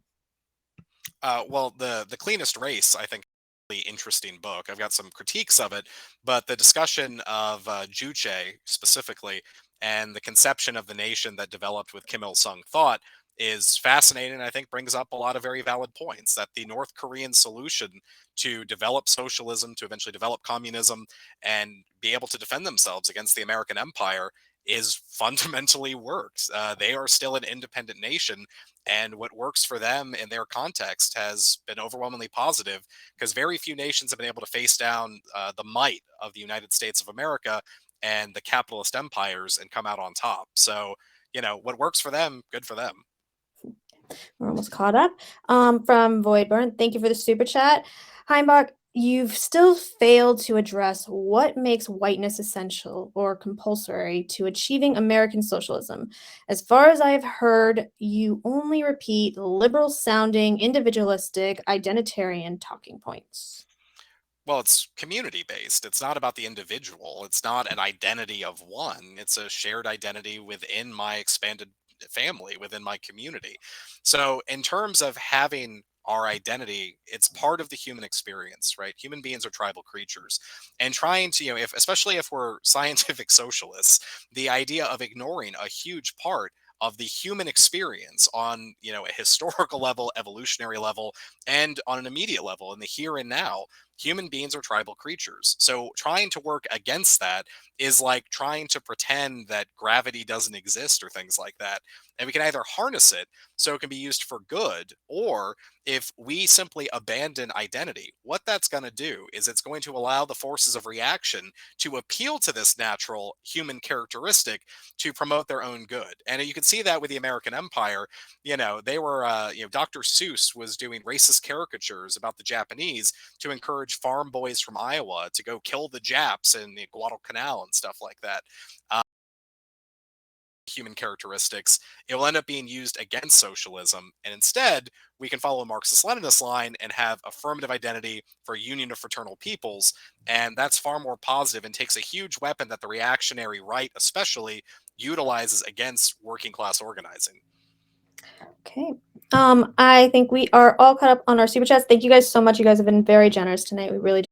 Well, the cleanest race, I think, really interesting book. I've got some critiques of it, but the discussion of Juche specifically and the conception of the nation that developed with Kim Il Sung thought is fascinating. And I think brings up a lot of very valid points that the North Korean solution to develop socialism, to eventually develop communism, and be able to defend themselves against the American empire is fundamentally works. They are still an independent nation, and what works for them in their context has been overwhelmingly positive because very few nations have been able to face down the might of the United States of America and the capitalist empires and come out on top. So, what works for them, good for them. We're almost caught up. From Voidburn, thank you for the super chat. Heimbach, you've still failed to address what makes whiteness essential or compulsory to achieving American socialism. As far as I have heard, you only repeat liberal sounding, individualistic, identitarian talking points. Well, it's community based. It's not about the individual. It's not an identity of one. It's a shared identity within my expanded family, within my community. So, in terms of having our identity, it's part of the human experience, right? Human beings are tribal creatures. And trying to, if especially if we're scientific socialists, the idea of ignoring a huge part of the human experience on, a historical level, evolutionary level, and on an immediate level in the here and now, human beings are tribal creatures. So trying to work against that is like trying to pretend that gravity doesn't exist or things like that. And we can either harness it so it can be used for good, or if we simply abandon identity, what that's going to do is it's going to allow the forces of reaction to appeal to this natural human characteristic to promote their own good. And you can see that with the American Empire. They were, Dr. Seuss was doing racist caricatures about the Japanese to encourage farm boys from Iowa to go kill the Japs in the Guadalcanal and stuff like that. Human characteristics, it will end up being used against socialism. And instead, we can follow a Marxist Leninist line and have affirmative identity for a union of fraternal peoples. And that's far more positive and takes a huge weapon that the reactionary right, especially, utilizes against working class organizing. Okay. I think we are all caught up on our super chats. Thank you guys so much. You guys have been very generous tonight. We really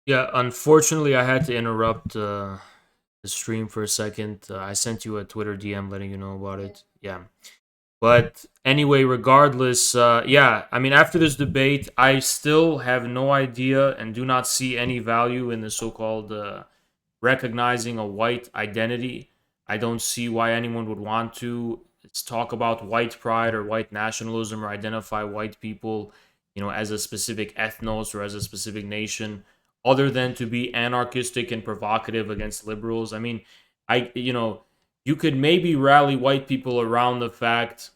Yeah, unfortunately, I had to interrupt the stream for a second. I sent you a Twitter DM letting you know about it. Yeah. But anyway, regardless, yeah, I mean, after this debate, I still have no idea and do not see any value in the so called recognizing a white identity. I don't see why anyone would want to talk about white pride or white nationalism or identify white people, as a specific ethnos or as a specific nation, other than to be anarchistic and provocative against liberals. I mean, you could maybe rally white people around the fact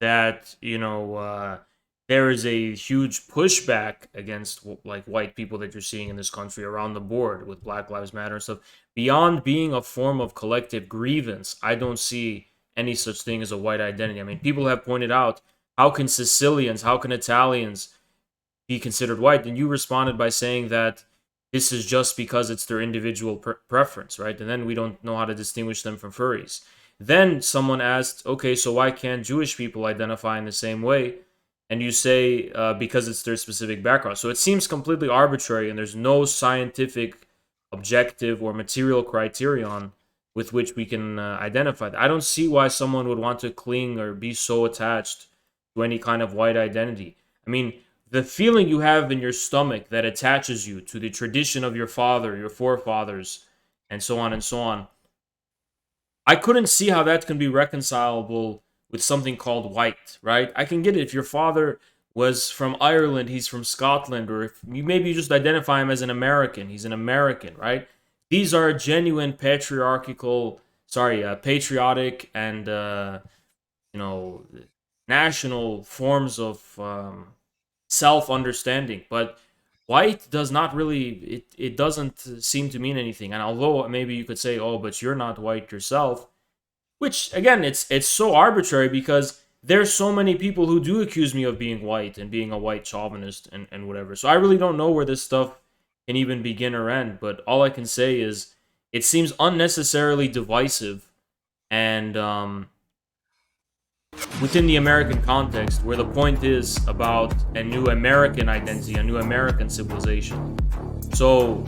that there is a huge pushback against like white people that you're seeing in this country around the board with Black Lives Matter and stuff. Beyond being a form of collective grievance, I don't see any such thing as a white identity. I mean, people have pointed out, how can Sicilians, how can Italians be considered white? And you responded by saying that this is just because it's their individual preference, right? And then we don't know how to distinguish them from furries. Then someone asked, okay, so why can't Jewish people identify in the same way? And you say because it's their specific background. So it seems completely arbitrary, and there's no scientific, objective, or material criterion with which we can identify that. I don't see why someone would want to cling or be so attached to any kind of white identity. I mean, the feeling you have in your stomach that attaches you to the tradition of your father, your forefathers, and so on and so on. I couldn't see how that can be reconcilable with something called white, right? I can get it if your father was from Ireland, he's from Scotland, or if you just identify him as an American, he's an American, right? These are genuine patriotic and you know national forms of self-understanding. But white does not really, it doesn't seem to mean anything. And although maybe you could say, oh, but you're not white yourself, which again, it's so arbitrary because there's so many people who do accuse me of being white and being a white chauvinist and whatever. So I really don't know where this stuff can even begin or end. But all I can say is it seems unnecessarily divisive, and within the American context, where the point is about a new American identity, a new American civilization. So,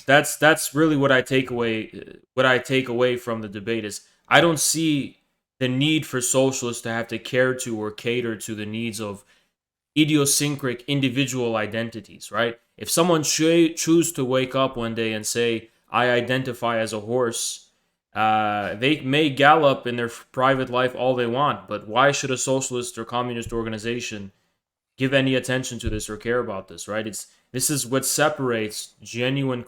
that's really what I take away. What I take away from the debate is I don't see the need for socialists to have to care to or cater to the needs of idiosyncratic individual identities, right? If someone choose to wake up one day and say, I identify as a horse, they may gallop in their private life all they want, but why should a socialist or communist organization give any attention to this or care about this, right? This is what separates genuine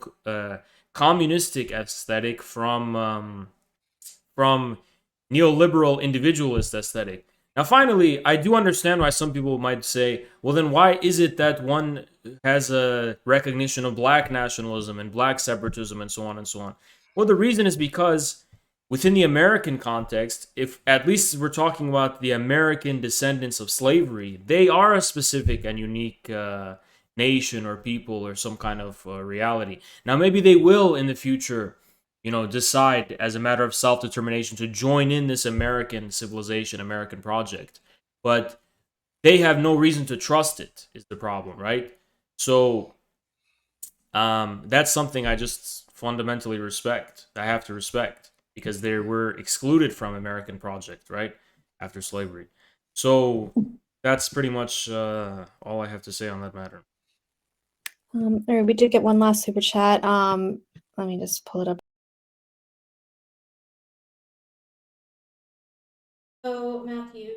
communistic aesthetic from neoliberal individualist aesthetic. Now, finally, I do understand why some people might say, well, then why is it that one has a recognition of black nationalism and black separatism and so on and so on? Well, the reason is because within the American context, if at least we're talking about the American descendants of slavery, they are a specific and unique nation or people or some kind of reality. Now, maybe they will in the future decide as a matter of self determination to join in this American civilization, American project. But they have no reason to trust it, is the problem, right? So that's something I just fundamentally respect. I have to respect because they were excluded from American project, right? After slavery. So that's pretty much all I have to say on that matter. All right, we did get one last super chat. Let me just pull it up. So, Matthew.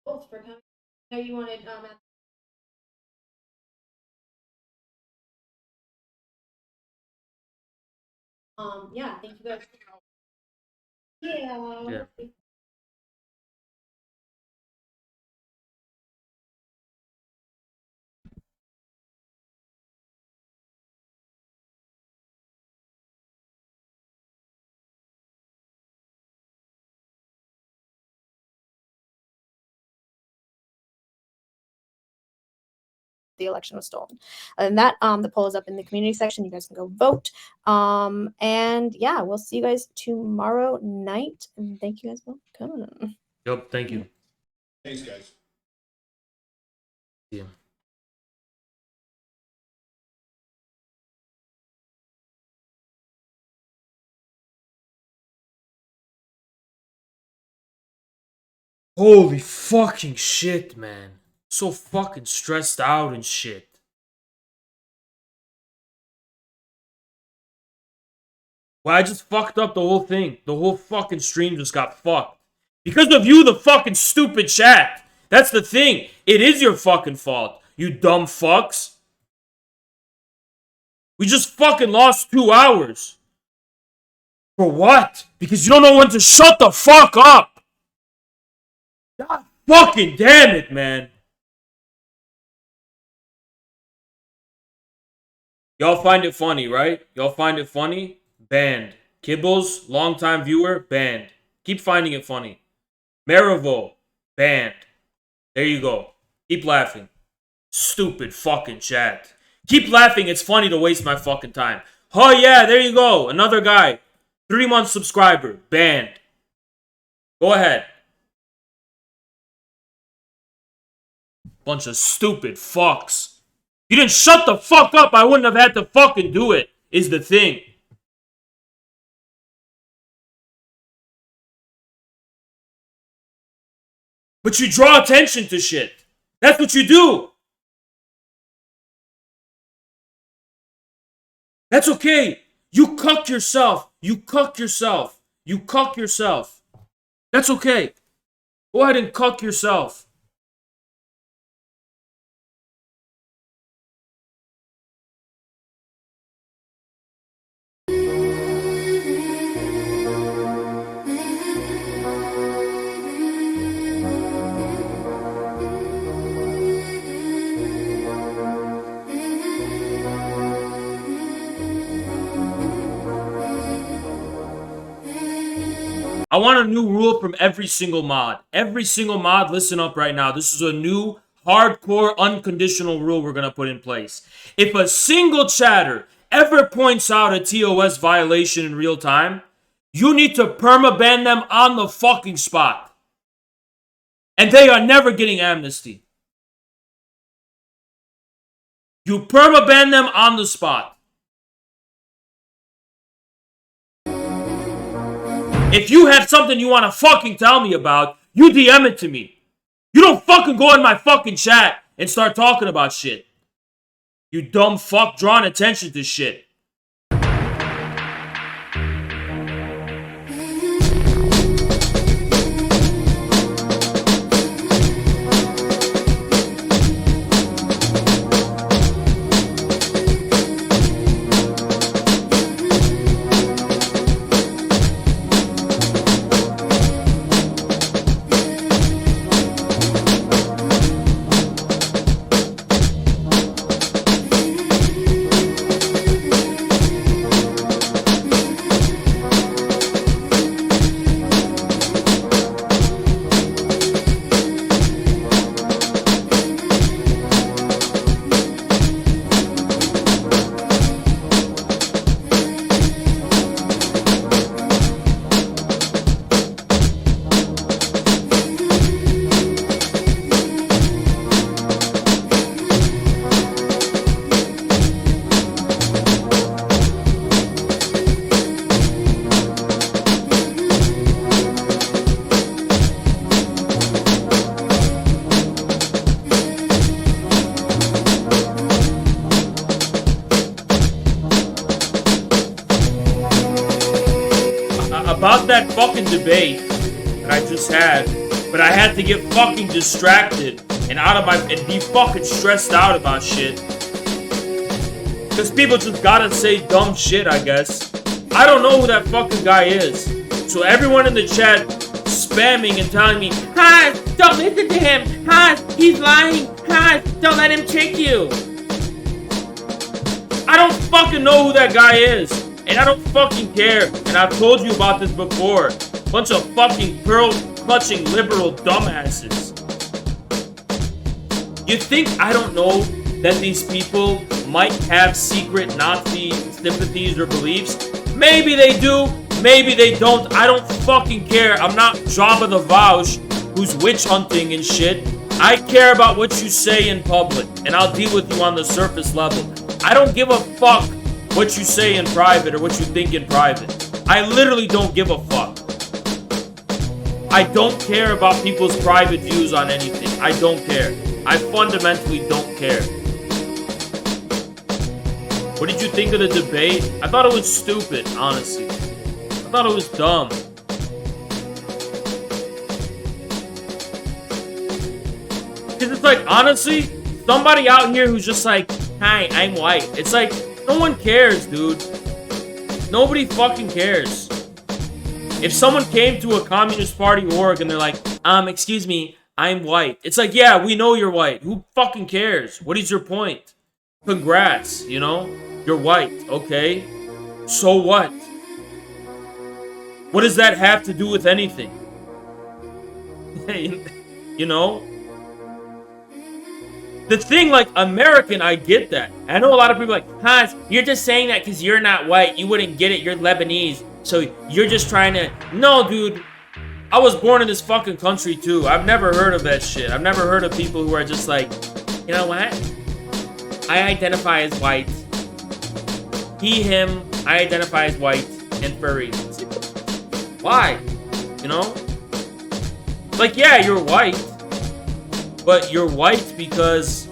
Both for coming. No, you wanted yeah, thank you guys. Yeah. The election was stolen. And that the poll is up in the community section. You guys can go vote. And yeah, we'll see you guys tomorrow night. And thank you guys for coming. Yep, thank you. Thanks, guys. Yeah. Holy fucking shit, man. So fucking stressed out and shit. Well, I just fucked up the whole thing. The whole fucking stream just got fucked. Because of you, the fucking stupid chat. That's the thing. It is your fucking fault, you dumb fucks. We just fucking lost 2 hours. For what? Because you don't know when to shut the fuck up. God fucking damn it, man. Y'all find it funny, right? Y'all find it funny? Banned. Kibbles, longtime viewer, banned. Keep finding it funny. Marival, banned. There you go. Keep laughing. Stupid fucking chat. Keep laughing, it's funny to waste my fucking time. Oh yeah, there you go. Another guy. 3-month subscriber. Banned. Go ahead. Bunch of stupid fucks. You didn't shut the fuck up, I wouldn't have had to fucking do it, is the thing. But you draw attention to shit. That's what you do. That's okay. You cuck yourself. You cuck yourself. You cuck yourself. That's okay. Go ahead and cuck yourself. I want a new rule from every single mod. Every single mod, listen up right now. This is a new, hardcore, unconditional rule we're going to put in place. If a single chatter ever points out a TOS violation in real time, you need to permaban them on the fucking spot. And they are never getting amnesty. You permaban them on the spot. If you have something you want to fucking tell me about, you DM it to me. You don't fucking go in my fucking chat and start talking about shit. You dumb fuck drawing attention to shit. fucking debate that I just had, but I had to get fucking distracted and and be fucking stressed out about shit. Because people just gotta say dumb shit, I guess. I don't know who that fucking guy is. So everyone in the chat spamming and telling me, "Hi, don't listen to him. Hi, he's lying. Hi, don't let him trick you." I don't fucking know who that guy is. And I don't fucking care. And I've told you about this before. Bunch of fucking pearl-clutching liberal dumbasses. You think I don't know that these people might have secret Nazi sympathies or beliefs? Maybe they do, maybe they don't. I don't fucking care. I'm not Jabba the Vouch who's witch hunting and shit. I care about what you say in public, and I'll deal with you on the surface level. I don't give a fuck what you say in private or what you think in private. I literally don't give a fuck. I don't care about people's private views on anything. I don't care. I fundamentally don't care. What did you think of the debate? I thought it was stupid, honestly. I thought it was dumb. Because it's like, honestly, somebody out here who's just like, "Hi, I'm white." It's like, no one cares, dude. Nobody fucking cares. If someone came to a Communist Party org and they're like, "Excuse me, I'm white." It's like, yeah, we know you're white. Who fucking cares? What is your point? Congrats, you know? You're white, okay? So what? What does that have to do with anything? You know? The thing, like, American, I get that. I know a lot of people are like, "Hans, you're just saying that because you're not white. You wouldn't get it. You're Lebanese. So you're just trying to..." No, dude. I was born in this fucking country, too. I've never heard of that shit. I've never heard of people who are just like, "You know what? I identify as white. He, him, I identify as white and furry." Why? You know? Like, yeah, you're white. But you're white because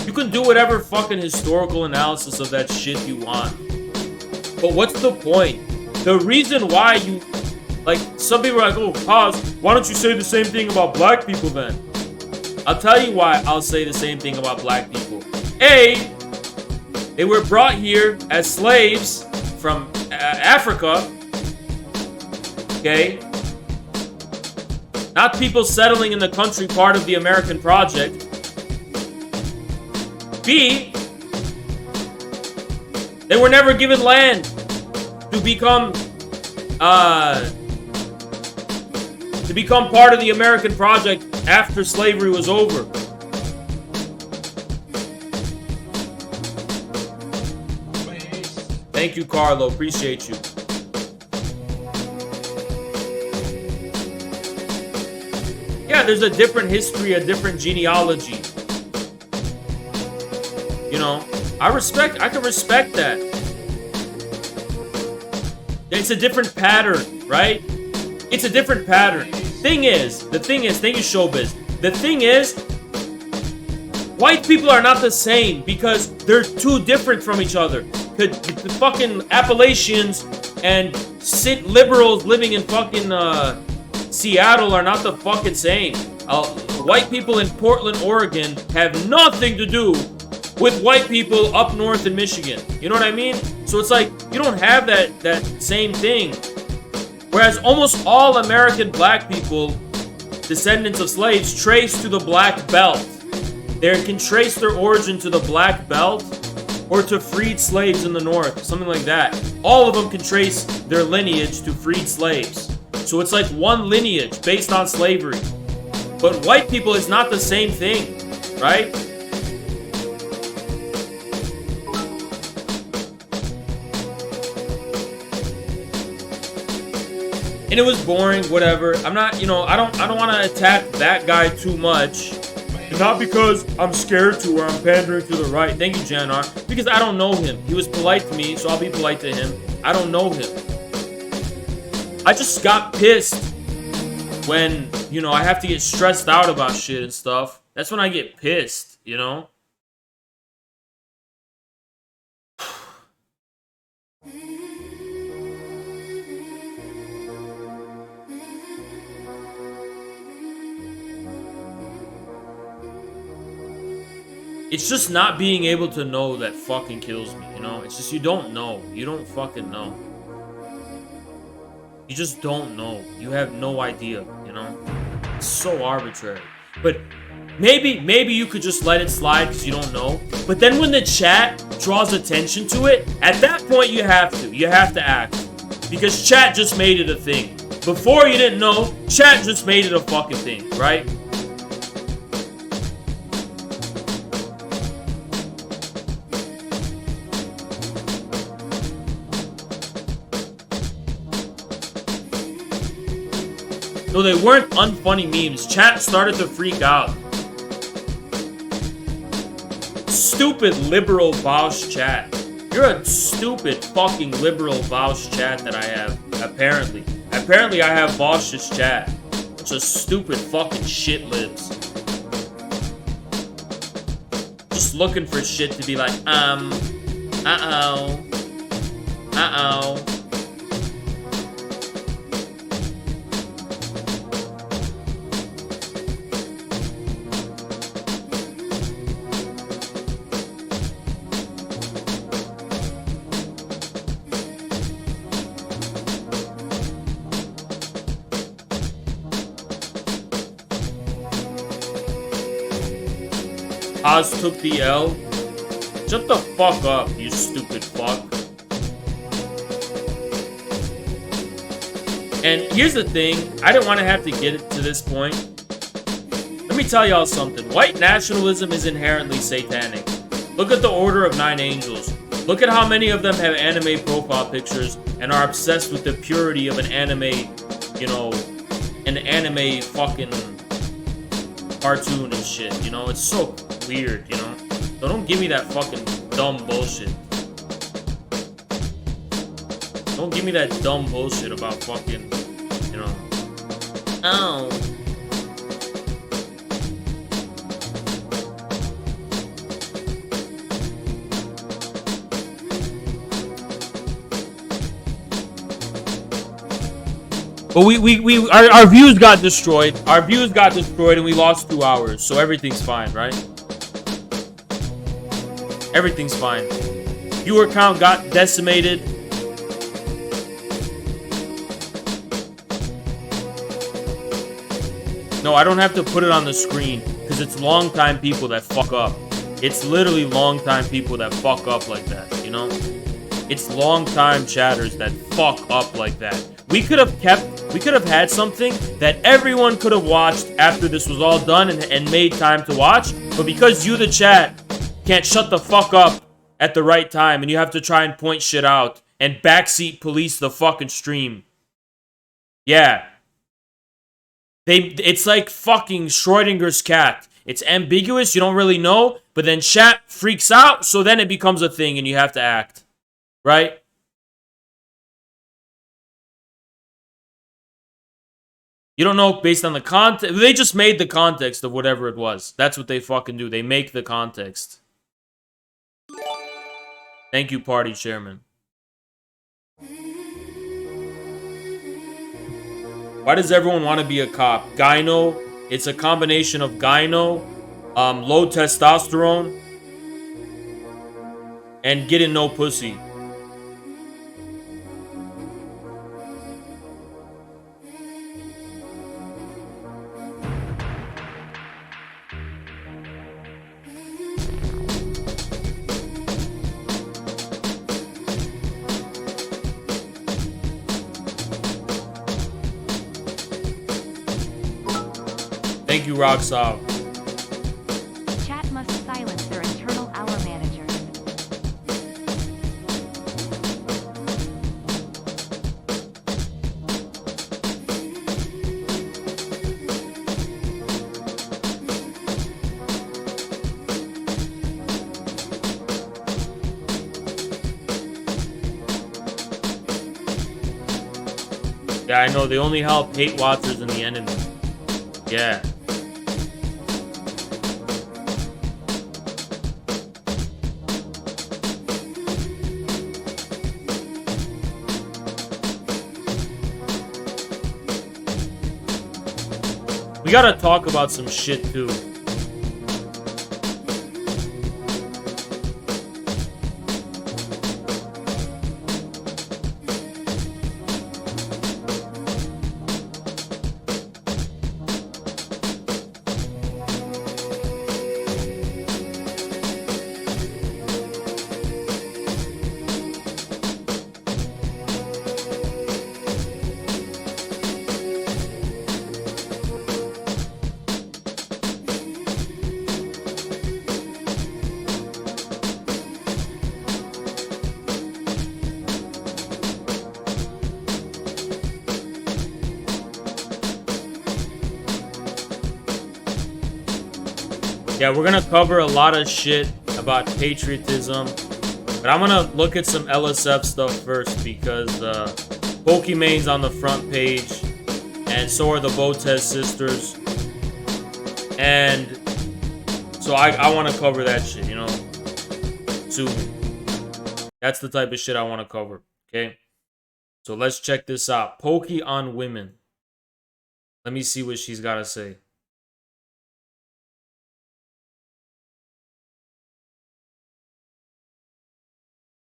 you can do whatever fucking historical analysis of that shit you want. But what's the point? The reason why you... Like, some people are like, "Oh, pause. Why don't you say the same thing about black people then?" I'll tell you why I'll say the same thing about black people. A, they were brought here as slaves from Africa. Okay? Not people settling in the country part of the American project. B, they were never given land to become part of the American project after slavery was over. Thank you, Carlo. Appreciate you. Yeah, there's a different history, a different genealogy. You know, I can respect that. It's a different pattern, right? It's a different pattern. The thing is, thank you, Showbiz. The thing is, white people are not the same because they're too different from each other. The fucking Appalachians and liberals living in fucking Seattle are not the fucking same. White people in Portland, Oregon have nothing to do with white people up north in Michigan. You know what I mean? So it's like, you don't have that same thing. Whereas almost all American black people, descendants of slaves, trace to the black belt. They can trace their origin to the black belt or to freed slaves in the north, something like that. All of them can trace their lineage to freed slaves. So it's like one lineage based on slavery. But white people is not the same thing, right? And it was boring, whatever. I'm not, I don't want to attack that guy too much. Not because I'm scared to or I'm pandering to the right. Thank you, Janar. Because I don't know him. He was polite to me, so I'll be polite to him. I don't know him. I just got pissed when, I have to get stressed out about shit and stuff. That's when I get pissed, It's just not being able to know that fucking kills me, you know? It's just you don't know. You don't fucking know. You just don't know. You have no idea, you know? It's so arbitrary. But maybe you could just let it slide because you don't know. But then when the chat draws attention to it, at that point you have to. You have to act. Because chat just made it a thing. Before you didn't know, chat just made it a fucking thing, right? No, they weren't unfunny memes. Chat started to freak out. Stupid liberal Bausch chat. You're a stupid fucking liberal Bausch chat that I have, apparently. Apparently I have Bausch's chat. It's a stupid fucking shit libs. Just looking for shit to be like, uh-oh. Uh-oh. Oz took the L. Shut the fuck up, you stupid fuck. And here's the thing, I didn't want to have to get it to this point. Let me tell y'all something. White nationalism is inherently satanic. Look at the Order of Nine Angels. Look at how many of them have anime profile pictures and are obsessed with the purity of an anime, you know, an anime fucking cartoon and shit, you know? It's so weird, you know? So don't give me that fucking dumb bullshit. Don't give me that dumb bullshit about fucking, you know. Oh. But our views got destroyed. Our views got destroyed and we lost 2 hours. So everything's fine, right? Everything's fine. Viewer count got decimated. No, I don't have to put it on the screen because it's long-time people that fuck up. It's literally long-time people that fuck up like that, you know? It's long-time chatters that fuck up like that. We could have had something that everyone could have watched after this was all done and made time to watch, but because you, the chat, can't shut the fuck up at the right time and you have to try and point shit out and backseat police the fucking stream. Yeah. It's like fucking Schrodinger's cat. It's ambiguous, you don't really know, but then chat freaks out, so then it becomes a thing and you have to act. Right? You don't know based on the context. They just made the context of whatever it was. That's what they fucking do. They make the context. Thank you, party chairman. Why does everyone want to be a cop? Gyno. It's a combination of gyno, low testosterone, and getting no pussy. Thank you, Roxov. Chat must silence their internal hour manager. Yeah, I know. They only help hate watchers and the enemy. Yeah. We gotta talk about some shit too. Yeah, we're gonna cover a lot of shit about patriotism, but I'm gonna look at some LSF stuff first because Pokemon's on the front page, and so are the Botez sisters, and so I want to cover that shit, you know. Sue me. That's the type of shit I want to cover. Okay, so let's check this out. Poke on women. Let me see what she's got to say.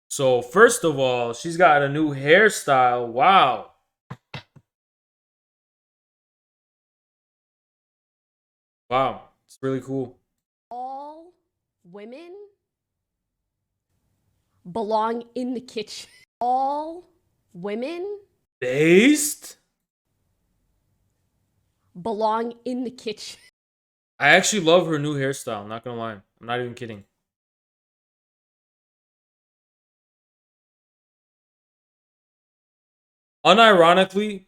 So, first of all, she's got a new hairstyle. Wow. Wow. It's really cool. All women belong in the kitchen. All women Based? belong in the kitchen. I actually love her new hairstyle. I'm not gonna lie. I'm not even kidding. Unironically,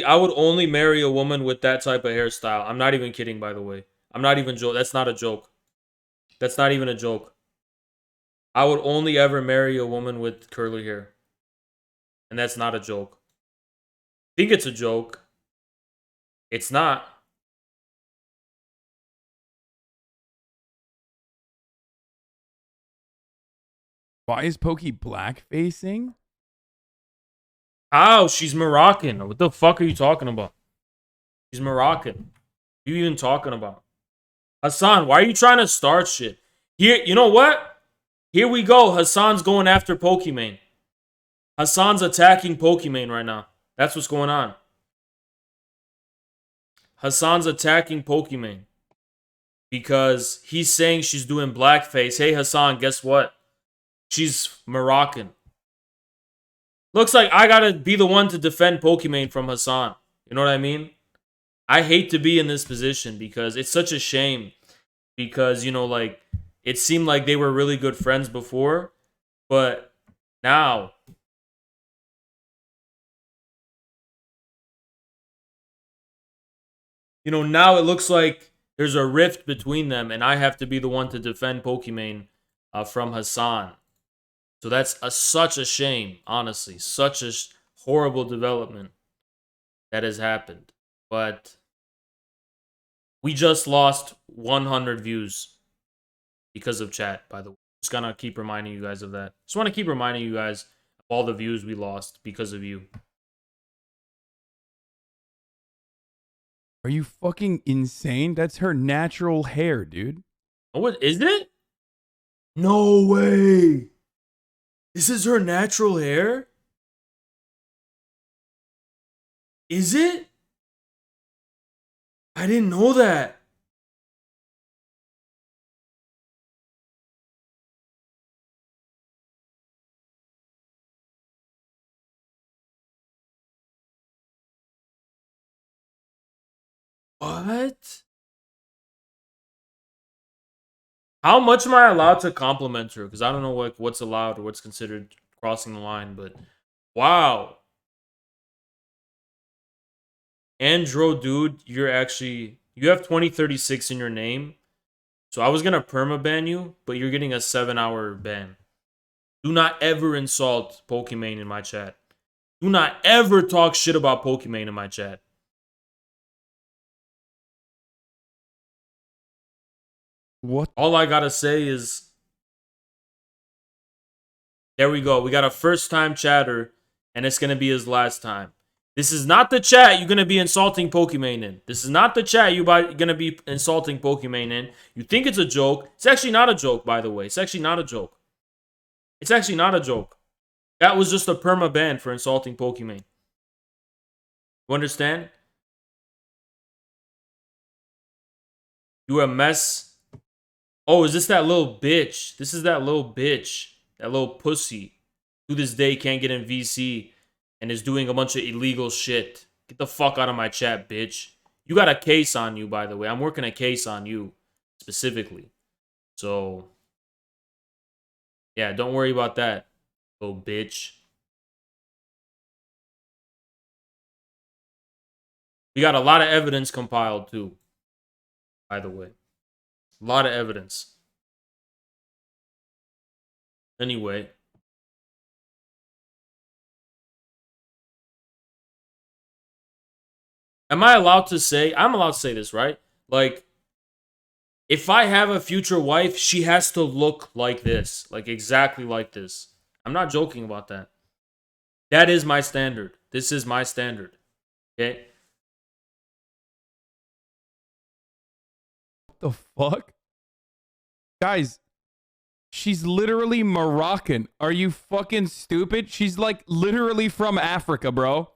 I would only marry a woman with that type of hairstyle. I'm not even kidding, by the way. I'm not even joke. That's not a joke. That's not even a joke. I would only ever marry a woman with curly hair. And that's not a joke. I think it's a joke. It's not. Why is Pokey blackfacing? How? She's Moroccan. What the fuck are you talking about? She's Moroccan. What are you even talking about? Hassan, why are you trying to start shit? Here, you know what? Here we go. Hassan's going after Pokimane. Hassan's attacking Pokimane right now. That's what's going on. Hassan's attacking Pokimane because he's saying she's doing blackface. Hey, Hassan, guess what? She's Moroccan. Looks like I gotta be the one to defend Pokimane from Hassan. You know what I mean? I hate to be in this position because it's such a shame. Because, you know, like, it seemed like they were really good friends before. But now, you know, now it looks like there's a rift between them. And I have to be the one to defend Pokimane from Hassan. So that's such a shame, honestly. Such a horrible development that has happened. But we just lost 100 views because of chat, by the way. Just gonna keep reminding you guys of that. Just want to keep reminding you guys of all the views we lost because of you. Are you fucking insane? That's her natural hair, dude. Oh, what is it? No way. This is her natural hair? Is it? I didn't know that. What? How much am I allowed to compliment her? Because I don't know what's allowed or what's considered crossing the line, but wow. Andro, dude, you have 2036 in your name. So I was gonna permaban you, but you're getting a 7-hour ban. Do not ever insult Pokimane in my chat. Do not ever talk shit about Pokimane in my chat. What? All I gotta say is, there we go. We got a first time chatter, and it's gonna be his last time. This is not the chat you're gonna be insulting Pokimane in. This is not the chat you're gonna be insulting Pokimane in. You think it's a joke. It's actually not a joke, by the way. It's actually not a joke. It's actually not a joke. That was just a perma ban for insulting Pokimane. You understand? You're a mess. Oh, is this that little bitch? This is that little bitch. That little pussy. To this day can't get in VC and is doing a bunch of illegal shit. Get the fuck out of my chat, bitch. You got a case on you, by the way. I'm working a case on you, specifically. So, yeah, don't worry about that, little bitch. We got a lot of evidence compiled, too, by the way. A lot of evidence. Anyway. Am I allowed to say, I'm allowed to say this, right? Like, if I have a future wife, she has to look like this. Like, exactly like this. I'm not joking about that. That is my standard. This is my standard. Okay? The fuck? Guys, she's literally Moroccan. Are you fucking stupid? She's like literally from Africa, bro.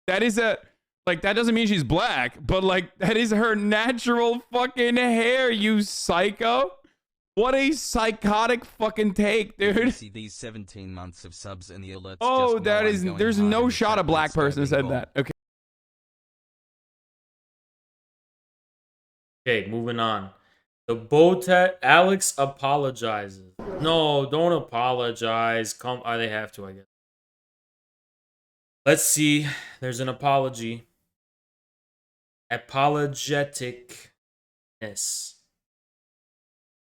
That is a like that doesn't mean she's black, but like that is her natural fucking hair, you psycho. What a psychotic fucking take, dude. See these 17 months of subs in the alerts. Oh, just that know is I'm going there's hard no in the shot chat a black with person Sterling said Ball. that. Okay. Okay, moving on. The Botet Alex apologizes. No, don't apologize. Come, they have to, I guess. Let's see. There's an apology. Apologeticness.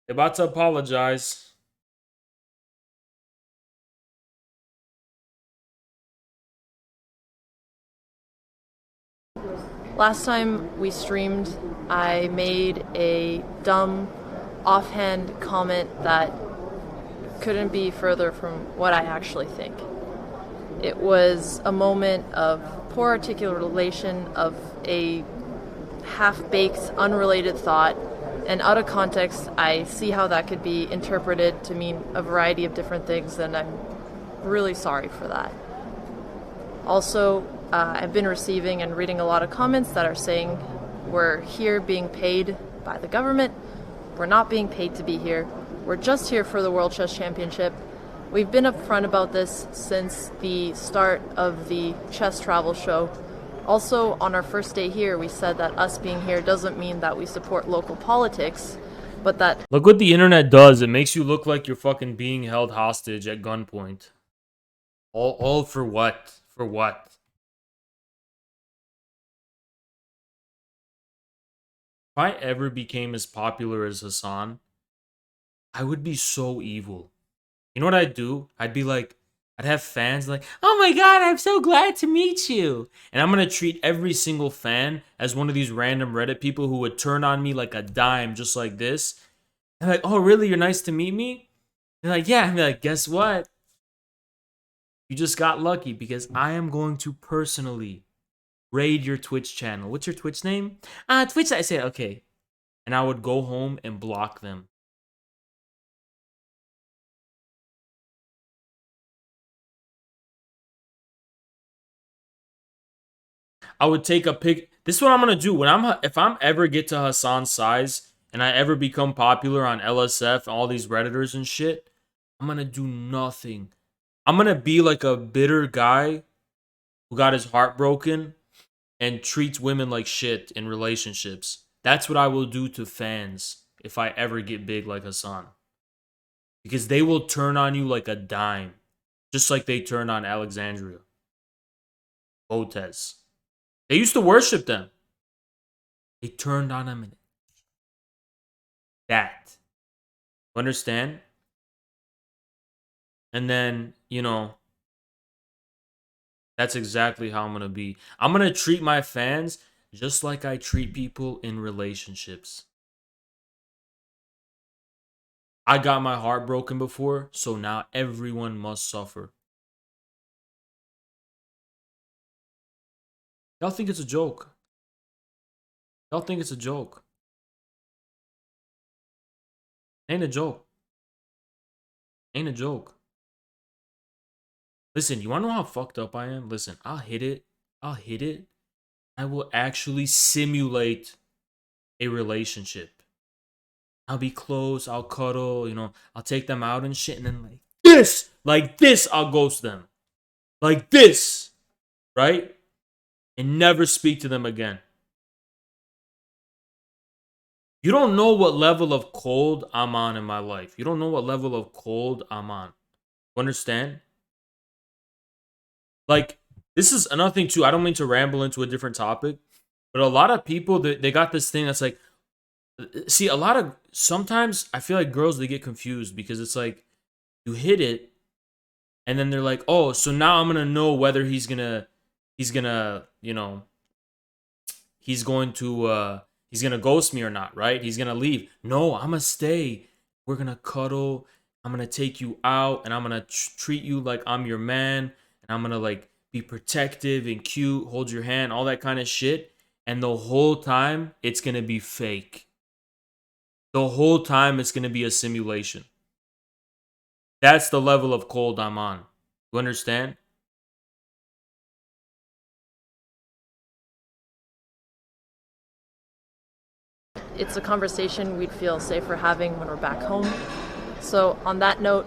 They're about to apologize. Last time we streamed, I made a dumb, offhand comment that couldn't be further from what I actually think. It was a moment of poor articulation of a half-baked, unrelated thought, and out of context, I see how that could be interpreted to mean a variety of different things, and I'm really sorry for that. Also, I've been receiving and reading a lot of comments that are saying we're here being paid by the government. We're not being paid to be here. We're just here for the World Chess Championship. We've been upfront about this since the start of the chess travel show. Also, on our first day here, we said that us being here doesn't mean that we support local politics, but that... Look what the internet does. It makes you look like you're fucking being held hostage at gunpoint. All for what? For what? If I ever became as popular as Hassan, I would be so evil. You know what I'd do? I'd be like, I'd have fans like, oh my god, I'm so glad to meet you. And I'm going to treat every single fan as one of these random Reddit people who would turn on me like a dime, just like this. And like, oh really, you're nice to meet me? And like, yeah. I'm like, guess what? You just got lucky because I am going to personally raid your Twitch channel. What's your Twitch name? Twitch. I say, okay. And I would go home and block them. I would take a pic. This is what I'm gonna do if I'm ever get to Hassan's size and I ever become popular on LSF and all these Redditors and shit. I'm gonna do nothing. I'm gonna be like a bitter guy who got his heart broken and treats women like shit in relationships. That's what I will do to fans if I ever get big like Hassan. Because they will turn on you like a dime. Just like they turned on Alexandria. Botes. They used to worship them. They turned on them. That. Understand? And then, you know, that's exactly how I'm going to be. I'm going to treat my fans just like I treat people in relationships. I got my heart broken before, so now everyone must suffer. Y'all think it's a joke. Y'all think it's a joke. Ain't a joke. Ain't a joke. Listen, you wanna know how fucked up I am? Listen, I'll hit it. I'll hit it. I will actually simulate a relationship. I'll be close, I'll cuddle, you know, I'll take them out and shit, and then like this, I'll ghost them. Like this, right? And never speak to them again. You don't know what level of cold I'm on in my life. You don't know what level of cold I'm on. You understand? Like, this is another thing too. I don't mean to ramble into a different topic, but a lot of people, they got this thing that's like, See, sometimes I feel like girls, they get confused because it's like you hit it and then they're like, oh, so now I'm gonna know whether he's gonna, he's gonna ghost me or not, right? He's gonna leave. No, I'm gonna stay. We're gonna cuddle. I'm gonna take you out and I'm gonna treat you like I'm your man, and I'm gonna like be protective and cute, hold your hand, all that kind of shit. And the whole time it's gonna be fake. The whole time it's gonna be a simulation. That's the level of cold I'm on. You understand? It's a conversation we'd feel safer having when we're back home. So on that note,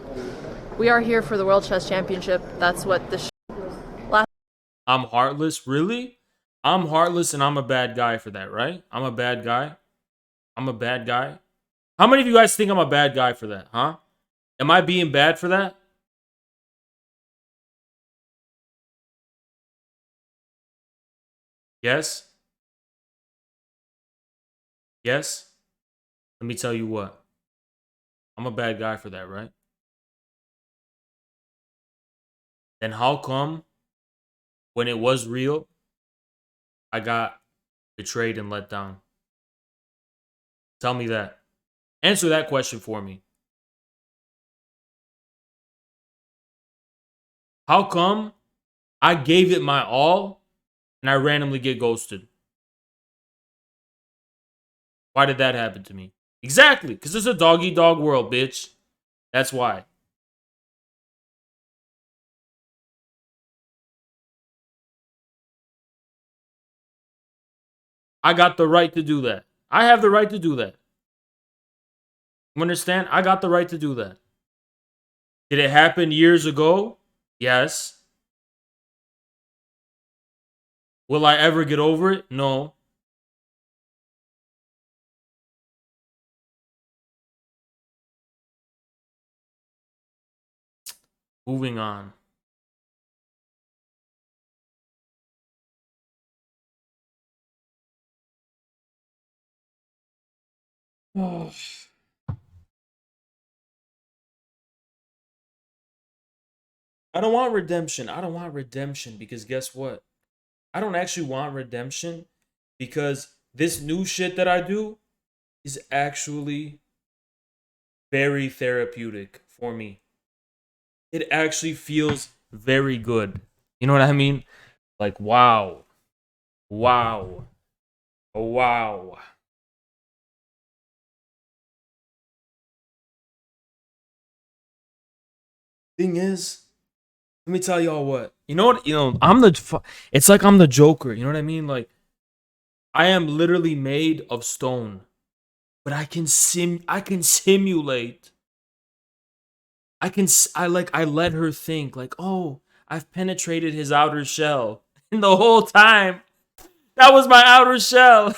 we are here for the World Chess Championship. That's what this last. I'm heartless? Really? I'm heartless and I'm a bad guy for that, right? I'm a bad guy. I'm a bad guy. How many of you guys think I'm a bad guy for that, huh? Am I being bad for that? Yes? Yes? Let me tell you what. I'm a bad guy for that, right? Then how come when it was real, I got betrayed and let down? Tell me that. Answer that question for me. How come I gave it my all and I randomly get ghosted? Why did that happen to me? Exactly, because it's a dog-eat-dog world, bitch. That's why. I got the right to do that. I have the right to do that. You understand? I got the right to do that. Did it happen years ago? Yes. Will I ever get over it? No. Moving on. Oh. I don't want redemption. I don't want redemption because guess what? I don't actually want redemption because this new shit that I do is actually very therapeutic for me. It actually feels very good. You know what I mean? Like, wow. Wow. Wow. Thing is, let me tell y'all what. You know what? It's like I'm the Joker. You know what I mean? Like, I am literally made of stone, but I can simulate. I let her think like, "Oh, I've penetrated his outer shell." And the whole time, that was my outer shell.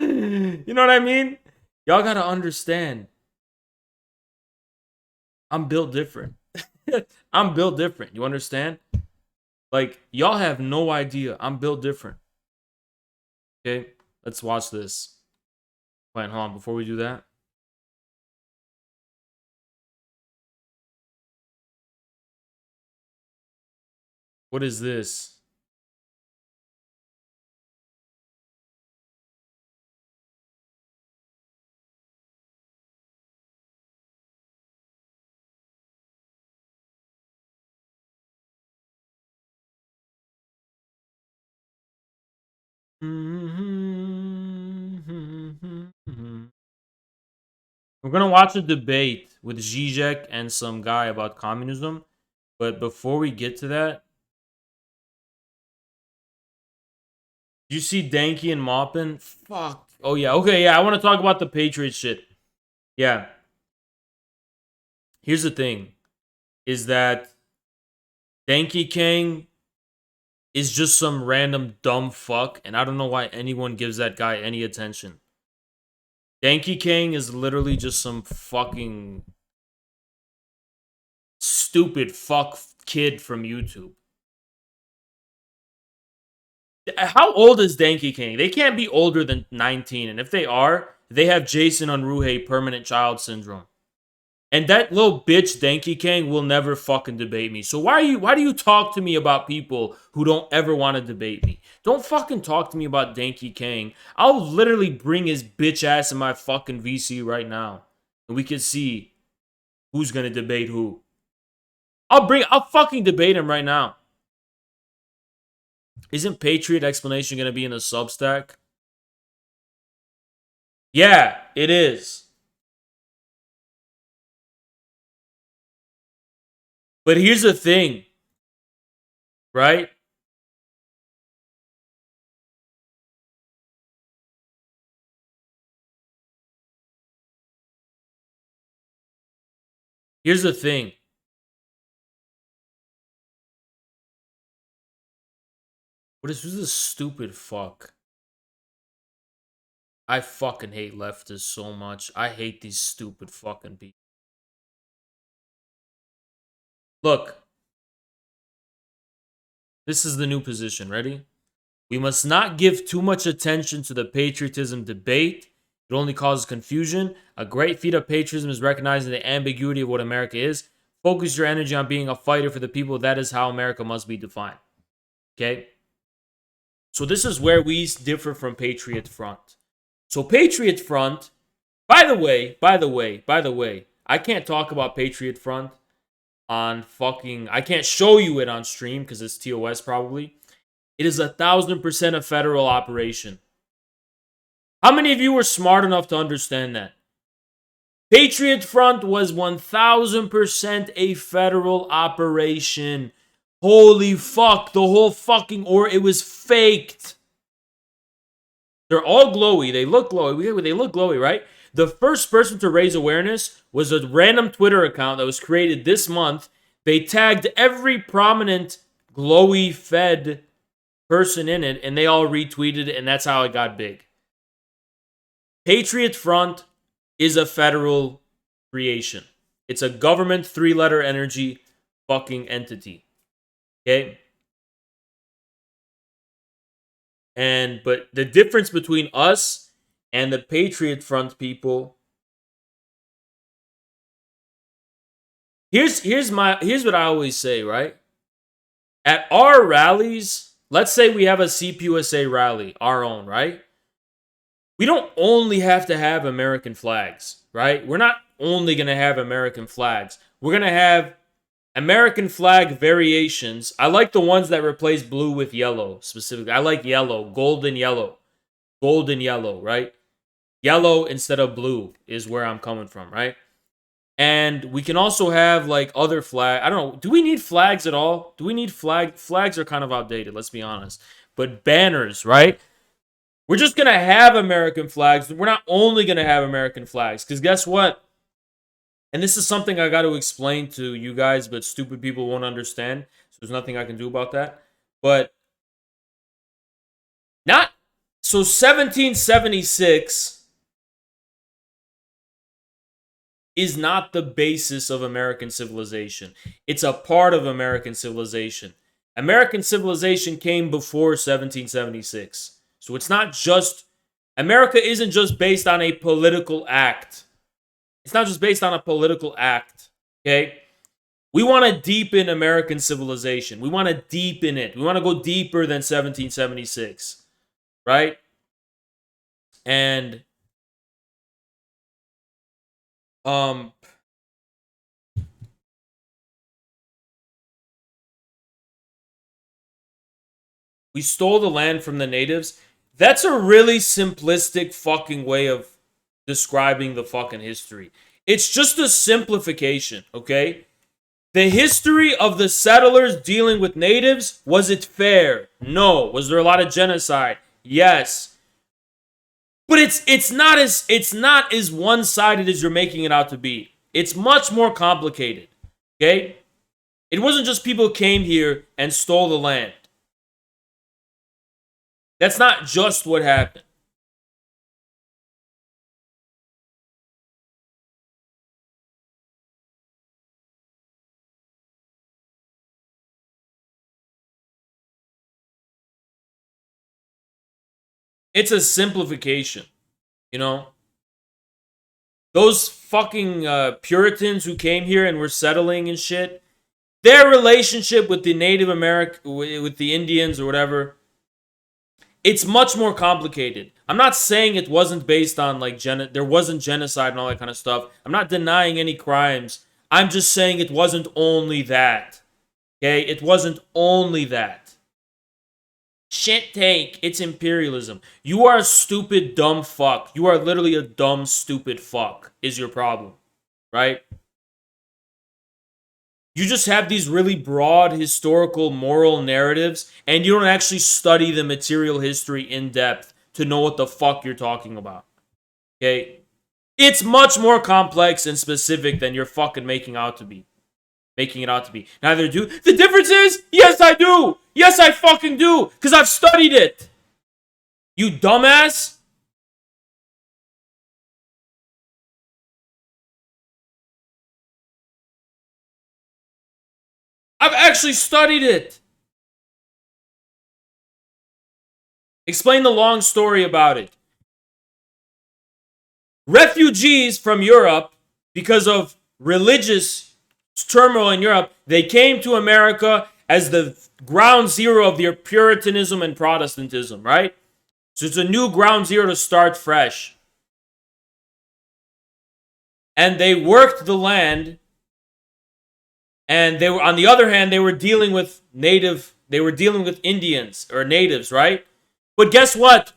You know what I mean? Y'all got to understand. I'm built different. I'm built different. You understand? Like, y'all have no idea. I'm built different. Okay? Let's watch this. Wait, hold on. Before we do that. What is this? We're gonna watch a debate with Zizek and some guy about communism. But before we get to that, you see Danky and Maupin? Fuck. Oh yeah. Okay, yeah. I want to talk about the Patriots shit. Yeah. Here's the thing. Is that Danky Kang is just some random dumb fuck, and I don't know why anyone gives that guy any attention. Danky Kang is literally just some fucking stupid fuck kid from YouTube. How old is Denki King? They can't be older than 19. And if they are, they have Jason Unruhe permanent child syndrome. And that little bitch Denki King will never fucking debate me. So why do you talk to me about people who don't ever want to debate me? Don't fucking talk to me about Denki King. I'll literally bring his bitch ass in my fucking VC right now. And we can see who's gonna debate who. I'll fucking debate him right now. Isn't Patriot Explanation gonna be in a Substack? Yeah, it is. But here's the thing, right? Here's the thing. Who's this stupid fuck? I fucking hate leftists so much. I hate these stupid fucking people. Look. This is the new position. Ready? We must not give too much attention to the patriotism debate. It only causes confusion. A great feat of patriotism is recognizing the ambiguity of what America is. Focus your energy on being a fighter for the people. That is how America must be defined. Okay? So this is where we differ from Patriot Front. So Patriot Front, by the way, I can't talk about Patriot Front on fucking, I can't show you it on stream because it's TOS probably. It is 1,000% a federal operation. How many of you were smart enough to understand that? Patriot Front was 1,000% a federal operation. Holy fuck, the whole fucking, or it was faked. They're all glowy. They look glowy. They look glowy, right? The first person to raise awareness was a random Twitter account that was created this month. They tagged every prominent glowy Fed person in it, and they all retweeted it, and that's how it got big. Patriot Front is a federal creation. It's a government 3-letter energy fucking entity. Okay? But the difference between us and the Patriot Front people, here's what I always say, right? At our rallies, let's say we have a CPUSA rally, our own, right? We don't only have to have American flags, right? We're not only going to have American flags. We're going to have American flag variations. I like the ones that replace blue with yellow specifically. I like yellow, golden yellow, right? Yellow instead of blue is where I'm coming from, right? And we can also have like other flag. I don't know. Do we need flags at all? Do we need flags are kind of outdated, let's be honest. But banners, right? We're just going to have American flags. We're not only going to have American flags. Because guess what? And this is something I got to explain to you guys, but stupid people won't understand. So there's nothing I can do about that. But not... So 1776 is not the basis of American civilization. It's a part of American civilization. American civilization came before 1776. So it's not just... America isn't just based on a political act. It's not just based on a political act, okay? We want to deepen American civilization. We want to deepen it. We want to go deeper than 1776, right? And we stole the land from the natives. That's a really simplistic fucking way of describing the fucking history. It's just a simplification, okay? The history of the settlers dealing with natives, was it fair? No. Was there a lot of genocide? Yes. But it's not as one-sided as you're making it out to be. It's much more complicated, okay? It wasn't just people came here and stole the land. That's not just what happened. It's a simplification, you know? Those fucking Puritans who came here and were settling and shit, their relationship with the Native American, with the Indians or whatever, it's much more complicated. I'm not saying it wasn't based on like there wasn't genocide and all that kind of stuff. I'm not denying any crimes. I'm just saying it wasn't only that. Okay? It wasn't only that. Shit take. It's imperialism. You are a stupid, dumb fuck. You are literally a dumb, stupid fuck is your problem. Right? You just have these really broad historical moral narratives and you don't actually study the material history in depth to know what the fuck you're talking about. Okay? It's much more complex and specific than you're fucking making it out to be. Neither do. The difference is, yes, I do. Yes, I fucking do. Because I've studied it. You dumbass. I've actually studied it. Explain the long story about it. Refugees from Europe, because of religious turmoil in Europe, they came to America as the ground zero of their Puritanism and Protestantism, right? So it's a new ground zero to start fresh. And they worked the land. And they were, on the other hand, they were dealing with Indians or natives, right? But guess what?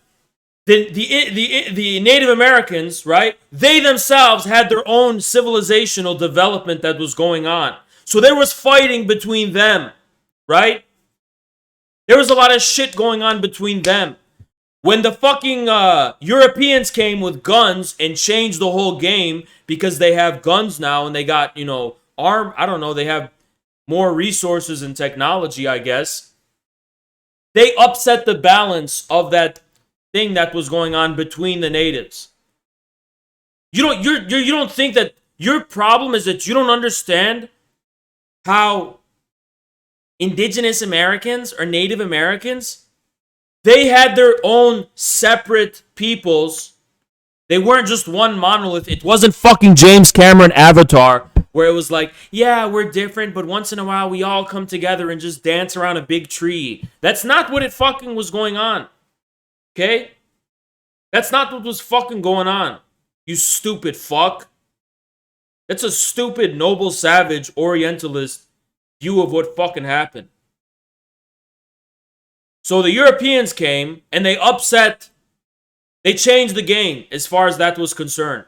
The Native Americans, right? They themselves had their own civilizational development that was going on. So there was fighting between them, right? There was a lot of shit going on between them. When the fucking Europeans came with guns and changed the whole game because they have guns now and they got, they have more resources and technology, I guess. They upset the balance of that thing that was going on between the natives. You don't think that your problem is that you don't understand how indigenous Americans or Native Americans, they had their own separate peoples. They weren't just one monolith. It wasn't fucking James Cameron Avatar, where it was like, yeah, we're different, but once in a while we all come together and just dance around a big tree. That's not what it fucking was going on. Okay? That's not what was fucking going on. You stupid fuck. That's a stupid, noble, savage, orientalist view of what fucking happened. So the Europeans came and they changed the game as far as that was concerned.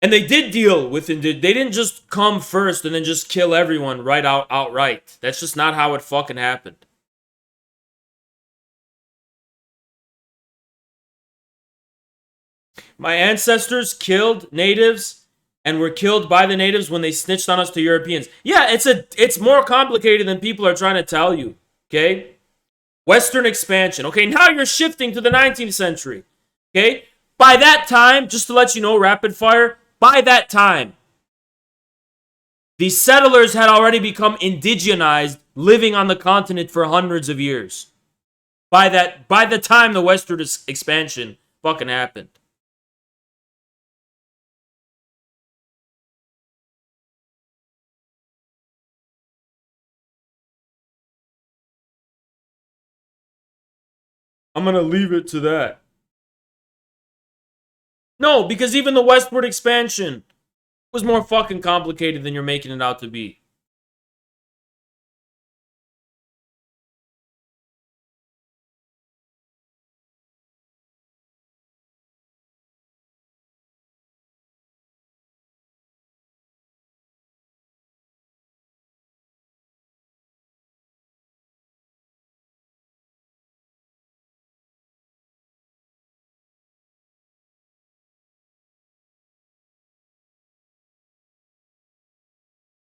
And they did deal with it. They didn't just come first and then just kill everyone outright. That's just not how it fucking happened. My ancestors killed natives and were killed by the natives when they snitched on us to Europeans. Yeah, it's more complicated than people are trying to tell you. Okay? Western expansion. Okay, now you're shifting to the 19th century. Okay? By that time, just to let you know, rapid fire, by that time, the settlers had already become indigenized, living on the continent for hundreds of years. By the time the Western expansion fucking happened. I'm gonna leave it to that. No, because even the westward expansion was more fucking complicated than you're making it out to be.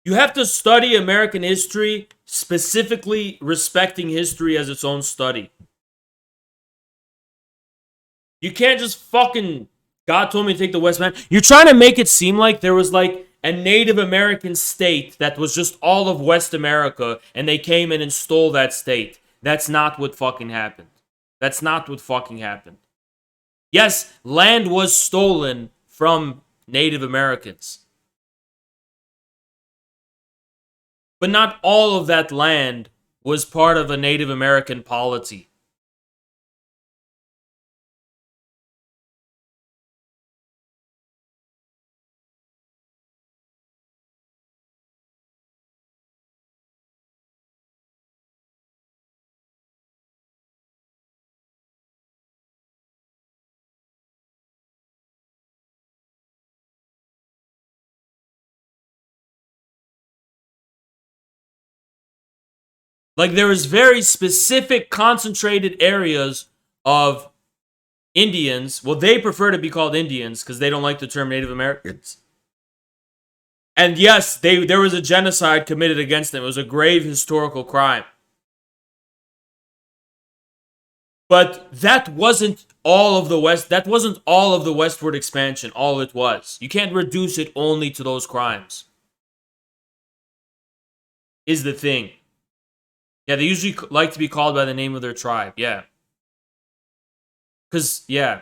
You have to study American history, specifically respecting history as its own study. You can't just fucking, God told me to take the West, man. You're trying to make it seem like there was like a Native American state that was just all of West America, and they came in and stole that state. That's not what fucking happened. That's not what fucking happened. Yes, land was stolen from Native Americans. But not all of that land was part of a Native American polity. Like, there is very specific concentrated areas of Indians. Well, they prefer to be called Indians because they don't like the term Native Americans. And yes, there was a genocide committed against them. It was a grave historical crime. But that wasn't all of the West. That wasn't all of the westward expansion. All it was. You can't reduce it only to those crimes. Is the thing. Yeah, they usually like to be called by the name of their tribe. Yeah. Because, yeah.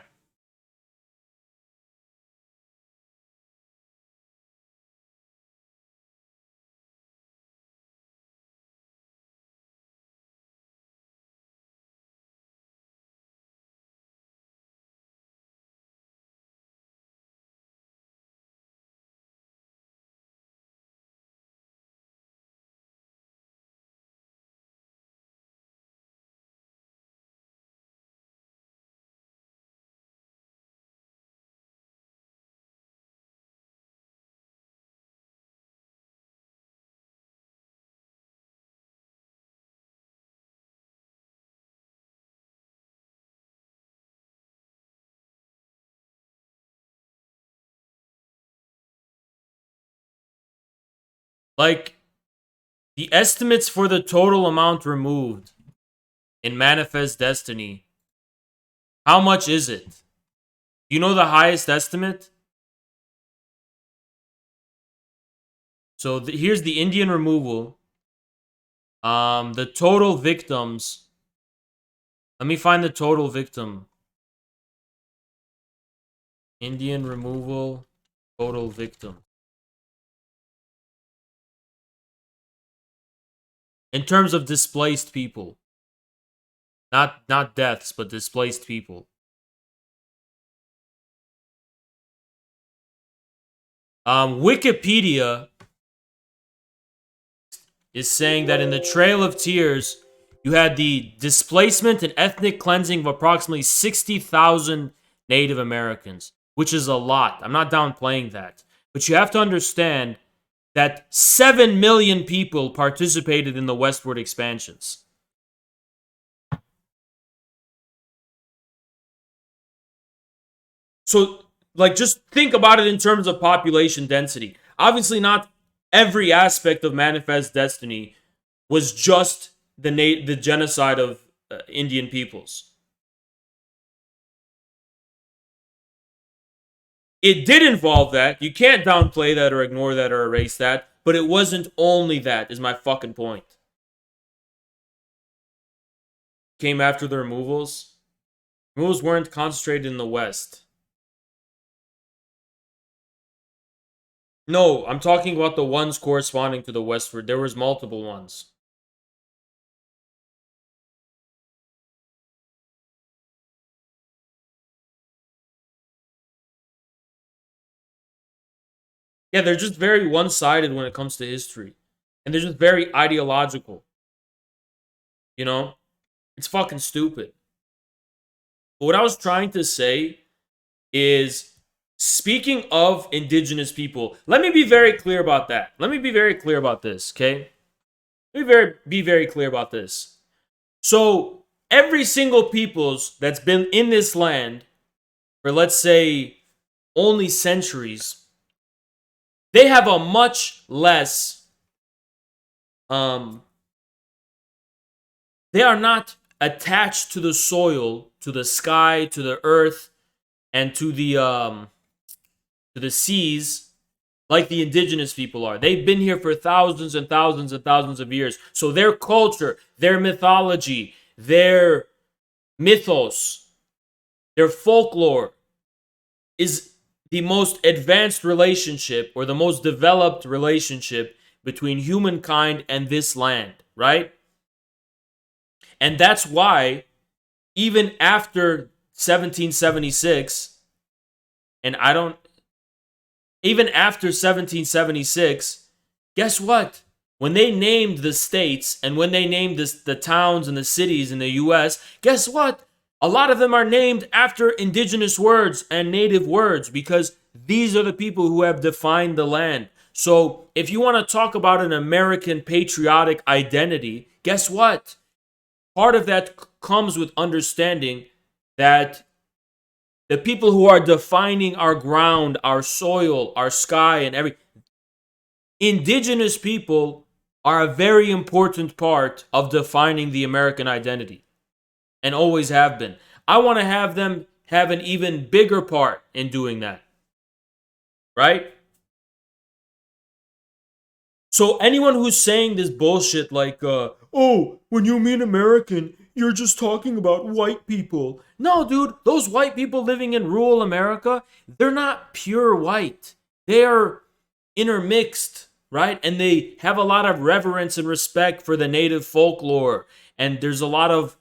Like, the estimates for the total amount removed in Manifest Destiny, how much is it? You know the highest estimate? So here's the Indian removal. The total victims. Let me find the total victim. Indian removal, total victim. In terms of displaced people. Not deaths, but displaced people. Wikipedia is saying that in the Trail of Tears, you had the displacement and ethnic cleansing of approximately 60,000 Native Americans, which is a lot. I'm not downplaying that. But you have to understand that 7 million people participated in the westward expansions. So, like, just think about it in terms of population density. Obviously, not every aspect of Manifest Destiny was just the genocide of Indian peoples. It did involve that. You can't downplay that or ignore that or erase that. But it wasn't only that, is my fucking point. Came after the removals. Removals weren't concentrated in the West. No, I'm talking about the ones corresponding to the westward. There was multiple ones. Yeah, they're just very one-sided when it comes to history. And they're just very ideological. You know? It's fucking stupid. But what I was trying to say is, speaking of indigenous people, let me be very clear about that. Let me be very clear about this, okay? Let me be very clear about this. So, every single peoples that's been in this land for, let's say, only centuries, they have a much less, they are not attached to the soil, to the sky, to the earth, and to the seas, like the indigenous people are. They've been here for thousands and thousands and thousands of years. So their culture, their mythology, their mythos, their folklore is the most advanced relationship or the most developed relationship between humankind and this land, right? And that's why even after 1776, and even after 1776, guess what? When they named the states and when they named the towns and the cities in the US, guess what? A lot of them are named after indigenous words and native words because these are the people who have defined the land. So if you want to talk about an American patriotic identity, guess what? Part of that comes with understanding that the people who are defining our ground, our soil, our sky, and indigenous people are a very important part of defining the American identity and always have been. I want to have them have an even bigger part in doing that. Right? So anyone who's saying this bullshit like, oh, when you mean American, you're just talking about white people. No, dude, those white people living in rural America, they're not pure white. They are intermixed, right? And they have a lot of reverence and respect for the native folklore. And there's a lot of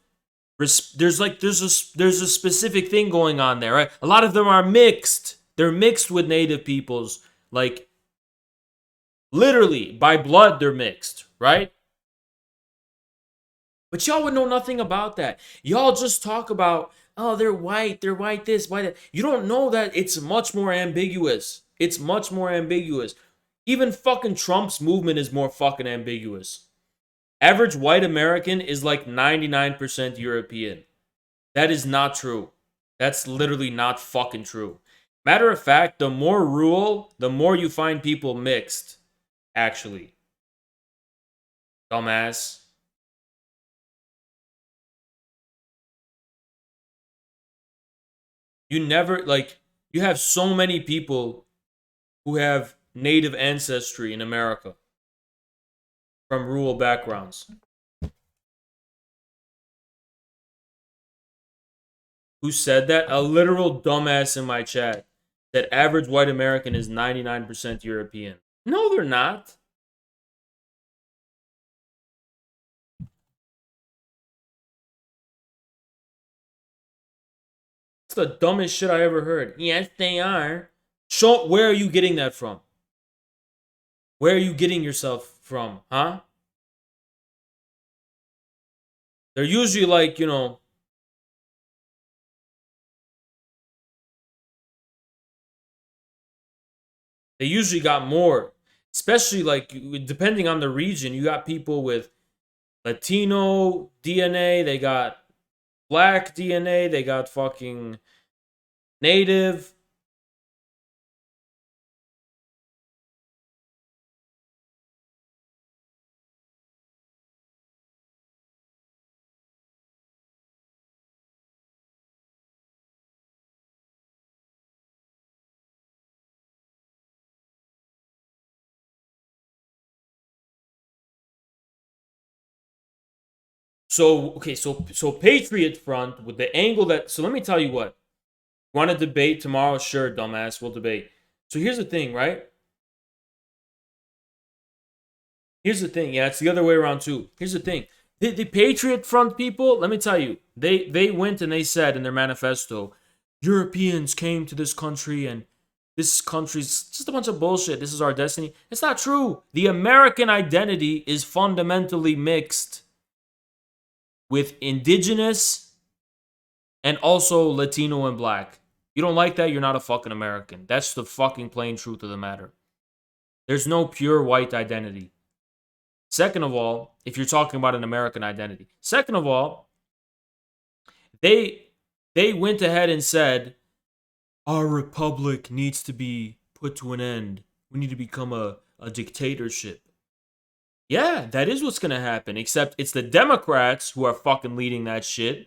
there's a specific thing going on there, right? A lot of them are mixed. They're mixed with native peoples, like literally by blood they're mixed, right? But y'all would know nothing about that. Y'all just talk about, oh, they're white this, white that. You don't know that it's much more ambiguous. It's much more ambiguous. Even fucking Trump's movement is more fucking ambiguous. Average white American is like 99% European. That is not true. That's literally not fucking true. Matter of fact, the more rural, the more you find people mixed. Actually. Dumbass. You never, you have so many people who have native ancestry in America from rural backgrounds. Who said that? A literal dumbass in my chat said average white American is 99% European. No, they're not. It's the dumbest shit I ever heard. Yes, they are. Show, where are you getting that from? Where are you getting yourself from, huh? They're usually like, you know, they usually got more. Especially like depending on the region, you got people with Latino DNA, they got black DNA, they got fucking native. So, okay, so Patriot Front with the angle that, so let me tell you what. Want to debate tomorrow? Sure, dumbass, we'll debate. So here's the thing, right? Here's the thing. Yeah, it's the other way around too. Here's the thing. The Patriot Front people, let me tell you, they went and they said in their manifesto, Europeans came to this country and this country's just a bunch of bullshit. This is our destiny. It's not true. The American identity is fundamentally mixed with indigenous and also Latino and black. You don't like that, you're not a fucking American. That's the fucking plain truth of the matter. There's no pure white identity. Second of all, if you're talking about an American identity. Second of all, they went ahead and said, our republic needs to be put to an end. We need to become a dictatorship. Yeah, that is what's going to happen. Except it's the Democrats who are fucking leading that shit.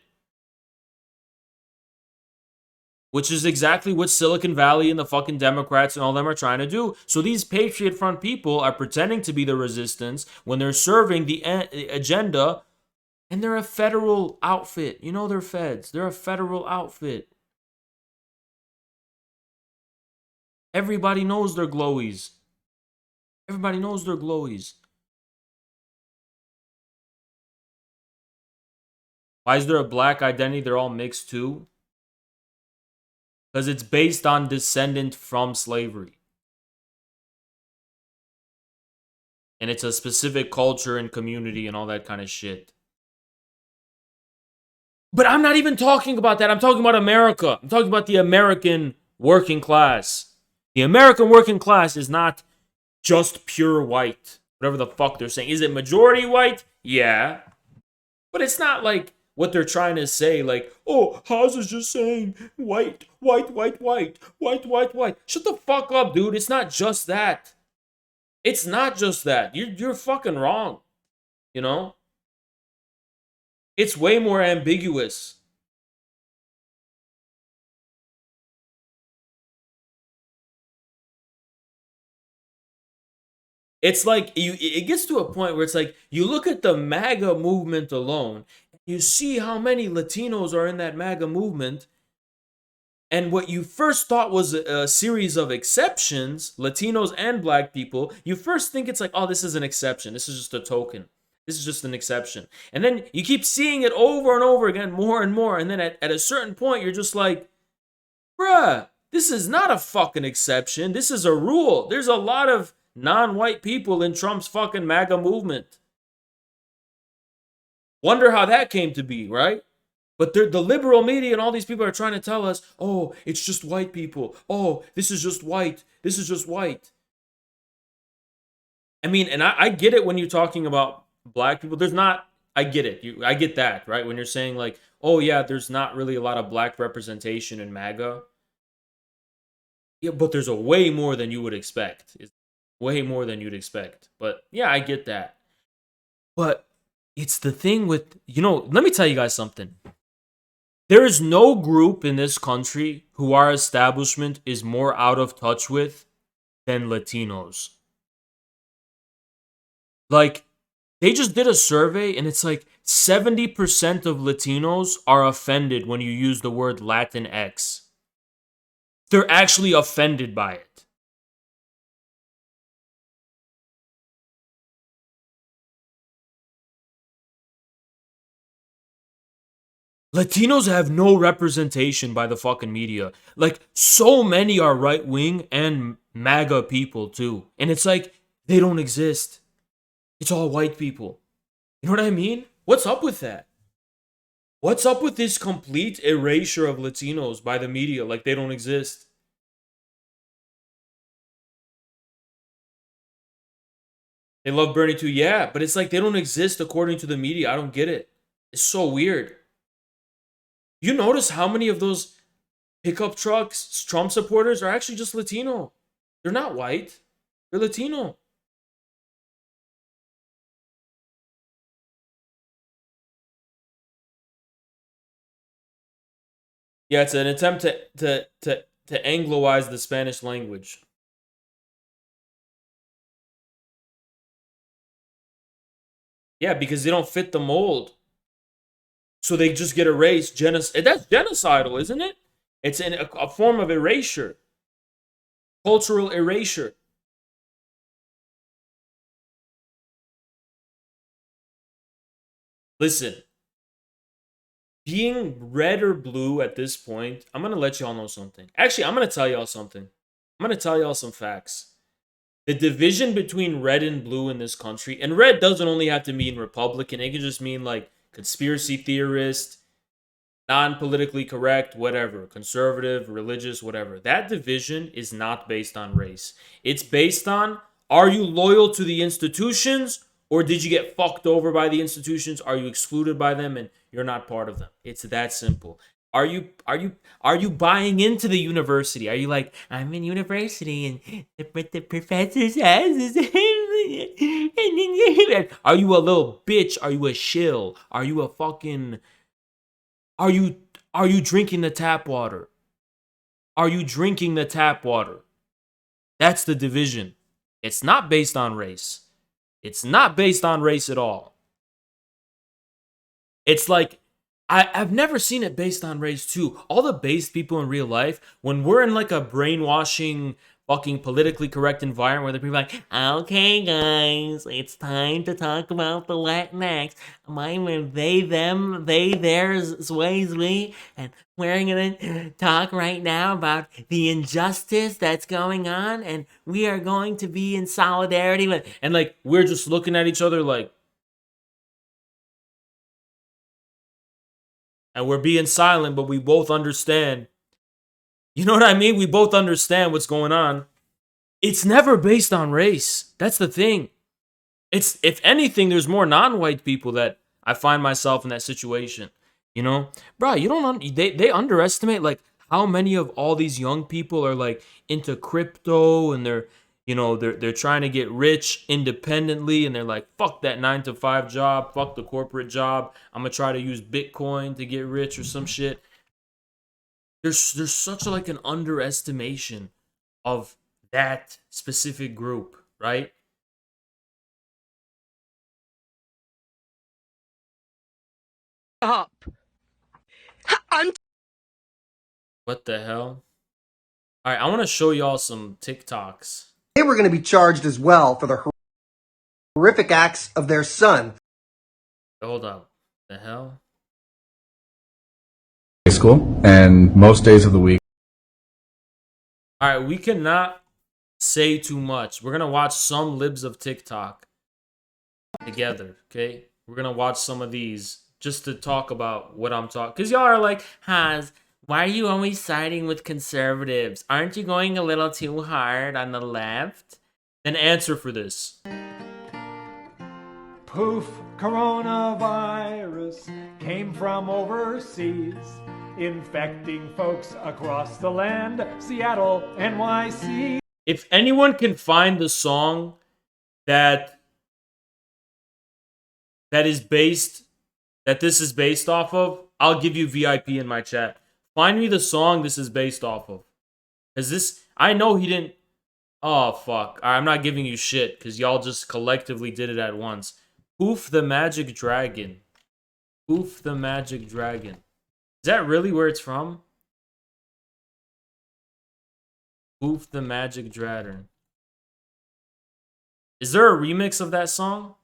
Which is exactly what Silicon Valley and the fucking Democrats and all them are trying to do. So these Patriot Front people are pretending to be the resistance when they're serving the agenda And they're a federal outfit. You know they're feds. They're a federal outfit. Everybody knows they're glowies. Everybody knows they're glowies. Why is there a black identity? They're all mixed too. Because it's based on descendant from slavery. And it's a specific culture and community and all that kind of shit. But I'm not even talking about that. I'm talking about America. I'm talking about the American working class. The American working class is not just pure white. Whatever the fuck they're saying. Is it majority white? Yeah. But it's not like what they're trying to say, like, oh, Haas is just saying white, white, white, white, white, white, white. Shut the fuck up, dude. It's not just that. It's not just that. You're fucking wrong. You know? It's way more ambiguous. It's like it gets to a point where it's like you look at the MAGA movement alone, you see how many Latinos are in that MAGA movement, and what you first thought was a series of exceptions, Latinos and black people, you first think it's like, oh, this is an exception. This is just a token. This is just an exception. And then you keep seeing it over and over again, more and more. And then at a certain point, you're just like, bruh, this is not a fucking exception. This is a rule. There's a lot of non-white people in Trump's fucking MAGA movement. Wonder how that came to be, right? But the liberal media and all these people are trying to tell us, oh, it's just white people. Oh, this is just white. This is just white. I mean, and I get it when you're talking about black people. There's not, I get it. I get that, right? When you're saying like, oh yeah, there's not really a lot of black representation in MAGA. Yeah, but there's a way more than you would expect. It's way more than you'd expect. But yeah, I get that. But it's the thing with, let me tell you guys something. There is no group in this country who our establishment is more out of touch with than Latinos. Like, they just did a survey and it's like 70% of Latinos are offended when you use the word Latinx. They're actually offended by it. Latinos have no representation by the fucking media. Like, so many are right-wing and MAGA people, too. And it's like, they don't exist. It's all white people. You know what I mean? What's up with that? What's up with this complete erasure of Latinos by the media? Like, they don't exist. They love Bernie too, yeah. But it's like, they don't exist according to the media. I don't get it. It's so weird. You notice how many of those pickup trucks, Trump supporters, are actually just Latino. They're not white. They're Latino. Yeah, it's an attempt to Angloize the Spanish language. Yeah, because they don't fit the mold. So they just get erased. That's genocidal, isn't it? It's a form of erasure. Cultural erasure. Listen. Being red or blue at this point, I'm going to let y'all know something. Actually, I'm going to tell y'all something. I'm going to tell y'all some facts. The division between red and blue in this country, and red doesn't only have to mean Republican. It can just mean like conspiracy theorist, non-politically correct, whatever, conservative, religious, whatever. That division is not based on race. It's based on, are you loyal to the institutions, or did you get fucked over by the institutions? Are you excluded by them and you're not part of them? It's that simple. Are you buying into the university? Are you like, I'm in university and the professor says are you a little bitch? Are you a shill? Are you a fucking Are you drinking the tap water? Are you drinking the tap water? That's the division. It's not based on race. It's not based on race at all. It's like I've never seen it based on race too. All the based people in real life, when we're in like a brainwashing, fucking politically correct environment where the people are like, okay guys, it's time to talk about the Latinx. Mine, they, them, they, theirs, ways, we, and we're gonna talk right now about the injustice that's going on, and we are going to be in solidarity with, and like we're just looking at each other like, and we're being silent, but we both understand. You know what I mean? We both understand what's going on. It's never based on race. That's the thing. It's, if anything, there's more non-white people that I find myself in that situation. You know, bro, you don't. They underestimate like how many of all these young people are like into crypto, and they're, you know, they're trying to get rich independently, and they're like, fuck that 9-to-5 job, fuck the corporate job. I'm gonna try to use Bitcoin to get rich or some shit. There's such like an underestimation of that specific group, right? Up. What the hell? All right, I want to show y'all some TikToks. They were going to be charged as well for the horrific acts of their son. Hold up. The hell? School and most days of the week. All right, we cannot say too much. We're going to watch some libs of TikTok together, okay? We're going to watch some of these just to talk about what I'm talking. Because y'all are like, Haz, why are you always siding with conservatives? Aren't you going a little too hard on the left? Then answer for this. Poof, coronavirus came from overseas, infecting folks across the land, Seattle, NYC. If anyone can find the song that this is based off of, I'll give you VIP in my chat. Find me the song this is based off of. Cause this, I know he didn't. Oh fuck! I'm not giving you shit because y'all just collectively did it at once. Poof the Magic Dragon. Poof the Magic Dragon. Is that really where it's from? Poof the Magic Dragon. Is there a remix of that song?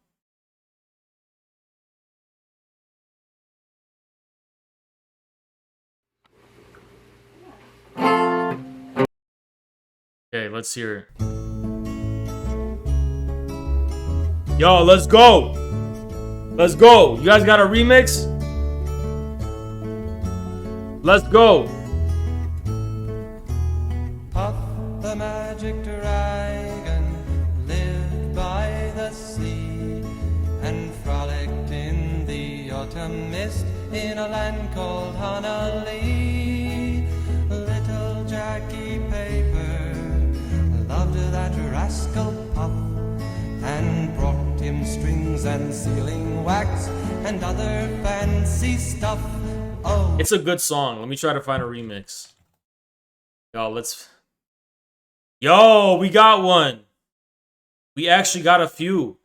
Okay, let's hear it. Yo, let's go! Let's go! You guys got a remix? Let's go! Puff the magic dragon lived by the sea and frolicked in the autumn mist in a land called Honolulu. Little Jackie Paper loved that rascal Puff and brought him strings and sealing wax and other fancy stuff. Oh, it's a good song. Let me try to find a remix. Yo, we got one. We actually got a few.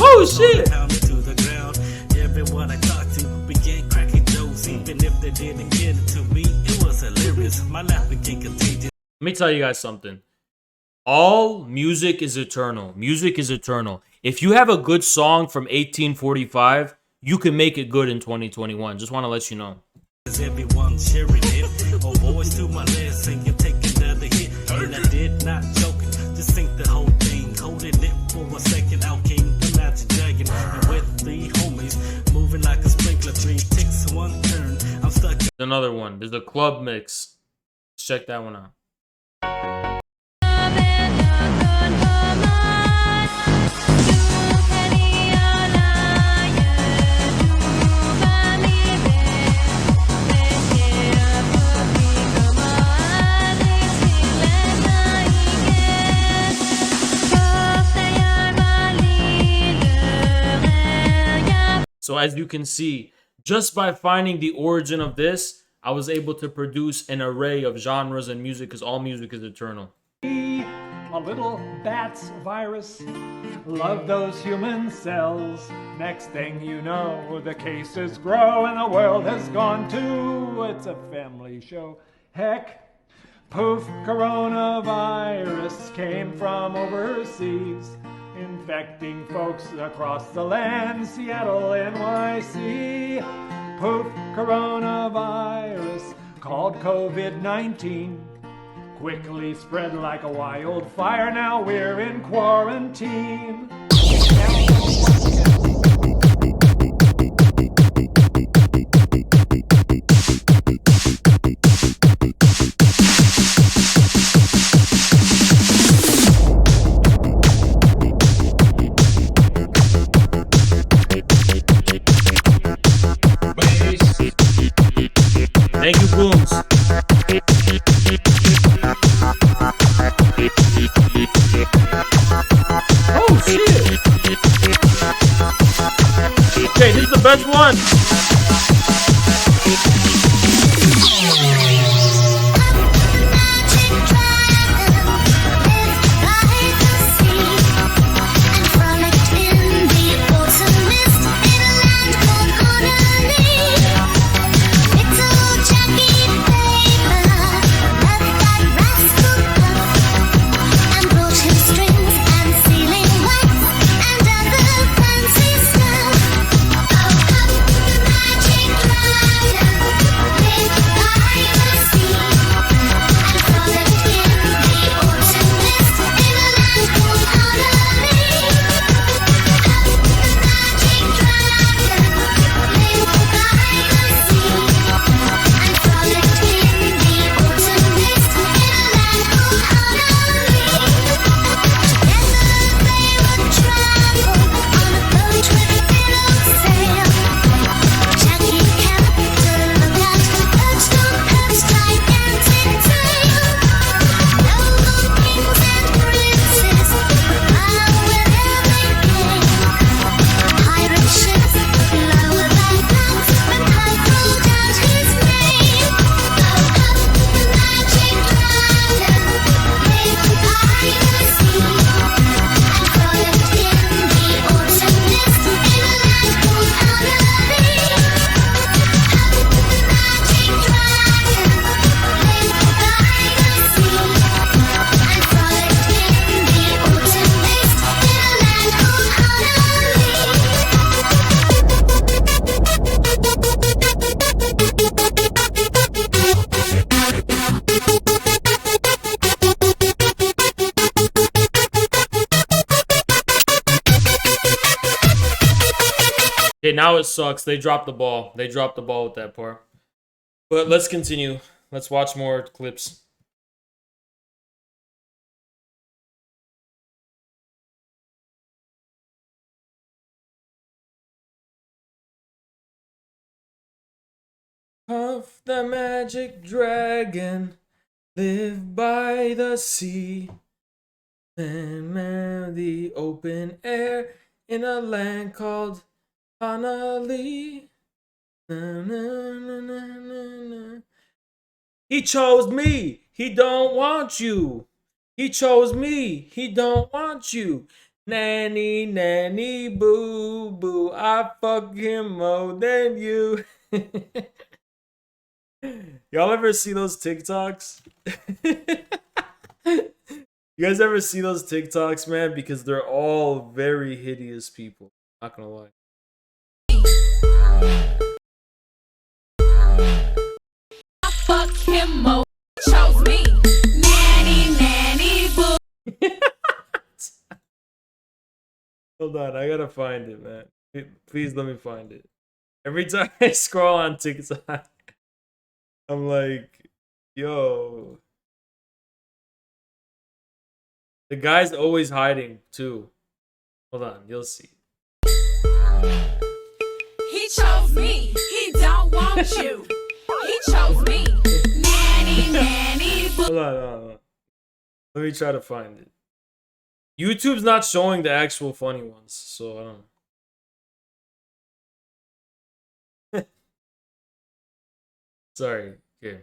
Oh shit! Everyone I talked to began cracking jokes, even if they didn't get it to me. It was hilarious. My laugh became contagious. Let me tell you guys something. All music is eternal. Music is eternal. If you have a good song from 1845, you can make it good in 2021. Just want to let you know. Everyone sharing it. Oh, boys to my last singing, take another hit. And I did not joking. Just think the whole thing. Holding it for a second. Out came the magic dragon. And with the homies moving like a sprinkler. 3 ticks, 1 turn. I'm stuck. There's another one. There's a club mix. Let's check that one out. So as you can see, just by finding the origin of this, I was able to produce an array of genres and music because all music is eternal. a little bat's virus. Love those human cells. Next thing you know, the cases grow and the world has gone to. It's a family show. Heck, poof, coronavirus came from overseas, infecting folks across the land, Seattle, NYC. Poof, coronavirus, called COVID-19, quickly spread like a wildfire. Now we're in quarantine. Thank you, Booms. Oh, shit. Okay, this is the best one. Okay, now it sucks. They dropped the ball. They dropped the ball with that part. But let's continue. Let's watch more clips. Puff the magic dragon, live by the sea, and the open air in a land called Honolulu. Na, na, na, na, na, na. He chose me. He don't want you. He chose me. He don't want you. Nanny, nanny, boo, boo. I fuck him more than you. Y'all ever see those TikToks? You guys ever see those TikToks, man? Because they're all very hideous people. Not gonna lie. Fuck him, mo chose me. Nanny, nanny, boo. Hold on, I gotta find it, man. Please let me find it. Every time I scroll on TikTok, I'm like, yo. The guy's always hiding, too. Hold on, you'll see. He chose me. He don't want you. He chose me. Nanny, nanny, boo. Hold on. Let me try to find it. YouTube's not showing the actual funny ones, so I don't know. Sorry. Okay.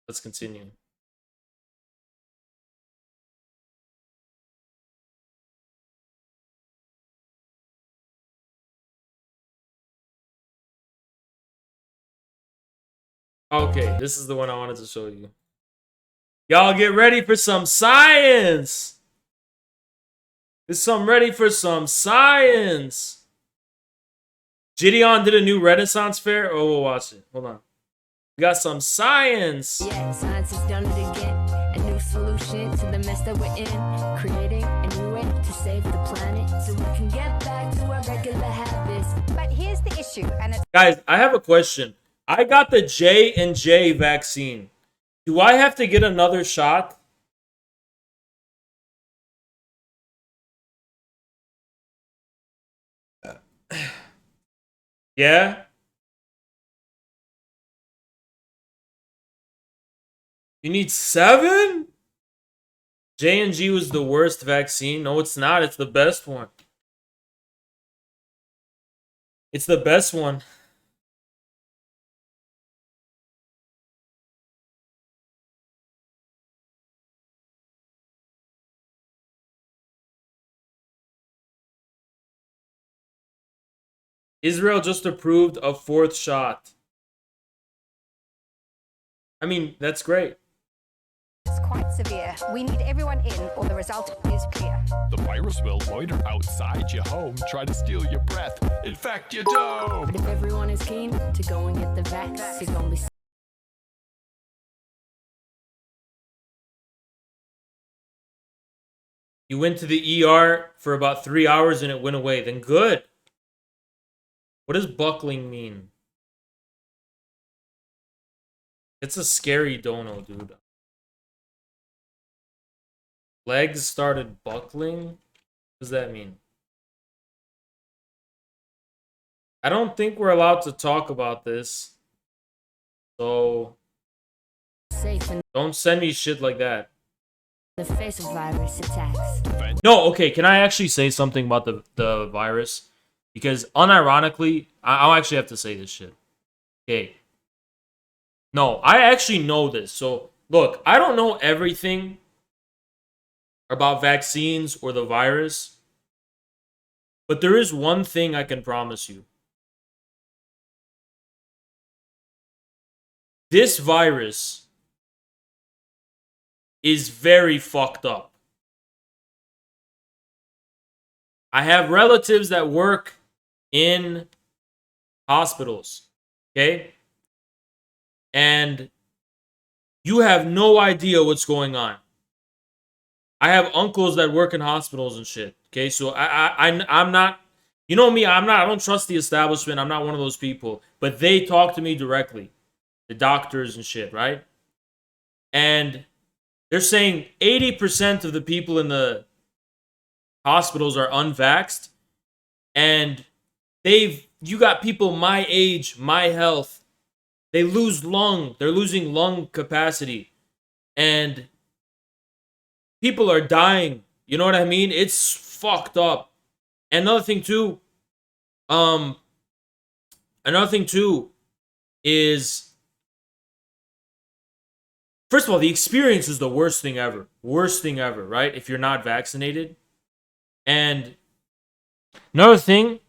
Let's continue. Okay, this is the one I wanted to show you. Y'all get ready for some science. Ready for some science. Gideon did a new Renaissance fair. Oh, we'll watch it. Hold on. We got some science. Yeah, science has done it again. A new solution to the mess that we're in. Creating a new way to save the planet so we can get back to our regular habits. But here's the issue, and it's Guys, I have a question. I got the J&J vaccine. Do I have to get another shot? Yeah? You need 7? J&G was the worst vaccine. No, it's not. It's the best one. It's the best one. Israel just approved a 4th shot. I mean, that's great. quite severe. We need everyone in, or the result is clear. The virus will loiter outside your home, try to steal your breath, infect your dome. But if everyone is keen to go and get the vax, it's gonna be. You went to the ER for about 3 hours and it went away. Then good. What does buckling mean? It's a scary dono, dude. Legs started buckling? What does that mean? I don't think we're allowed to talk about this. So don't send me shit like that. The face of virus attacks. No, okay, can I actually say something about the virus? Because unironically, I'll actually have to say this shit. Okay. No, I actually know this. So, look, I don't know everything about vaccines or the virus. But there is one thing I can promise you. This virus is very fucked up. I have relatives that work in hospitals, okay? And you have no idea what's going on. I have uncles that work in hospitals and shit, okay? So I'm not, you know me, I don't trust the establishment. I'm not one of those people. But they talk to me directly, the doctors and shit, right? And they're saying 80% of the people in the hospitals are unvaxxed, and you got people my age, my health, they're losing lung capacity, and people are dying. You know what I mean? It's fucked up. Another thing too is, first of all, the experience is the worst thing ever, right? If you're not vaccinated. And another thing,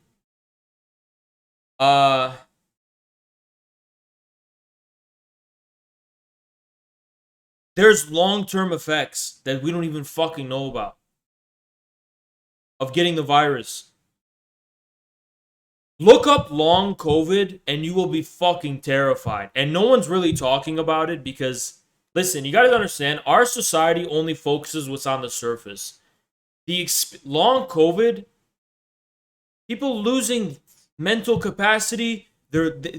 there's long-term effects that we don't even fucking know about of getting the virus. Look up long COVID and you will be fucking terrified. And no one's really talking about it because, listen, you gotta understand, our society only focuses what's on the surface. The long COVID, people losing mental capacity,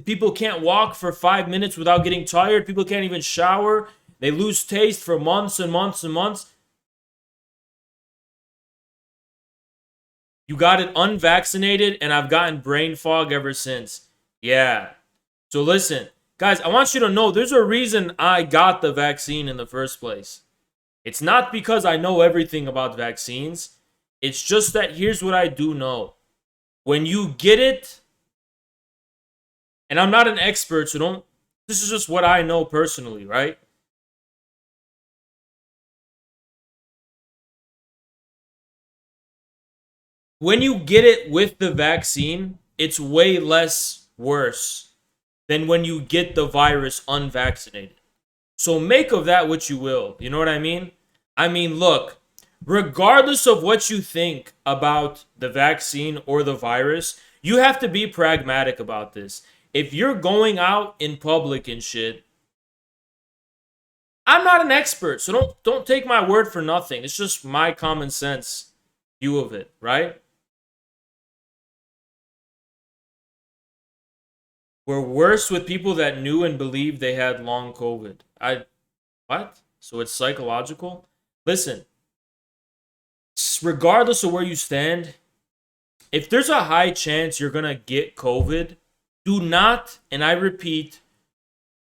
people can't walk for 5 minutes without getting tired, people can't even shower, they lose taste for months and months and months. You got it unvaccinated, and I've gotten brain fog ever since. Yeah. So listen, guys, I want you to know there's a reason I got the vaccine in the first place. It's not because I know everything about vaccines. It's just that here's what I do know. When you get it, and I'm not an expert, so this is just what I know personally, right? When you get it with the vaccine, it's way less worse than when you get the virus unvaccinated. So make of that what you will. You know what I mean? I mean, look, regardless of what you think about the vaccine or the virus, you have to be pragmatic about this. If you're going out in public and shit, I'm not an expert, so don't take my word for nothing. It's just my common sense view of it, right? We're worse with people that knew and believed they had long COVID. What? So it's psychological? Listen, regardless of where you stand, if there's a high chance you're gonna get COVID, do not, and I repeat,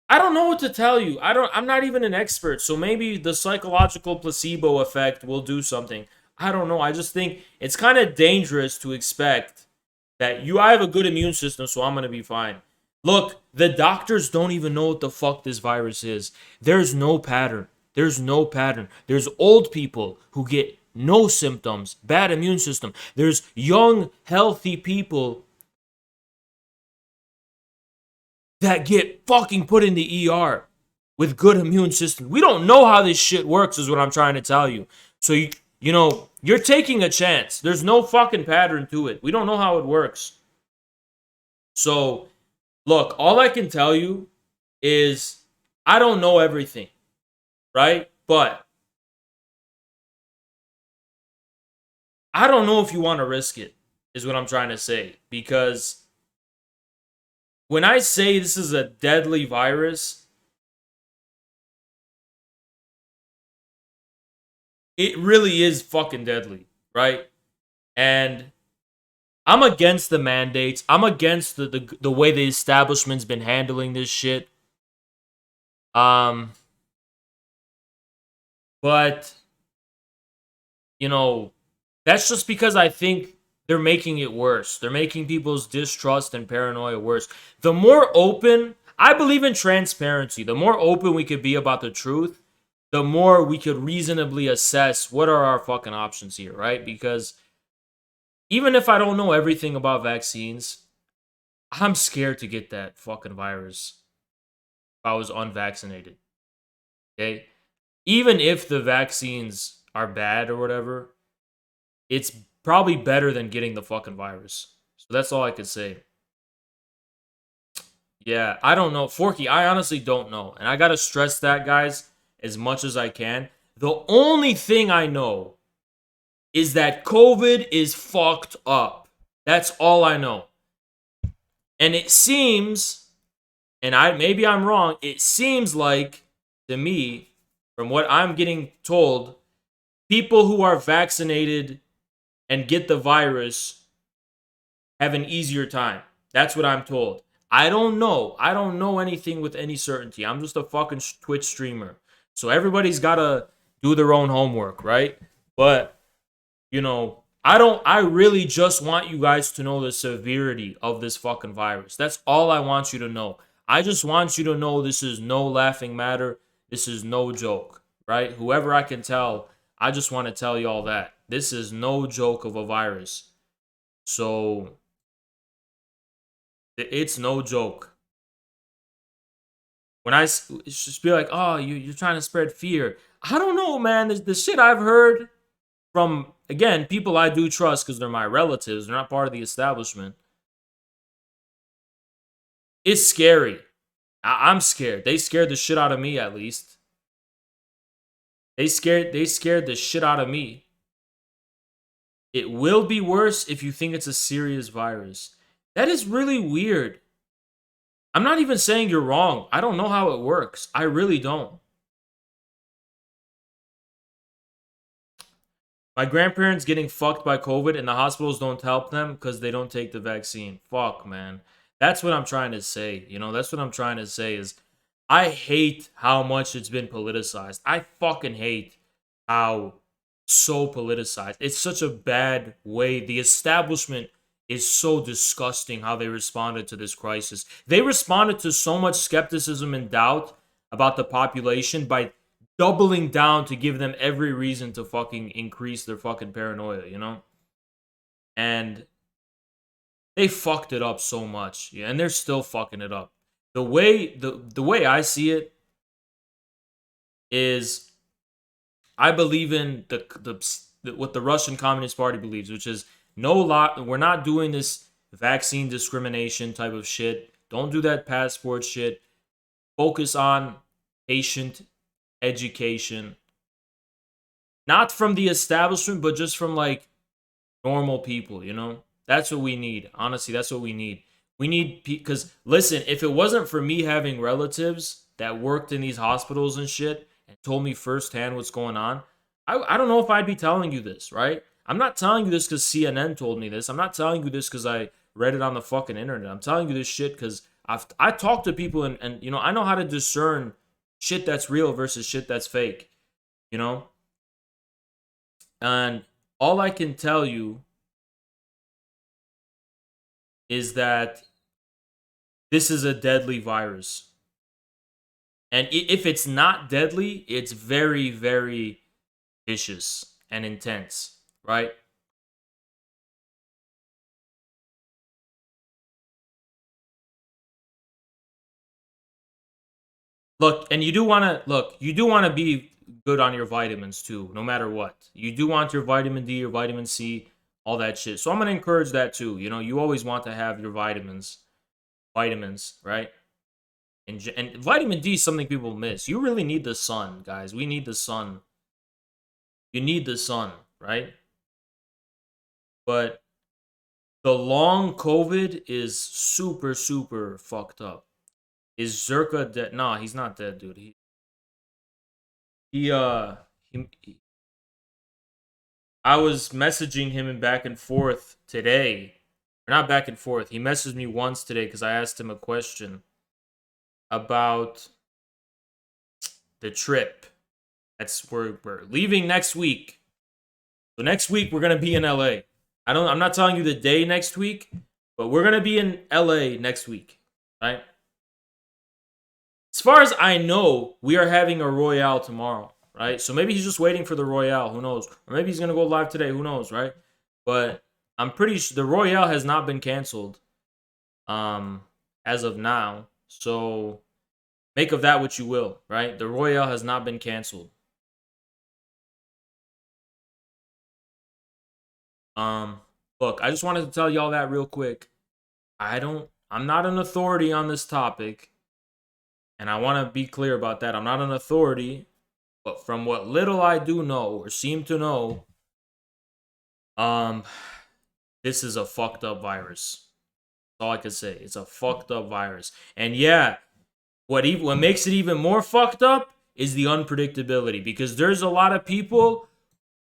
I don't know what to tell you. I'm not even an expert, so maybe the psychological placebo effect will do something. I don't know. I just think it's kind of dangerous to expect that I have a good immune system, so I'm going to be fine. Look, the doctors don't even know what the fuck this virus is. There's no pattern. There's no pattern. There's old people who get no symptoms, bad immune system. There's young, healthy people that get fucking put in the ER with good immune system. We don't know how this shit works is what I'm trying to tell you. So, you know, you're taking a chance. There's no fucking pattern to it. We don't know how it works. So, look, all I can tell you is I don't know everything, right? But I don't know if you want to risk it, is what I'm trying to say. Because when I say this is a deadly virus, it really is fucking deadly, right? And I'm against the mandates. I'm against the way the establishment's been handling this shit. But you know, that's just because I think they're making it worse. They're making people's distrust and paranoia worse. The more open, I believe in transparency. The more open we could be about the truth, the more we could reasonably assess what are our fucking options here, right? Because even if I don't know everything about vaccines, I'm scared to get that fucking virus if I was unvaccinated. Okay? Even if the vaccines are bad or whatever, it's probably better than getting the fucking virus. So that's all I could say. Yeah, I don't know. Forky, I honestly don't know. And I gotta stress that, guys, as much as I can. The only thing I know is that COVID is fucked up. That's all I know. And it seems, and maybe I'm wrong, it seems like, to me, from what I'm getting told, people who are vaccinated and get the virus have an easier time. That's what I'm told. I don't know. I don't know anything with any certainty. I'm just a fucking Twitch streamer. So everybody's got to do their own homework, right? But, you know, I really just want you guys to know the severity of this fucking virus. That's all I want you to know. I just want you to know this is no laughing matter. This is no joke, right? Whoever I can tell, I just want to tell y'all that. This is no joke of a virus. So, it's no joke. When it's just be like, oh, you're trying to spread fear. I don't know, man. The shit I've heard from, again, people I do trust because they're my relatives. They're not part of the establishment. It's scary. I'm scared. They scared the shit out of me, at least. They scared the shit out of me. It will be worse if you think it's a serious virus. That is really weird. I'm not even saying you're wrong. I don't know how it works. I really don't. My grandparents getting fucked by COVID and the hospitals don't help them because they don't take the vaccine. Fuck, man. That's what I'm trying to say. You know, that's what I'm trying to say is I hate how much it's been politicized. I fucking hate how so politicized. It's such a bad way. The establishment is so disgusting how they responded to this crisis. They responded to so much skepticism and doubt about the population by doubling down to give them every reason to fucking increase their fucking paranoia, you know? And they fucked it up so much. Yeah, and they're still fucking it up. the way I see it is, I believe in what the Russian Communist Party believes, which is we're not doing this vaccine discrimination type of shit. Don't do that passport shit. Focus on patient education. Not from the establishment, but just from like normal people, you know? That's what we need. Honestly, that's what we need. We need, because listen, if it wasn't for me having relatives that worked in these hospitals and shit and told me firsthand what's going on, I don't know if I'd be telling you this, right? I'm not telling you this because CNN told me this. I'm not telling you this because I read it on the fucking internet. I'm telling you this shit because I talk to people and you know, I know how to discern shit that's real versus shit that's fake, you know? And all I can tell you is that this is a deadly virus. And if it's not deadly, it's very, very vicious and intense, right? Look, and you do want to be good on your vitamins too, no matter what. You do want your vitamin D, your vitamin C, all that shit. So I'm going to encourage that too. You know, you always want to have your vitamins, right? And vitamin D is something people miss. You really need the sun, guys. We need the sun. You need the sun, right? But the long COVID is super, super fucked up. Is Zerka dead? Nah, he's not dead, dude. I was messaging him and back and forth today. Or not back and forth. He messaged me once today because I asked him a question about the trip. We're leaving next week. So next week we're gonna be in LA. I'm not telling you the day next week, but we're gonna be in LA next week, right? As far as I know, we are having a Royale tomorrow, right? So maybe he's just waiting for the Royale, who knows? Or maybe he's gonna go live today, who knows, right? But I'm pretty sure the Royale has not been canceled as of now. So make of that what you will, right? The Royale has not been canceled. Look, I just wanted to tell y'all that real quick. I'm not an authority on this topic. And I want to be clear about that. I'm not an authority, but from what little I do know or seem to know, this is a fucked up virus. That's all I can say. It's a fucked up virus. And yeah, what makes it even more fucked up is the unpredictability, because there's a lot of people,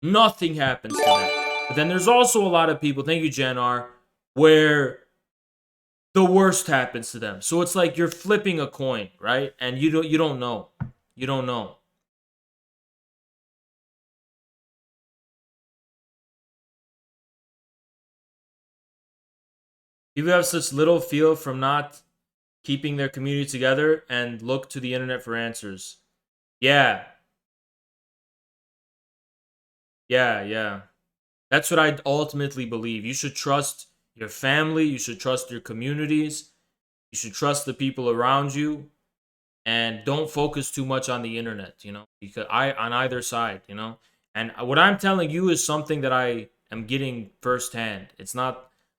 nothing happens to them. But then there's also a lot of people, thank you, Janar, where the worst happens to them. So it's like you're flipping a coin, right? And you don't know. You don't know. People have such little feel from not keeping their community together and look to the internet for answers. Yeah. Yeah. That's what I ultimately believe. You should trust your family. You should trust your communities. You should trust the people around you. And don't focus too much on the internet, you know, because on either side, you know. And what I'm telling you is something that I am getting firsthand. I'm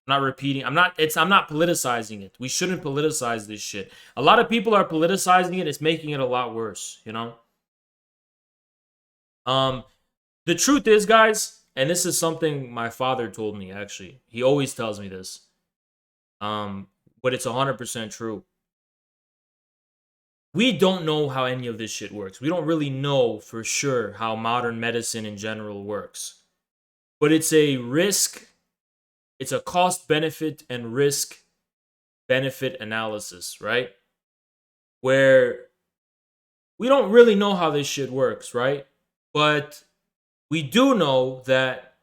not repeating. I'm not politicizing it. We shouldn't politicize this shit. A lot of people are politicizing it. It's making it a lot worse, you know. The truth is, guys, and this is something my father told me, actually. He always tells me this. But it's 100% true. We don't know how any of this shit works. We don't really know for sure how modern medicine in general works. But it's a risk, it's a cost benefit and risk benefit analysis, right? Where we don't really know how this shit works, right? But we do know that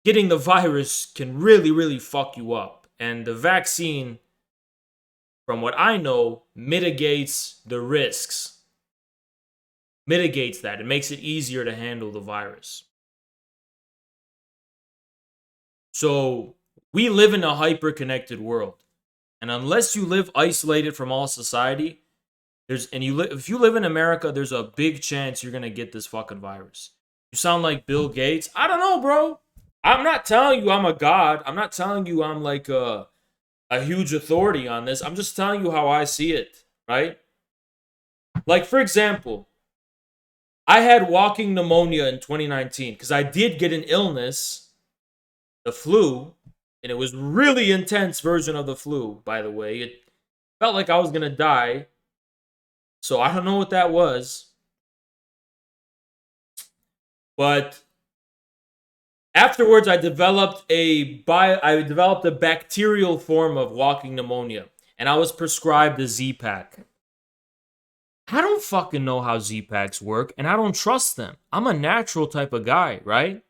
getting the virus can really, really fuck you up. And the vaccine, from what I know, mitigates the risks. Mitigates that. It makes it easier to handle the virus. So we live in a hyper-connected world. And unless you live isolated from all society, if you live in America, there's a big chance you're gonna get this fucking virus. You sound like Bill Gates. I don't know, bro. I'm not telling you I'm a god. I'm not telling you I'm like a huge authority on this. I'm just telling you how I see it, right? Like, for example, I had walking pneumonia in 2019 because I did get an illness, the flu, and it was really intense version of the flu, by the way. It felt like I was gonna die. So I don't know what that was. But afterwards I developed a bacterial form of walking pneumonia, and I was prescribed a Z-Pack. I don't fucking know how Z-Packs work, and I don't trust them. I'm a natural type of guy, right?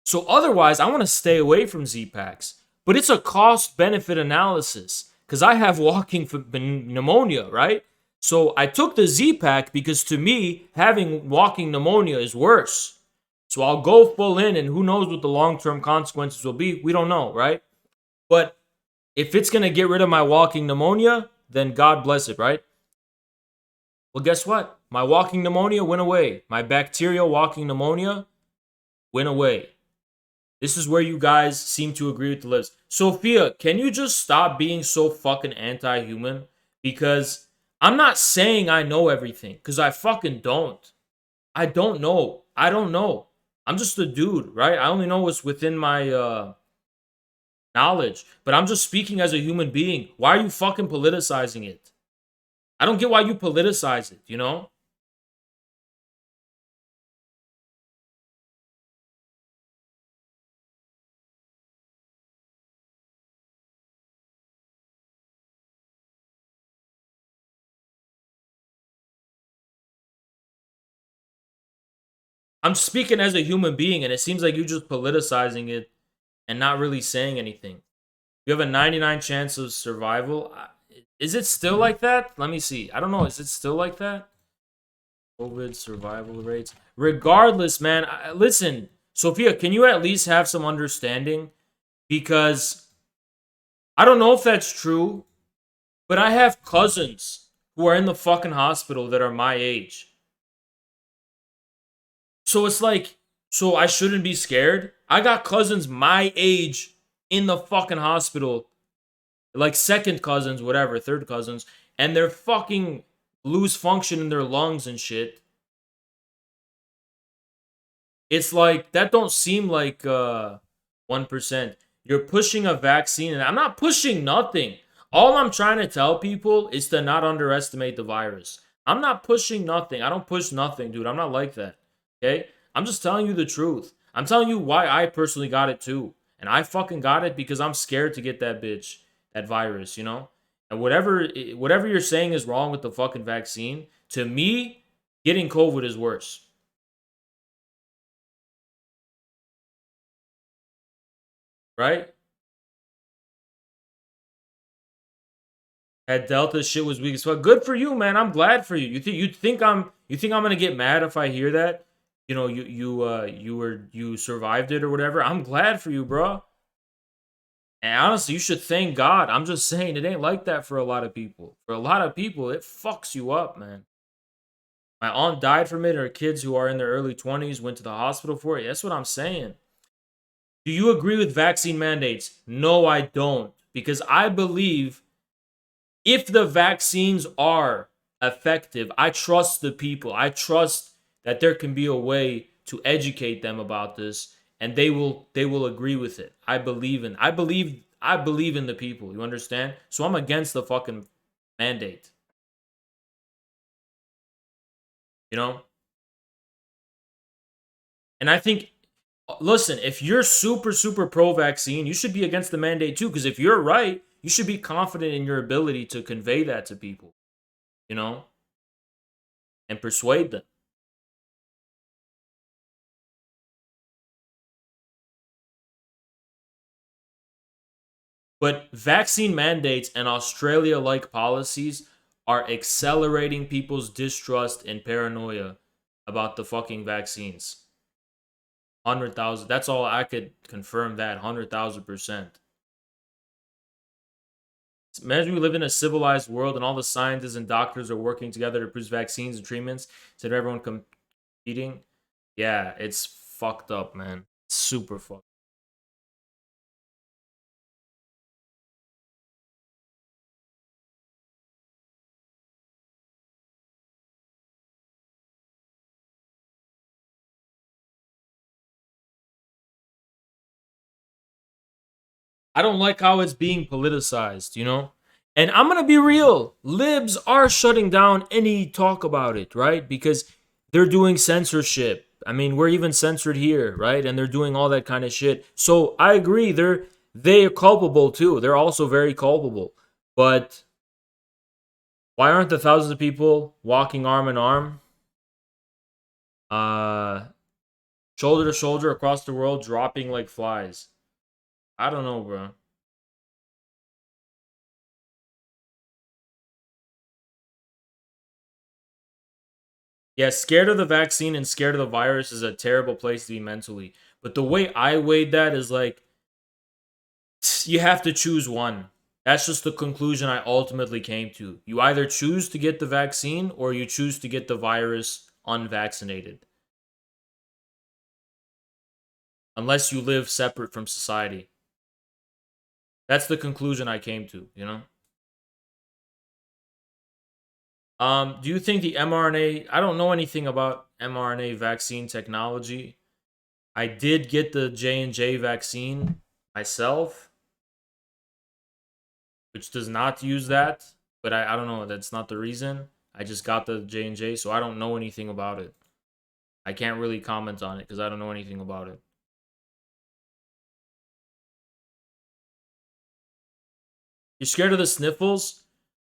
So otherwise, I want to stay away from Z-Packs. But it's a cost-benefit analysis, because I have walking pneumonia, right? So I took the Z-Pack because to me, having walking pneumonia is worse. So I'll go full in, and who knows what the long-term consequences will be. We don't know, right? But if it's going to get rid of my walking pneumonia, then God bless it, right? Well, guess what? My walking pneumonia went away. My bacterial walking pneumonia went away. This is where you guys seem to agree with the libs. Sophia, can you just stop being so fucking anti-human? Because I'm not saying I know everything, because I fucking don't. I don't know. I don't know. I'm just a dude, right? I only know what's within my knowledge. But I'm just speaking as a human being. Why are you fucking politicizing it? I don't get why you politicize it, you know? I'm speaking as a human being, and it seems like you're just politicizing it and not really saying anything. You have a 99 chance of survival. Is it still like that? Let me see. I don't know. Is it still like that? COVID survival rates. Regardless, man. Listen, Sophia, can you at least have some understanding? Because I don't know if that's true, but I have cousins who are in the fucking hospital that are my age. So it's like, so I shouldn't be scared? I got cousins my age in the fucking hospital. Like second cousins, whatever, third cousins. And they're fucking lose function in their lungs and shit. It's like, that don't seem like 1%. You're pushing a vaccine, and I'm not pushing nothing. All I'm trying to tell people is to not underestimate the virus. I'm not pushing nothing. I don't push nothing, dude. I'm not like that. Okay? I'm just telling you the truth. I'm telling you why I personally got it too. And I fucking got it because I'm scared to get that bitch, that virus, you know? And whatever you're saying is wrong with the fucking vaccine, to me, getting COVID is worse. Right? That Delta shit was weak as fuck. Good for you, man. I'm glad for you. You think I'm gonna get mad if I hear that? You know, you survived it or whatever. I'm glad for you, bro. And honestly, you should thank God. I'm just saying it ain't like that for a lot of people. For a lot of people, it fucks you up, man. My aunt died from it. Her kids who are in their early 20s went to the hospital for it. That's what I'm saying. Do you agree with vaccine mandates? No, I don't. Because I believe if the vaccines are effective, I trust the people. I trust that there can be a way to educate them about this, and they will agree with it. I believe in the people. You understand? So I'm against the fucking mandate. You know? And I think, listen, if you're super, super pro-vaccine, you should be against the mandate too. Because if you're right, you should be confident in your ability to convey that to people. You know? And persuade them. But vaccine mandates and Australia-like policies are accelerating people's distrust and paranoia about the fucking vaccines. 100,000. That's all I could confirm that. 100,000%. Imagine we live in a civilized world and all the scientists and doctors are working together to produce vaccines and treatments instead of everyone competing. Yeah, it's fucked up, man. Super fucked. I don't like how it's being politicized, you know? And I'm going to be real. Libs are shutting down any talk about it, right? Because they're doing censorship. I mean, we're even censored here, right? And they're doing all that kind of shit. So I agree, they are culpable too. They're also very culpable. But why aren't the thousands of people walking arm in arm, shoulder to shoulder across the world, dropping like flies? I don't know, bro. Yeah, scared of the vaccine and scared of the virus is a terrible place to be mentally. But the way I weighed that is like, you have to choose one. That's just the conclusion I ultimately came to. You either choose to get the vaccine or you choose to get the virus unvaccinated. Unless you live separate from society. That's the conclusion I came to, you know? Do you think the mRNA... I don't know anything about mRNA vaccine technology. I did get the J&J vaccine myself, which does not use that. But I don't know. That's not the reason. I just got the J&J, so I don't know anything about it. I can't really comment on it because I don't know anything about it. You're scared of the sniffles?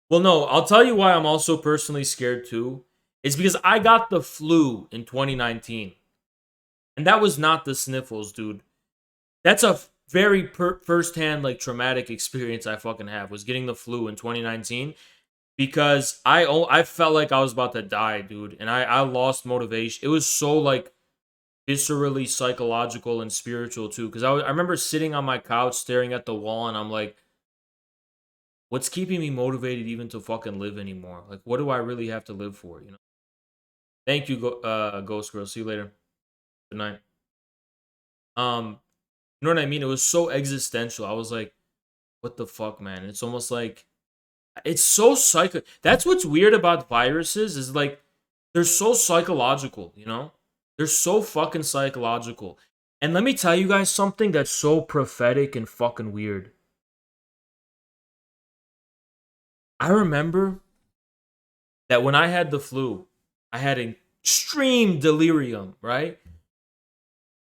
Well, no, I'll tell you why I'm also personally scared too. It's because I got the flu in 2019. And that was not the sniffles, dude. That's a very first-hand, like, traumatic experience I fucking have, was getting the flu in 2019. Because I felt like I was about to die, dude. And I lost motivation. It was so, like, viscerally psychological and spiritual, too. Because I remember sitting on my couch staring at the wall, and I'm like, what's keeping me motivated even to fucking live anymore? Like, what do I really have to live for, you know? Thank you, Ghost Girl. See you later. Good night. You know what I mean? It was so existential. I was like, what the fuck, man? It's almost like, it's so psycho. That's what's weird about viruses, is like, they're so psychological, you know? They're so fucking psychological. And let me tell you guys something that's so prophetic and fucking weird. I remember that when I had the flu, I had extreme delirium, right?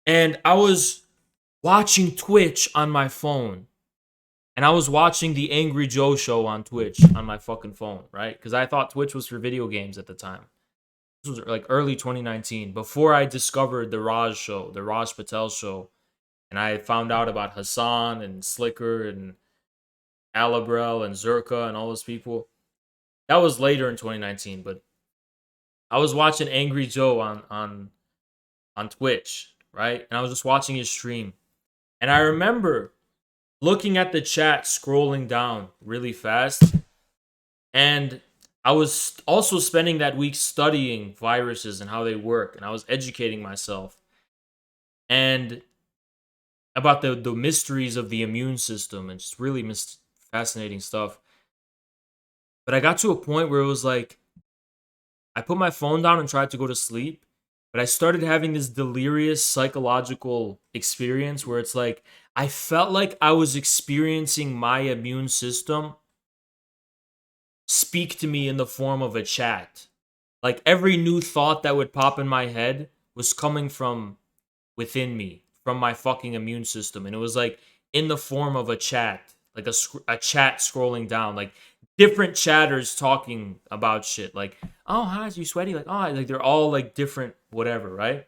And I was watching Twitch on my phone. And I was watching the Angry Joe show on Twitch on my fucking phone, right? Because I thought Twitch was for video games at the time. This was like early 2019, before I discovered the Raj show, the Raj Patel show. And I found out about Hassan and Slicker and Alabrel and Zerka and all those people. That was later in 2019, but I was watching Angry Joe on Twitch, right? And I was just watching his stream. And I remember looking at the chat, scrolling down really fast. And I was also spending that week studying viruses and how they work. And I was educating myself. And about the mysteries of the immune system. And just really fascinating stuff. But I got to a point where it was like, I put my phone down and tried to go to sleep. But I started having this delirious psychological experience where it's like, I felt like I was experiencing my immune system speak to me in the form of a chat. Like every new thought that would pop in my head was coming from within me, from my fucking immune system. And it was like in the form of a chat, like a chat scrolling down, like different chatters talking about shit. Like, oh, hi, you sweaty? Like, oh, like they're all like different whatever, right?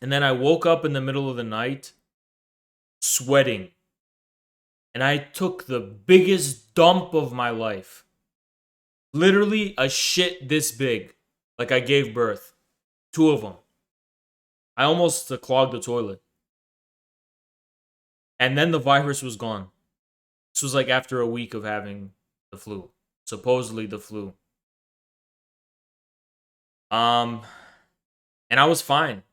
And then I woke up in the middle of the night sweating. And I took the biggest dump of my life. Literally a shit this big. Like I gave birth. 2 of them. I almost clogged the toilet. And then the virus was gone. This was like after a week of having the flu. Supposedly the flu. And I was fine.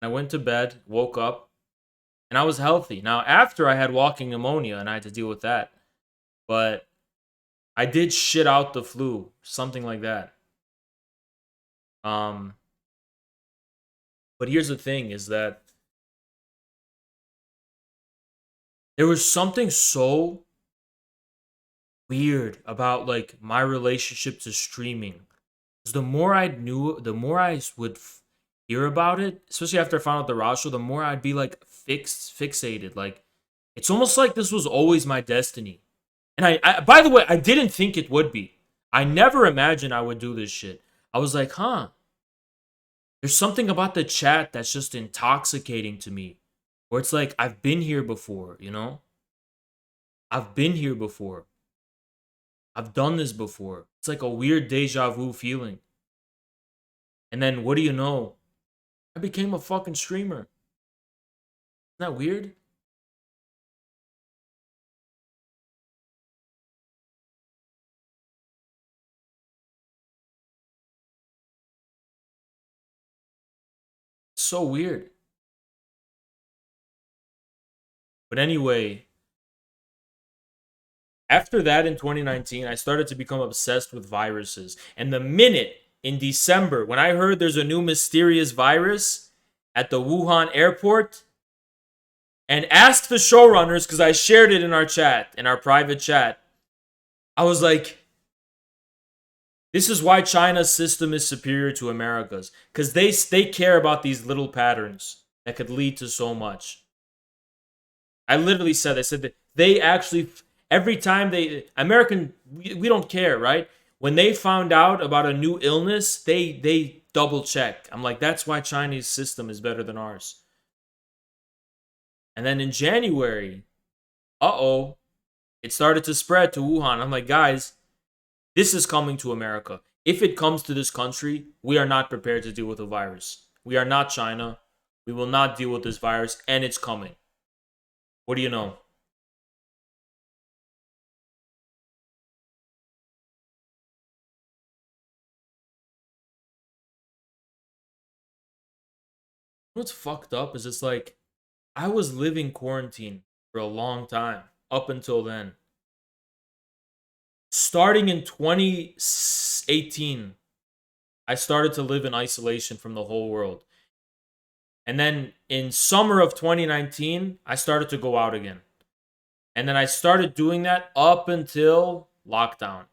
I went to bed, woke up, and I was healthy. Now, after I had walking pneumonia, and I had to deal with that, but I did shit out the flu, something like that. But here's the thing, is that there was something so weird about like my relationship to streaming. Because the more I knew, the more I would hear about it, especially after I found out the Rasho, the more I'd be like fixated. Like, it's almost like this was always my destiny. And I by the way, I didn't think it would be. I never imagined I would do this shit. I was like, there's something about the chat that's just intoxicating to me. Where it's like, I've been here before, you know? I've been here before. I've done this before. It's like a weird deja vu feeling. And then, what do you know? I became a fucking streamer. Isn't that weird? So weird. But anyway, after that in 2019, I started to become obsessed with viruses. And the minute in December, when I heard there's a new mysterious virus at the Wuhan airport, and asked the showrunners, because I shared it in our chat, in our private chat, I was like, this is why China's system is superior to America's. Because they care about these little patterns that could lead to so much. I literally said, that they actually, every time we don't care, right? When they found out about a new illness, they double check. I'm like, that's why Chinese system is better than ours. And then in January, it started to spread to Wuhan. I'm like, guys, this is coming to America. If it comes to this country, we are not prepared to deal with a virus. We are not China. We will not deal with this virus, and it's coming. What do you know? What's fucked up is it's like, I was living quarantine for a long time, up until then. Starting in 2018, I started to live in isolation from the whole world. And then in summer of 2019, I started to go out again. And then I started doing that up until lockdown.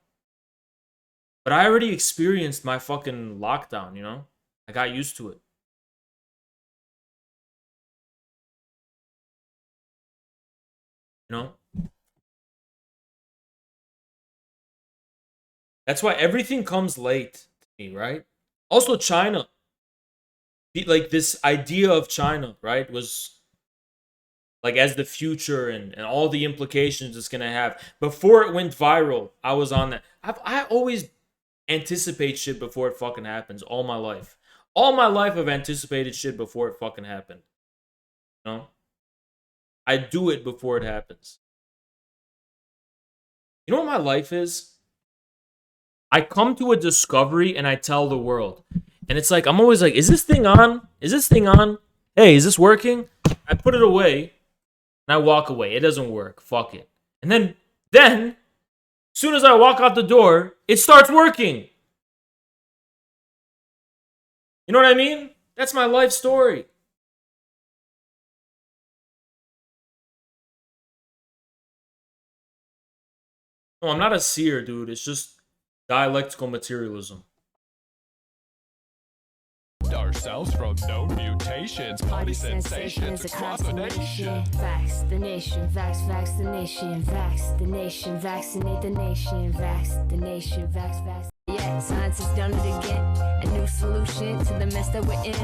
But I already experienced my fucking lockdown, you know? I got used to it. You know? That's why everything comes late to me, right? Also, China. Like, this idea of China, right, was like as the future and all the implications it's gonna have. Before it went viral, I was on that. I always anticipate shit before it fucking happens all my life. All my life I've anticipated shit before it fucking happened. You know? I do it before it happens. You know what my life is? I come to a discovery and I tell the world. And it's like, I'm always like, is this thing on? Is this thing on? Hey, is this working? I put it away and I walk away. It doesn't work. Fuck it. And then, as soon as I walk out the door, it starts working. You know what I mean? That's my life story. No, I'm not a seer, dude. It's just dialectical materialism. Ourselves from known mutations, body sensations across the nation. Vaccination, vaccination, vaccination, vaccinate the nation, vaccination, vax. Yeah, science has done it again. A new solution to the mess that we're in.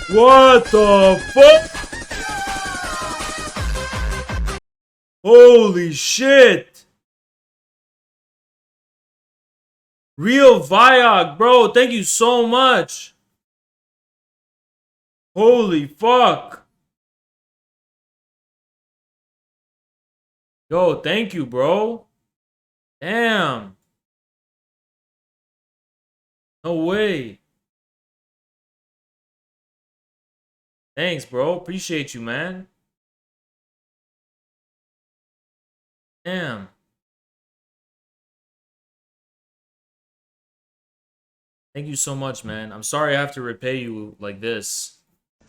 What the fuck? Holy shit. Real Viog, bro. Thank you so much. Holy fuck. Yo, thank you, bro. Damn. No way. Thanks, bro. Appreciate you, man. Damn. Thank you so much, man. I'm sorry I have to repay you like this.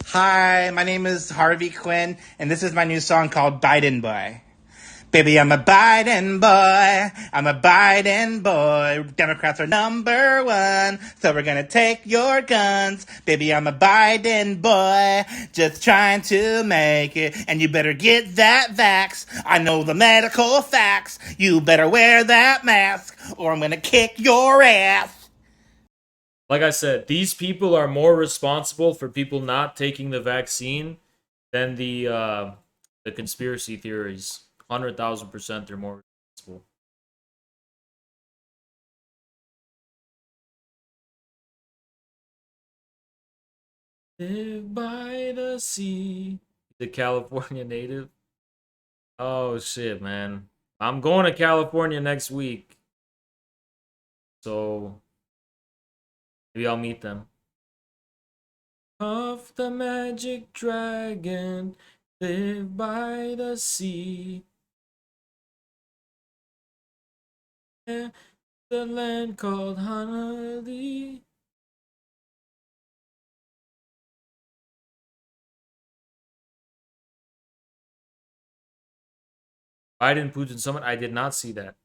Hi, my name is Harvey Quinn, and this is my new song called Biden Boy. Baby, I'm a Biden boy. I'm a Biden boy. Democrats are number one, so we're gonna take your guns. Baby, I'm a Biden boy, just trying to make it. And you better get that vax. I know the medical facts. You better wear that mask, or I'm gonna kick your ass. Like I said, these people are more responsible for people not taking the vaccine than the conspiracy theories. 100,000% they're more responsible. Live by the sea. The California native. Oh shit, man. I'm going to California next week. So maybe I'll meet them. Puff the magic dragon. Live by the sea. The land called Honolulu. Biden Putin summit. I did not see that.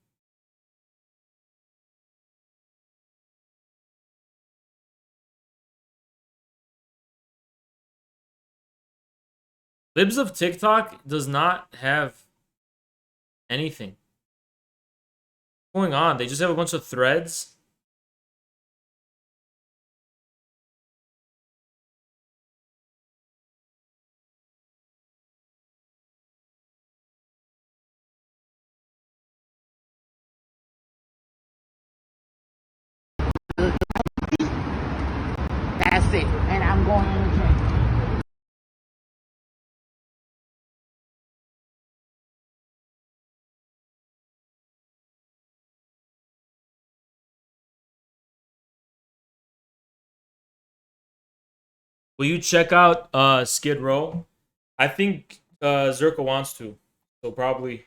Libs of TikTok does not have anything going on. They just have a bunch of threads. That's it, and I'm going on the train. Will you check out Skid Row? I think Zerka wants to. So probably.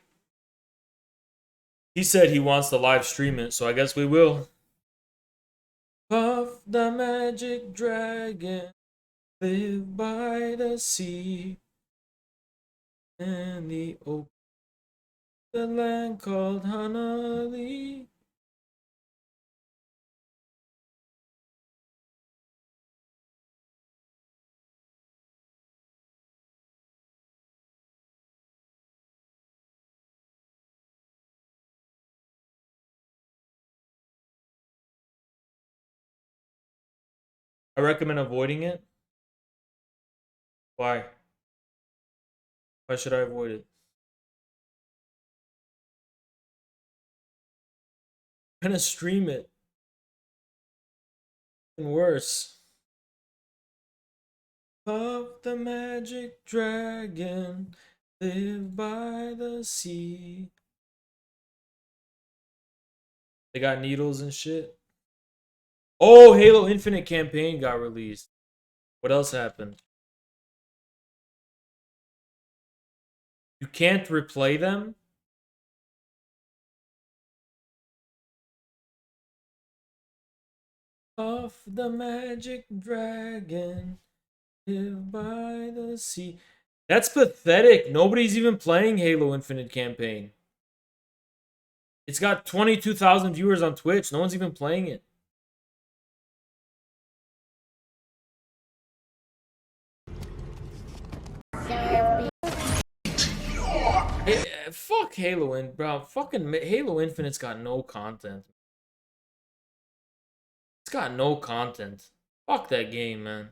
He said he wants to live stream it, so I guess we will. Puff the magic dragon, live by the sea, and the open, the land called Honolulu. I recommend avoiding it. Why? Why should I avoid it? I'm gonna stream it. And worse. Puff the magic dragon, live by the sea. They got needles and shit. Oh, Halo Infinite campaign got released. What else happened? You can't replay them? Off the magic dragon, live by the sea. That's pathetic. Nobody's even playing Halo Infinite campaign. It's got 22,000 viewers on Twitch. No one's even playing it. Fuck Halo bro. Fucking Halo Infinite's got no content. It's got no content. Fuck that game, man.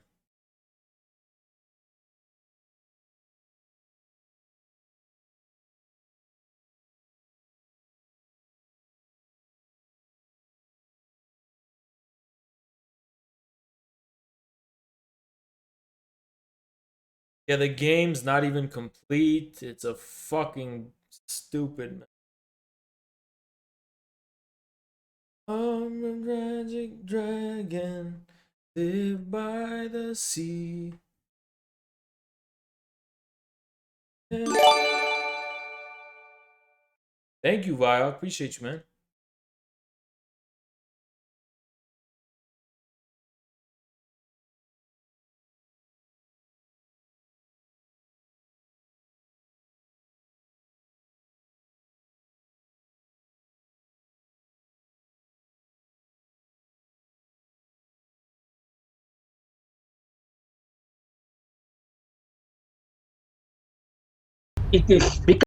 Yeah, the game's not even complete. It's a fucking stupid. I'm a tragic dragon, live by the sea. Thank you, Vile. Appreciate you, man. It is because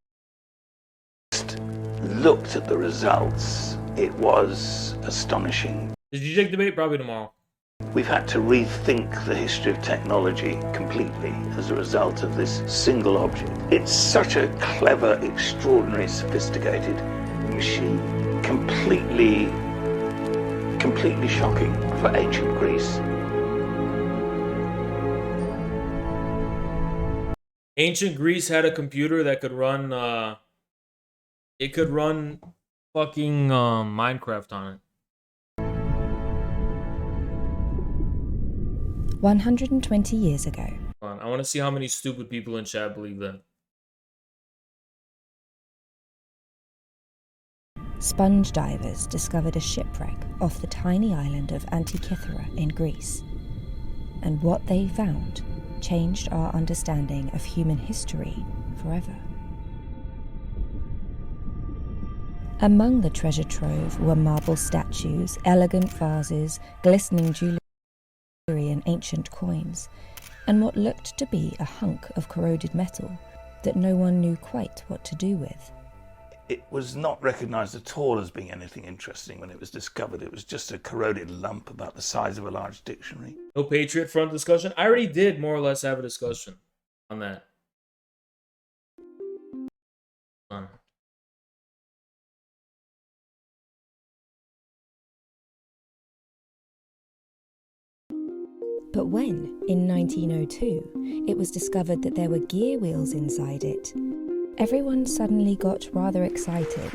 looked at the results, it was astonishing. Did you take debate? Probably tomorrow. We've had to rethink the history of technology completely as a result of this single object. It's such a clever, extraordinary, sophisticated machine. Completely shocking for ancient Greece. Ancient Greece had a computer that could run, it could run fucking Minecraft on it. 120 years ago. Hold on, I want to see how many stupid people in chat believe that. Sponge divers discovered a shipwreck off the tiny island of Antikythera in Greece. And what they found changed our understanding of human history forever. Among the treasure trove were marble statues, elegant vases, glistening jewellery and ancient coins, and what looked to be a hunk of corroded metal that no one knew quite what to do with. It was not recognised at all as being anything interesting when it was discovered. It was just a corroded lump about the size of a large dictionary. No Patriot Front discussion? I already did more or less have a discussion on that. But when, in 1902, it was discovered that there were gear wheels inside it, everyone suddenly got rather excited.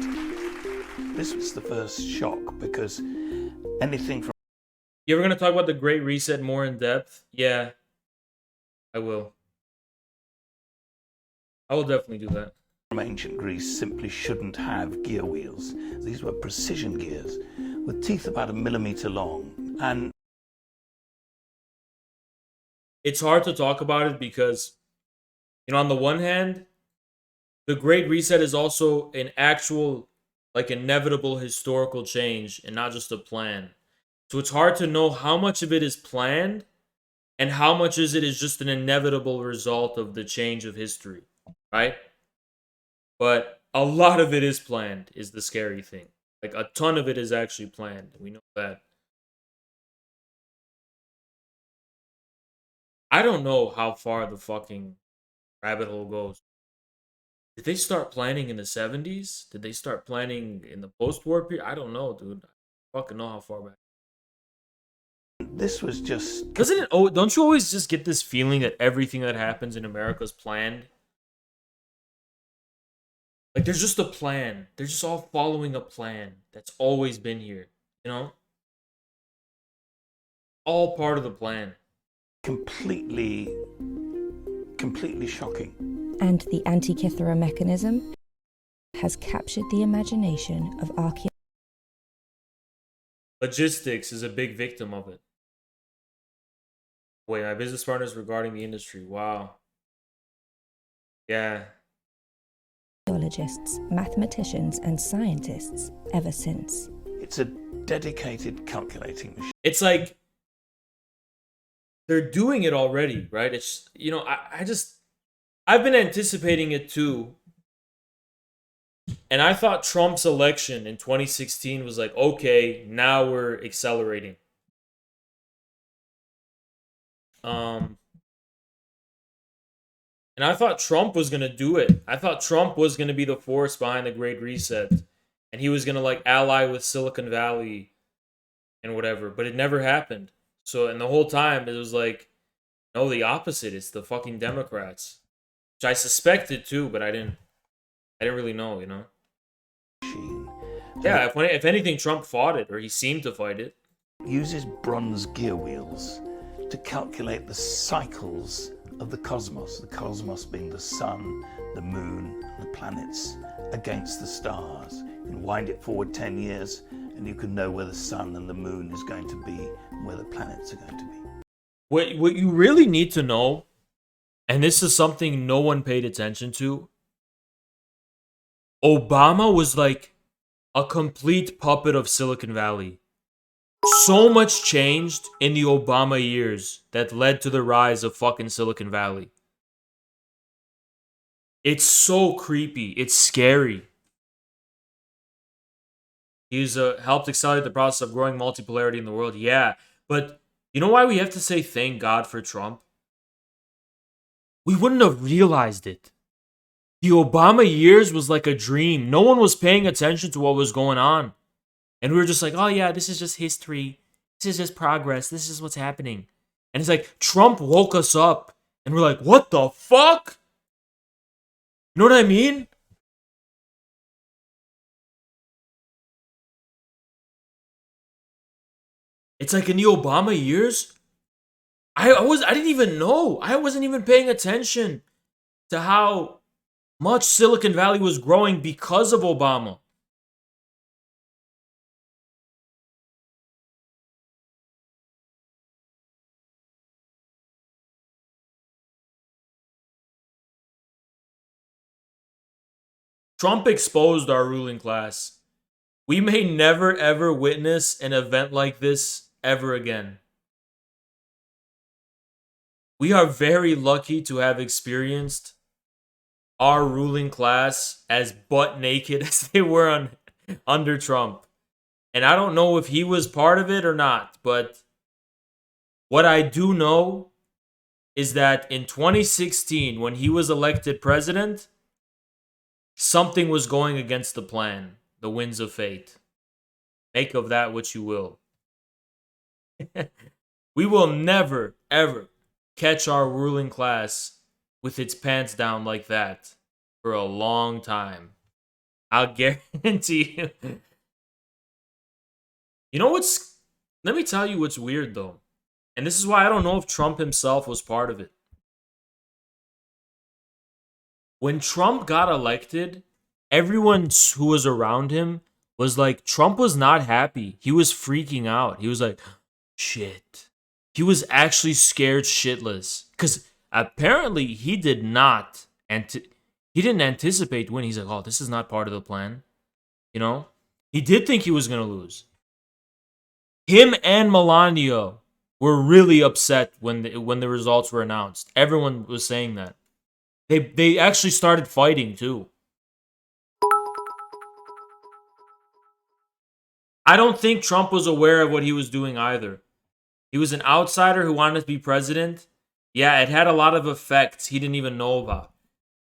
This was the first shock because anything from... You ever gonna talk about the Great Reset more in depth? Yeah, I will. I will definitely do that. From ancient Greece simply shouldn't have gear wheels. These were precision gears with teeth about 1 millimeter long, and it's hard to talk about it because, you know, on the one hand, the Great Reset is also an actual, like, inevitable historical change and not just a plan. So it's hard to know how much of it is planned and how much of it is just an inevitable result of the change of history, right? But a lot of it is planned, is the scary thing. Like, a ton of it is actually planned. We know that. I don't know how far the fucking rabbit hole goes. Did they start planning in the 70s? Did they start planning in the post-war period? I don't know, dude. I fucking know how far back. this was just... Doesn't it? Oh, don't you always just get this feeling that everything that happens in America is planned? Like, there's just a plan. They're just all following a plan that's always been here, you know? All part of the plan. Completely shocking. And the Antikythera mechanism has captured the imagination of archaeologists. Logistics is a big victim of it. Wait, my business partners regarding the industry. Wow. Yeah. Mathematicians, and scientists ever since. It's a dedicated calculating machine. It's like they're doing it already, right? It's, you know, I've been anticipating it too. And I thought Trump's election in 2016 was like, okay, now we're accelerating. And I thought Trump was gonna do it. I thought Trump was gonna be the force behind the Great Reset, and he was gonna like ally with Silicon Valley and whatever. But it never happened. So, and the whole time it was like, no, the opposite. It's the fucking Democrats, which I suspected too, but I didn't really know. You know. Yeah. If anything, Trump fought it, or he seemed to fight it. Uses bronze gear wheels to calculate the cycles of the cosmos being the sun, the moon, the planets, against the stars. You can wind it forward 10 years and you can know where the sun and the moon is going to be and where the planets are going to be. What you really need to know, and this is something no one paid attention to, Obama was like a complete puppet of Silicon Valley. So much changed in the Obama years that led to the rise of fucking Silicon Valley. It's so creepy. It's scary. He's helped accelerate the process of growing multipolarity in the world. Yeah, but you know why we have to say thank God for Trump? We wouldn't have realized it. The Obama years was like a dream. No one was paying attention to what was going on. And we were just like, oh yeah, this is just history. This is just progress. This is what's happening. And it's like, Trump woke us up. And we're like, what the fuck? You know what I mean? It's like in the Obama years, I didn't even know. I wasn't even paying attention to how much Silicon Valley was growing because of Obama. Trump exposed our ruling class. We may never ever witness an event like this ever again. We are very lucky to have experienced our ruling class as butt naked as they were under Trump. And I don't know if he was part of it or not, but what I do know is that in 2016, when he was elected president, something was going against the plan, the winds of fate. Make of that what you will. We will never, ever catch our ruling class with its pants down like that for a long time. I'll guarantee you. You know what's... Let me tell you what's weird, though. And this is why I don't know if Trump himself was part of it. When Trump got elected, everyone who was around him was like, Trump was not happy. He was freaking out. He was like, shit. He was actually scared shitless. Because apparently he did not. He didn't anticipate winning. He's like, oh, this is not part of the plan. You know? He did think he was going to lose. Him and Melania were really upset when the results were announced. Everyone was saying that. They actually started fighting too. I don't think Trump was aware of what he was doing either. He was an outsider who wanted to be president. Yeah, it had a lot of effects he didn't even know about.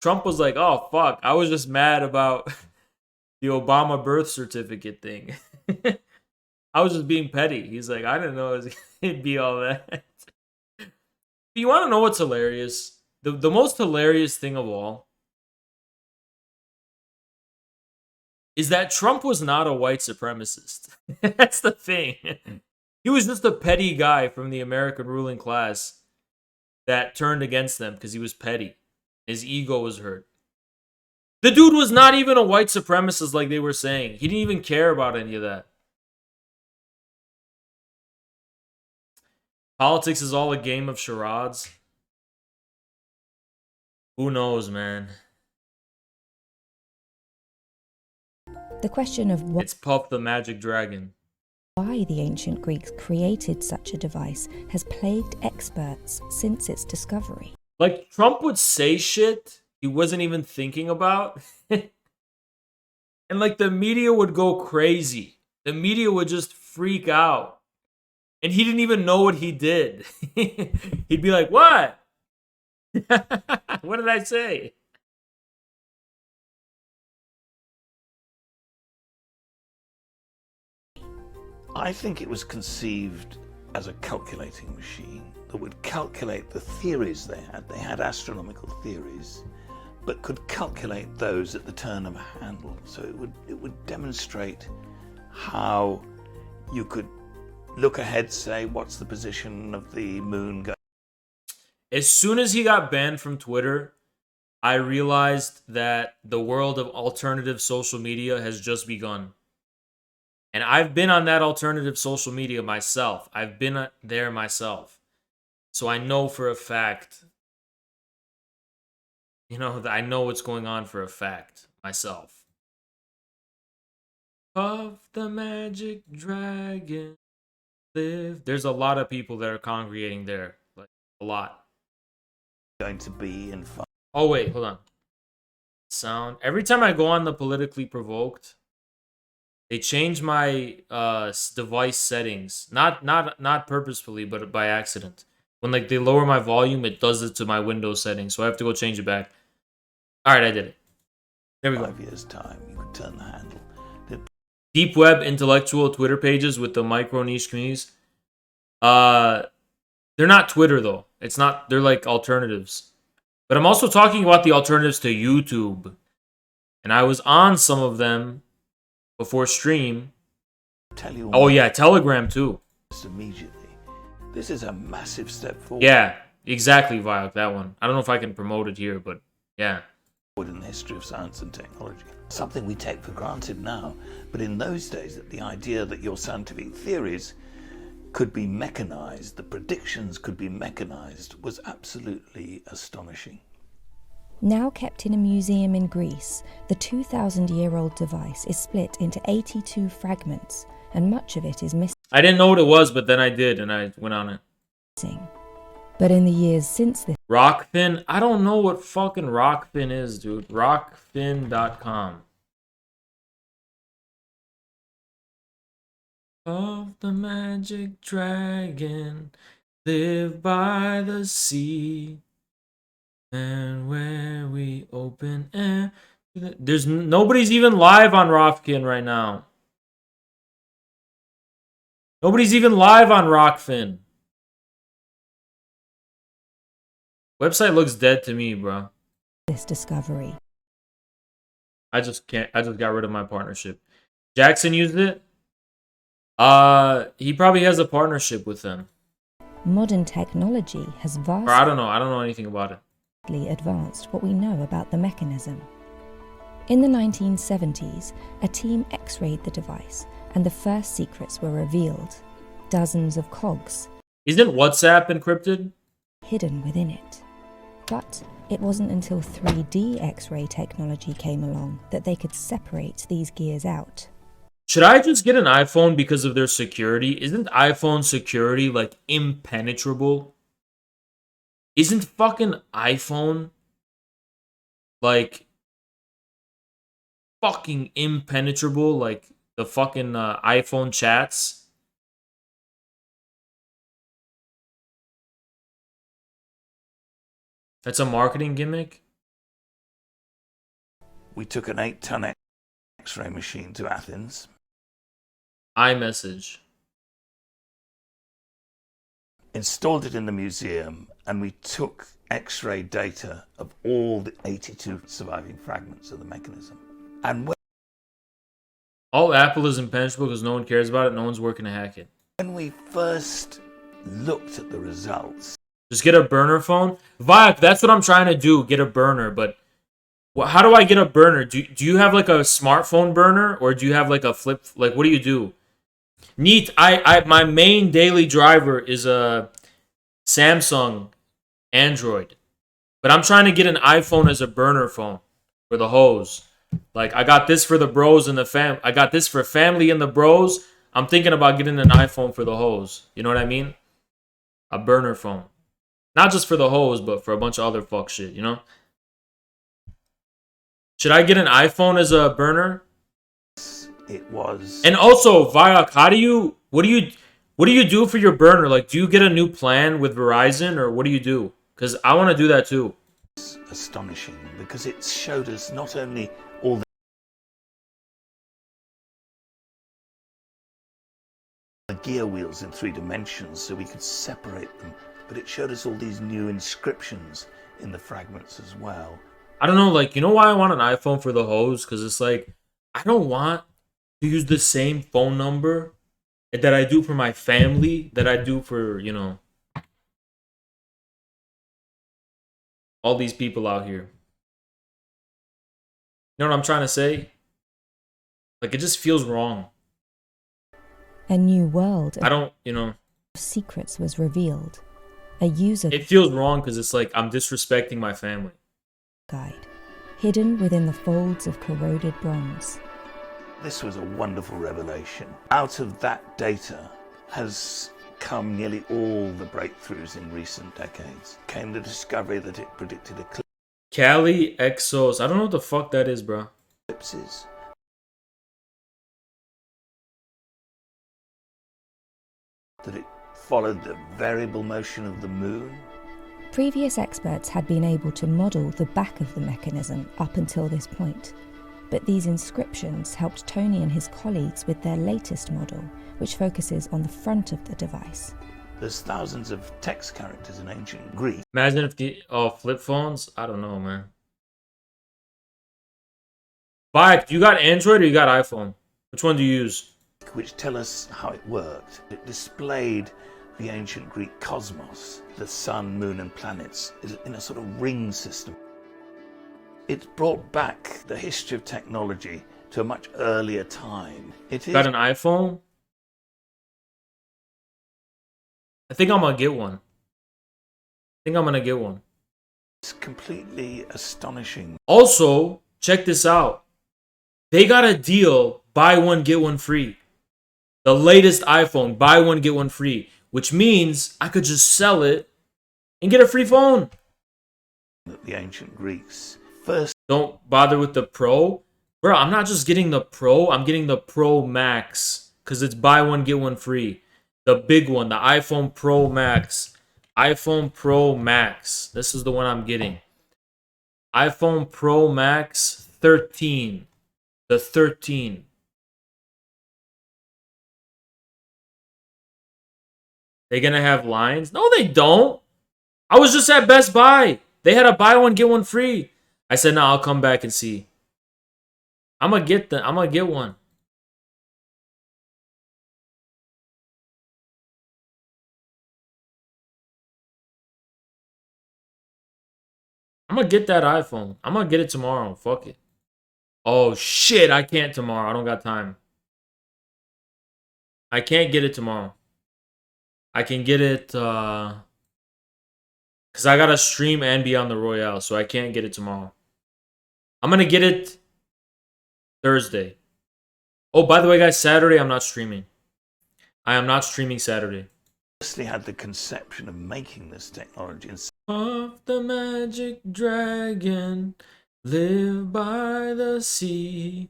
Trump was like, oh, fuck, I was just mad about the Obama birth certificate thing. I was just being petty. He's like, I didn't know it'd be all that. You want to know what's hilarious? The most hilarious thing of all is that Trump was not a white supremacist. That's the thing. He was just a petty guy from the American ruling class that turned against them because he was petty. His ego was hurt. The dude was not even a white supremacist like they were saying. He didn't even care about any of that. Politics is all a game of charades. Who knows, man? The question of It's Puff the Magic Dragon. Why the ancient Greeks created such a device has plagued experts since its discovery. Like, Trump would say shit he wasn't even thinking about. And, like, the media would go crazy. The media would just freak out. And he didn't even know what he did. He'd be like, what? What did I say? I think it was conceived as a calculating machine that would calculate the theories they had. They had astronomical theories, but could calculate those at the turn of a handle. So it would demonstrate how you could look ahead, say, what's the position of the moon going? As soon as he got banned from Twitter, I realized that the world of alternative social media has just begun. And I've been on that alternative social media myself. I've been there myself. So I know for a fact, I know what's going on for a fact myself. Of the magic dragon live. There's a lot of people that are congregating there. Like, a lot. Going to be in fun. Oh, wait, hold on. Sound. Every time I go on the politically provoked, they change my device settings. Not purposefully, but by accident. When they lower my volume, it does it to my Windows settings, so I have to go change it back. All right, I did it. There we go. 5 years' time, you could turn the handle. Deep web intellectual Twitter pages with the micro niche communities. They're not Twitter though. It's not. They're like alternatives. But I'm also talking about the alternatives to YouTube, and I was on some of them before stream. Oh yeah, Telegram too. Immediately, this is a massive step forward. Yeah, exactly, Viok. That one. I don't know if I can promote it here, but yeah. In the history of science and technology, something we take for granted now, but in those days, that the idea that your scientific theories could be mechanized, the predictions could be mechanized, was absolutely astonishing. Now kept in a museum in Greece, the 2,000-year-old device is split into 82 fragments, and much of it is missing. I didn't know what it was, but then I did, and I went on it. But in the years since this... Rockfin? I don't know what fucking Rockfin is, dude. Rockfin.com. Of the magic dragon, live by the sea, and where we open air. There's nobody's even live on Rockfin right now. Nobody's even live on Rockfin. Website looks dead to me, bro. This discovery. I just got rid of my partnership. Jackson used it. He probably has a partnership with them. Modern technology has vastly... Or I don't know anything about it. ...advanced what we know about the mechanism. In the 1970s, a team X-rayed the device, and the first secrets were revealed. Dozens of cogs. Isn't WhatsApp encrypted? Hidden within it. But it wasn't until 3D X-ray technology came along that they could separate these gears out. Should I just get an iPhone because of their security? Isn't iPhone security like impenetrable? Isn't fucking iPhone like fucking impenetrable, like the fucking iPhone chats? That's a marketing gimmick? We took an 8-ton X-ray machine to Athens. iMessage. Installed it in the museum, and we took X-ray data of all the 82 surviving fragments of the mechanism. And all Apple is impenetrable because no one cares about it. No one's working to hack it. when we first looked at the results, just get a burner phone. Viak, that's what I'm trying to do. Get a burner, but how do I get a burner? Do you have like a smartphone burner, or do you have like a flip? Like, what do you do? Neat. My main daily driver is a Samsung Android, but I'm trying to get an iPhone as a burner phone for the hoes. Like, I got this for the bros and the fam. I got this for family and the bros. I'm thinking about getting an iPhone for the hoes. You know what I mean? A burner phone. Not just for the hoes, but for a bunch of other fuck shit, you know? Should I get an iPhone as a burner? it was... And also, Viak, what What do you do for your burner? Like, do you get a new plan with Verizon, or what do you do? Because I want to do that too. Astonishing, because it showed us not only all the gear wheels in 3 dimensions so we could separate them, but it showed us all these new inscriptions in the fragments as well. I don't know, like, you know why I want an iPhone for the hose? Because it's like, I don't want to use the same phone number that I do for my family that I do for, you know, all these people out here. You know what I'm trying to say? Like, it just feels wrong. A new world I don't, you know. of secrets was revealed. A user It feels wrong because it's like I'm disrespecting my family. guide, hidden within the folds of corroded bronze. This was a wonderful revelation. Out of that data has come nearly all the breakthroughs in recent decades. Came the discovery that it predicted Cali Exos. I don't know what the fuck that is, bro. eclipses. That it followed the variable motion of the moon. Previous experts had been able to model the back of the mechanism up until this point, but these inscriptions helped Tony and his colleagues with their latest model, which focuses on the front of the device. There's thousands of text characters in ancient Greek. Imagine if the flip phones. I don't know, man. Bike, you got Android or you got iPhone? Which one do you use? Which tell us how it worked. It displayed the ancient Greek cosmos, the sun, moon and planets, in a sort of ring system. It brought back the history of technology to a much earlier time. It is Got an iPhone? I think I'm gonna get one. It's completely astonishing. Also, check this out. They got a deal, buy one, get one free. The latest iPhone, buy one, get one free. Which means I could just sell it and get a free phone. The ancient Greeks first. Don't bother with the Pro. Bro, I'm not just getting the Pro, I'm getting the Pro Max. Because it's buy one, get one free. The big one, the iPhone Pro Max. iPhone Pro Max. This is the one I'm getting. iPhone Pro Max 13. The 13. They gonna have lines? No, they don't. I was just at Best Buy. They had a buy one, get one free. I said, no, I'll come back and see. I'm gonna get one. I'm gonna get that iPhone. I'm gonna get it tomorrow. Fuck it. Oh shit, I can't tomorrow. I don't got time. I can't get it tomorrow. I can get it because I gotta stream and be on the Royale, so I can't get it tomorrow. I'm gonna get it Thursday. Oh, by the way, guys, Saturday I'm not streaming. I am not streaming Saturday. Firstly had the conception of making this technology and Off the magic dragon, live by the sea.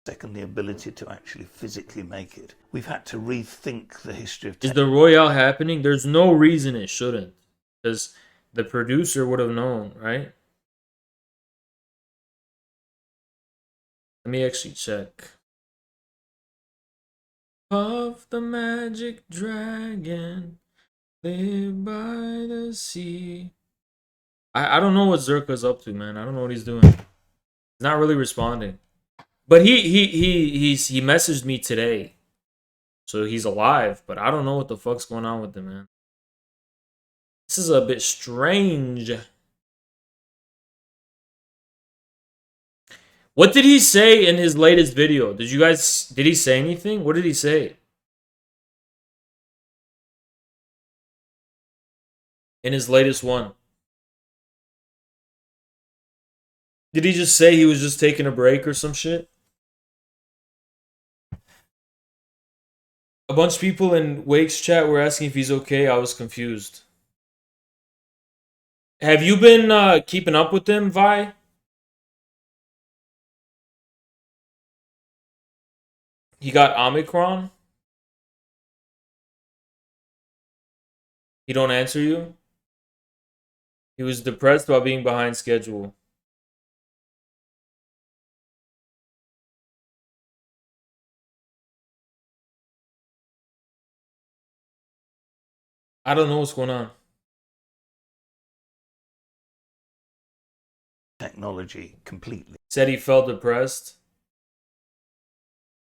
second, the ability to actually physically make it. We've had to rethink the history of Is the Royale happening? There's no reason it shouldn't. Because the producer would have known, right? Let me actually check. Of the magic dragon, live by the sea. I don't know what Zerka's up to, man. I don't know what he's doing. He's not really responding. But he messaged me today. So he's alive, but I don't know what the fuck's going on with him, man. This is a bit strange. What did he say in his latest video? Did he say anything? What did he say? In his latest one. Did he just say he was just taking a break or some shit? A bunch of people in Wake's chat were asking if he's okay. I was confused. Have you been keeping up with him, Vi? He got Omicron? He don't answer you? He was depressed about being behind schedule. I don't know what's going on. Technology completely. Said he felt depressed.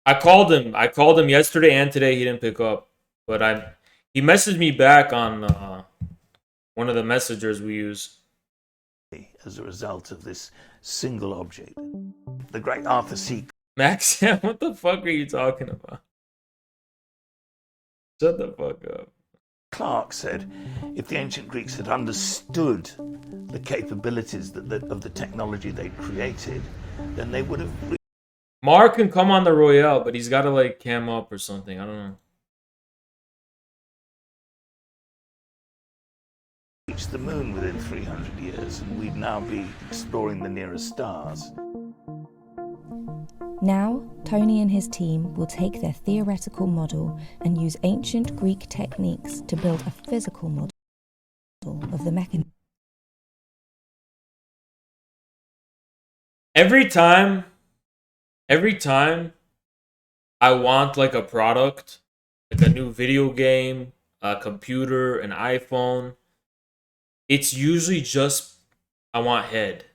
I called him. I called him yesterday and today. He didn't pick up. But he messaged me back on one of the messengers we use. As a result of this single object. The great Arthur C. Max, what the fuck are you talking about? Shut the fuck up. Clarke said, if the ancient Greeks had understood the capabilities of the technology they'd created, then they would have Mark can come on the Royale, but he's got to like cam up or something. I don't know. reached the moon within 300 years, and we'd now be exploring the nearest stars. Now, Tony and his team will take their theoretical model and use ancient Greek techniques to build a physical model of the mechanism. Every time I want like a product, like a new video game, a computer, an iPhone, it's usually just I want head.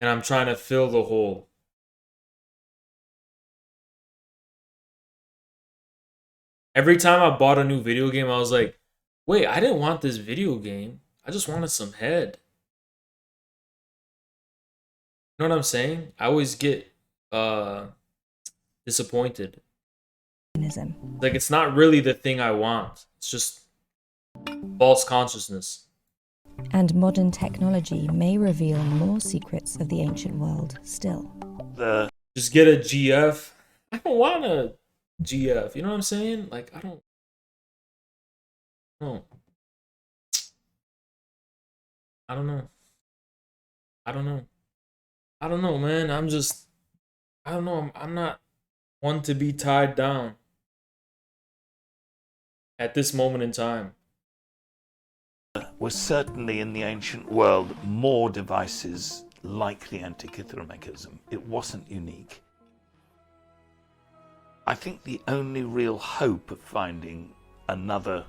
And I'm trying to fill the hole. Every time I bought a new video game, I was like, wait, I didn't want this video game. I just wanted some head. You know what I'm saying? I always get disappointed. Like, it's not really the thing I want. It's just false consciousness. And modern technology may reveal more secrets of the ancient world still. Just get a GF. I don't want a GF. You know what I'm saying? Like, I don't know. I don't know. I don't know. I don't know, man. I don't know. I'm not one to be tied down at this moment in time. Were certainly in the ancient world more devices like the Antikythera mechanism. It wasn't unique. I think the only real hope of finding another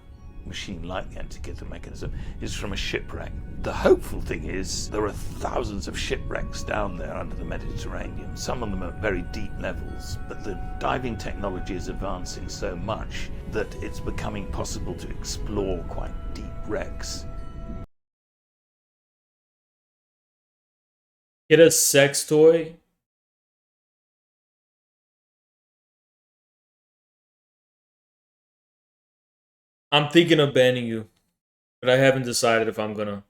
machine like the Antikythera mechanism is from a shipwreck. The hopeful thing is there are thousands of shipwrecks down there under the Mediterranean, some of them at very deep levels, but the diving technology is advancing so much that it's becoming possible to explore quite deep wrecks. Get a sex toy. I'm thinking of banning you, but I haven't decided if I'm gonna.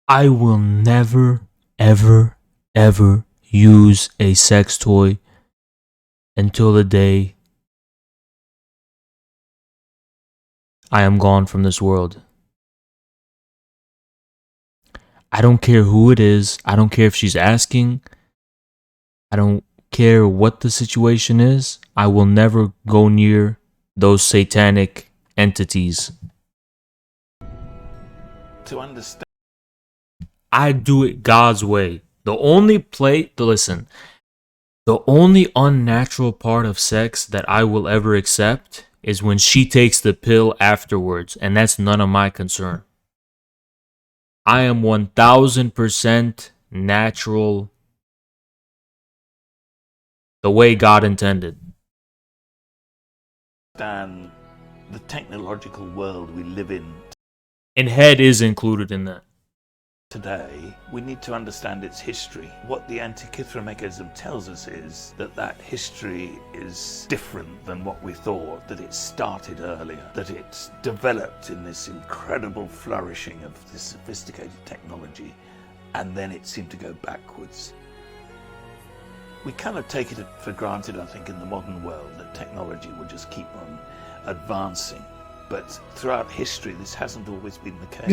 I will never, ever, ever use a sex toy until the day I am gone from this world. I don't care who it is. I don't care if she's asking. I don't care what the situation is. I will never go near those satanic entities. To understand. I do it God's way. The only unnatural part of sex that I will ever accept is when she takes the pill afterwards, and that's none of my concern. I am 1000% natural, the way God intended. And the technological world we live in. And head is included in that. today, we need to understand its history. What the Antikythera mechanism tells us is that that history is different than what we thought, that it started earlier, that it developed in this incredible flourishing of this sophisticated technology, and then it seemed to go backwards. We kind of take it for granted, I think, in the modern world that technology will just keep on advancing. But throughout history, this hasn't always been the case.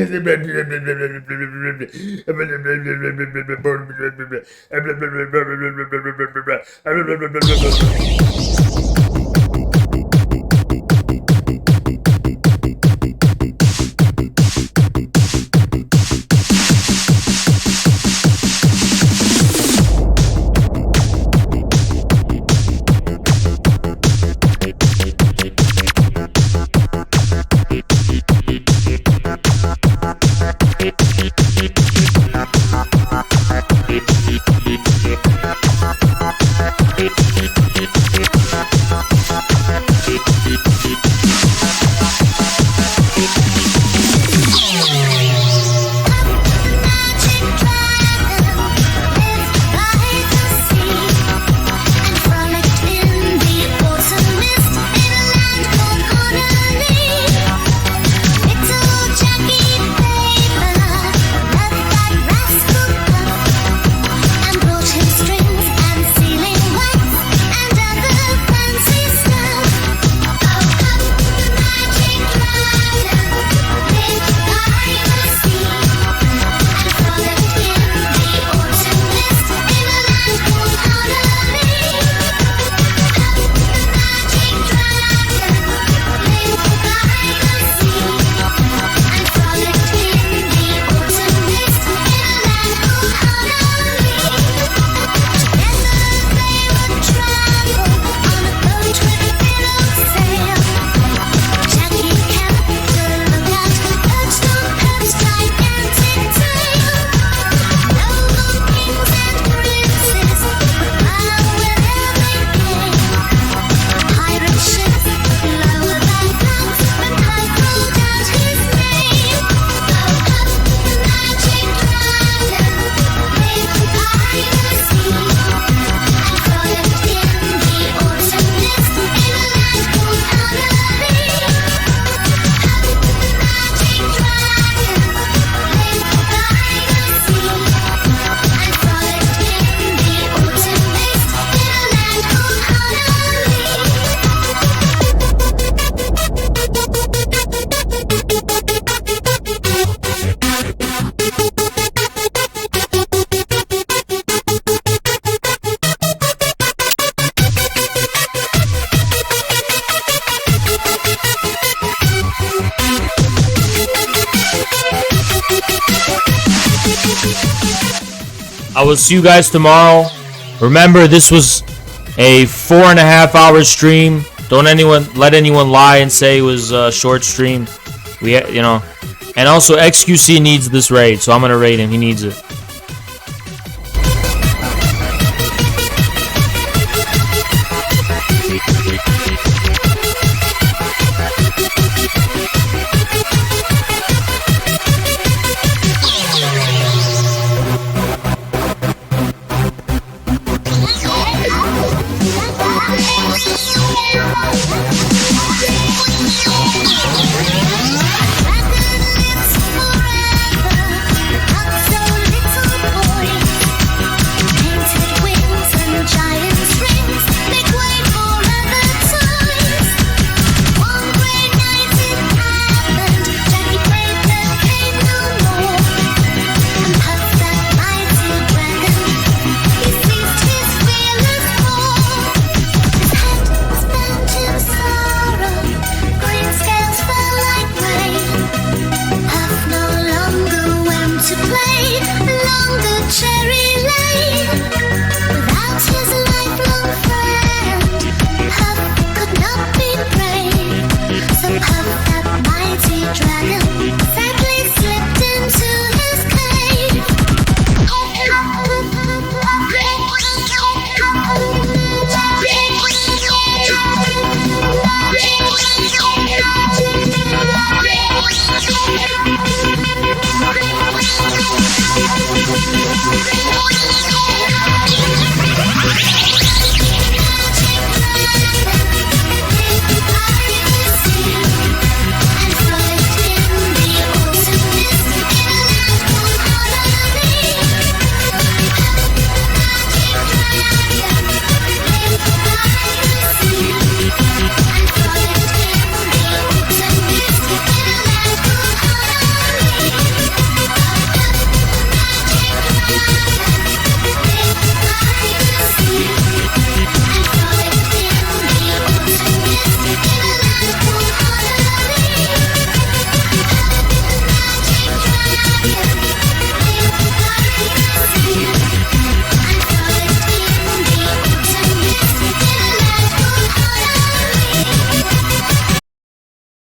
I will see you guys tomorrow. Remember, this was a 4.5 hour stream. Don't let anyone lie and say it was a short stream. And also XQC needs this raid, so I'm gonna raid him. He needs it.